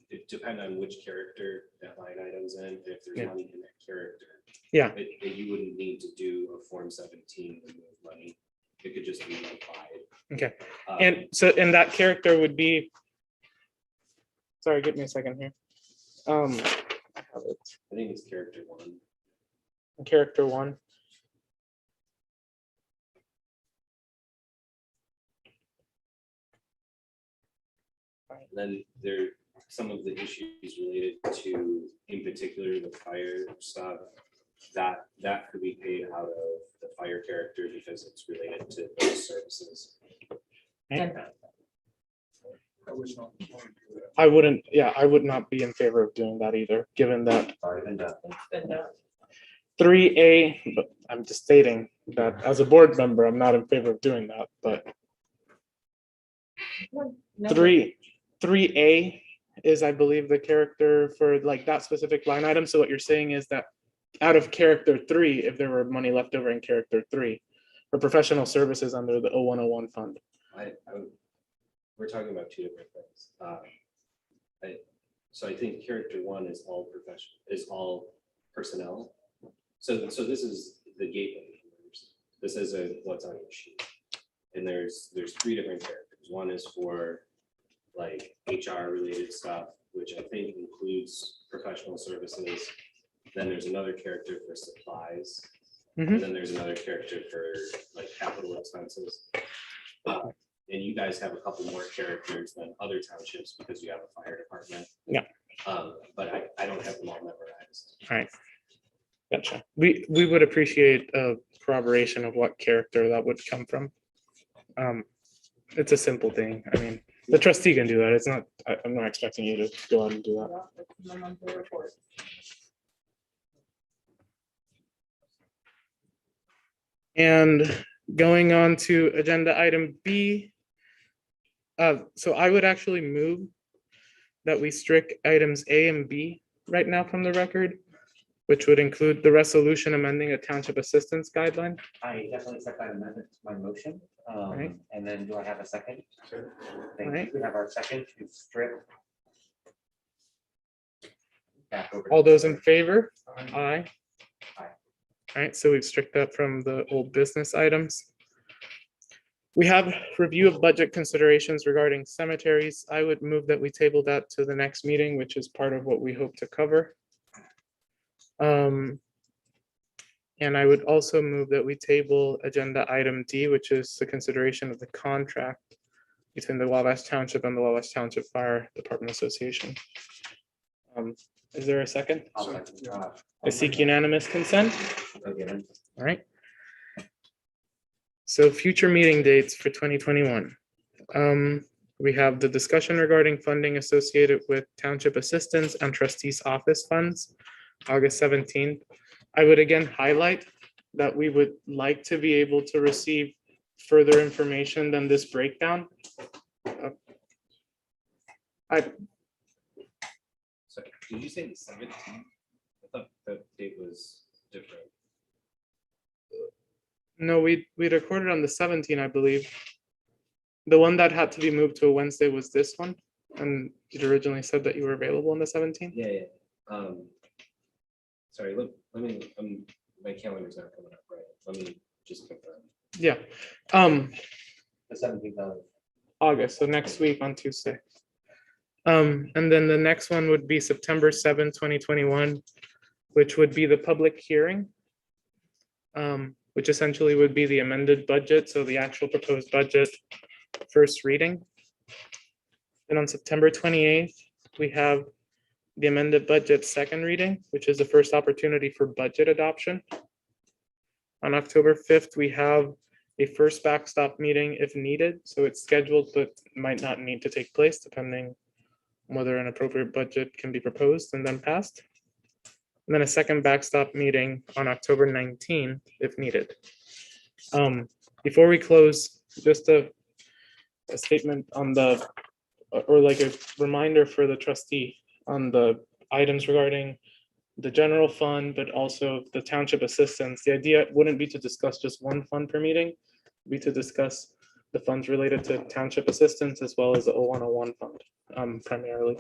It depend on which character that line item's in, if there's Yeah. money in that character. Yeah. You wouldn't need to do a Form 17 to move money. It could just be applied. okay, and so, and that character would be, sorry, give me a second here. I have it, I think it's character one. character one. And then there, some of the issues related to, in particular, the fire stuff, that could be paid out of the fire character because it's related to those services. I wouldn't, yeah, I would not be in favor of doing that either, given that Already been done. 3A, but I'm just stating that as a board member, I'm not in favor of doing that, but 3A is, I believe, the character for like that specific line item. So what you're saying is that out of character 3, if there were money left over in character 3 for professional services under the 0101 fund. We're talking about two different things. So I think character one is all professional, is all personnel. So this is the gateway numbers. This is what's on your sheet. And there's 3 different characters. One is for like HR related stuff, which I think includes professional services. Then there's another character for supplies. And then there's another character for like capital expenses. And you guys have a couple more characters than other townships because you have a fire department. Yeah. But I don't have them all memorized. All right. Gotcha. We would appreciate a corroboration of what character that would come from. It's a simple thing. I mean, the trustee can do that. It's not, I'm not expecting you to go out and do that. And going on to agenda item B. So I would actually move that we strike items A and B right now from the record, which would include the resolution amending a township assistance guideline. I definitely accept that amendment to my motion. Right. And then do I have a second? Thank Right. you. We have our second to strip. Back over. All those in favor? Aye. Aye. All right, so we've strict that from the old business items. We have review of budget considerations regarding cemeteries. I would move that we table that to the next meeting, which is part of what we hope to cover. And I would also move that we table agenda item D, which is the consideration of the contract between the Wabash Township and the Wabash Township Fire Department Association. Is there a second? I seek unanimous consent. Okay. All right. So future meeting dates for 2021. We have the discussion regarding funding associated with township assistance and trustees office funds, August 17th. I would again highlight that we would like to be able to receive further information than this breakdown. So did you say the 17th? I thought that date was different. No, we recorded on the 17th, I believe. The one that had to be moved to a Wednesday was this one. And you'd originally said that you were available on the 17th. Yeah. Sorry, let me, my calendar's not coming up right. Let me just confirm. Yeah. The 17th of August, so next week on Tuesday. And then the next one would be September 7th, 2021, which would be the public hearing. Which essentially would be the amended budget, so the actual proposed budget, first reading. And on September 28th, we have the amended budget second reading, which is the first opportunity for budget adoption. On October 5th, we have a first backstop meeting if needed, so it's scheduled but might not need to take place depending on whether an appropriate budget can be proposed and then passed. And then a second backstop meeting on October 19th if needed. Before we close, just a statement on the, or like a reminder for the trustee on the items regarding the general fund, but also the township assistance. The idea wouldn't be to discuss just one fund per meeting, it'd be to discuss the funds related to township assistance as well as the 0101 fund primarily.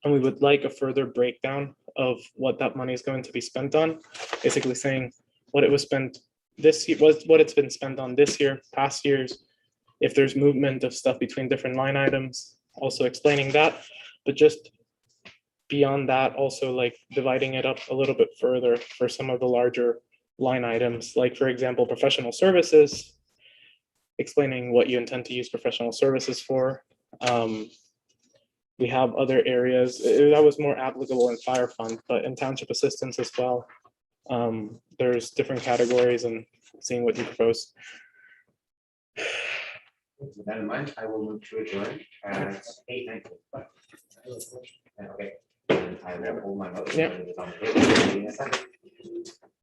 And we would like a further breakdown of what that money is going to be spent on, basically saying what it was spent this year, what it's been spent on this year, past years, if there's movement of stuff between different line items, also explaining that, but just beyond that, also like dividing it up a little bit further for some of the larger line items, like for example, professional services, explaining what you intend to use professional services for. We have other areas that was more applicable in fire fund, but in township assistance as well. There's different categories and seeing what you propose. With that in mind, I will move to adjourn at 8:19. Okay. And I will hold my motion. Yep. It is on the table. In a second.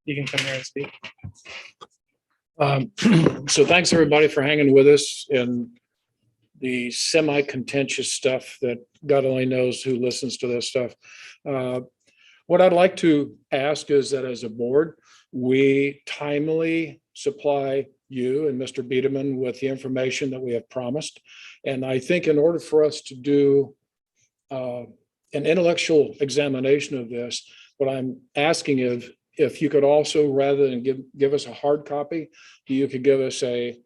You can come here and speak. So thanks, everybody, for hanging with us in the semi-contentious stuff that God only knows who listens to this stuff. What I'd like to ask is that as a board, we timely supply you and Mr. Biederman with the information that we have promised. And I think in order for us to do an intellectual examination of this, what I'm asking is if you could also, rather than give us a hard copy, you could give us a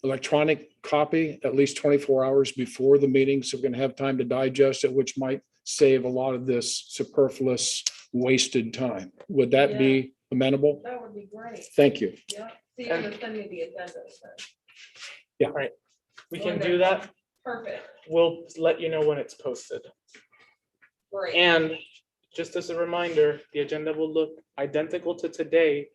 electronic copy at least 24 hours before the meeting, so we're going to have time to digest it, which might save a lot of this superfluous wasted time. Would that be amenable? That would be great. Thank you. Yeah. So you're gonna send me the agenda. Yeah. Right. We can do that. Perfect. We'll let you know when it's posted. Great. And just as a reminder, the agenda will look identical to today,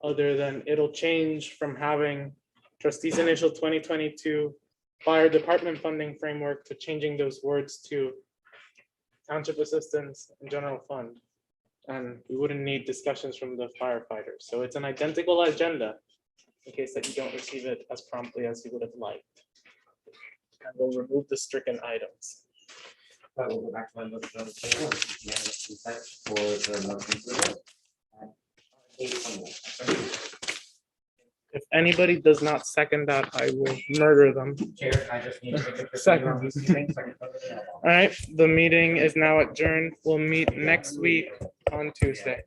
other than it'll change from having trustees initial 2022 fire department funding framework to changing those words to township assistance and general fund. And we wouldn't need discussions from the firefighters. So it's an identical agenda in case that you don't receive it as promptly as you would have liked. And we'll remove the stricken items. But we'll go back to my motion on the table. Unanimous consent for the motion to the vote. At 8:21. If anybody does not second that, I will murder them. Chair, I just need to make a quick Second. on these two things. All right, the meeting is now adjourned. We'll meet next week on Tuesday.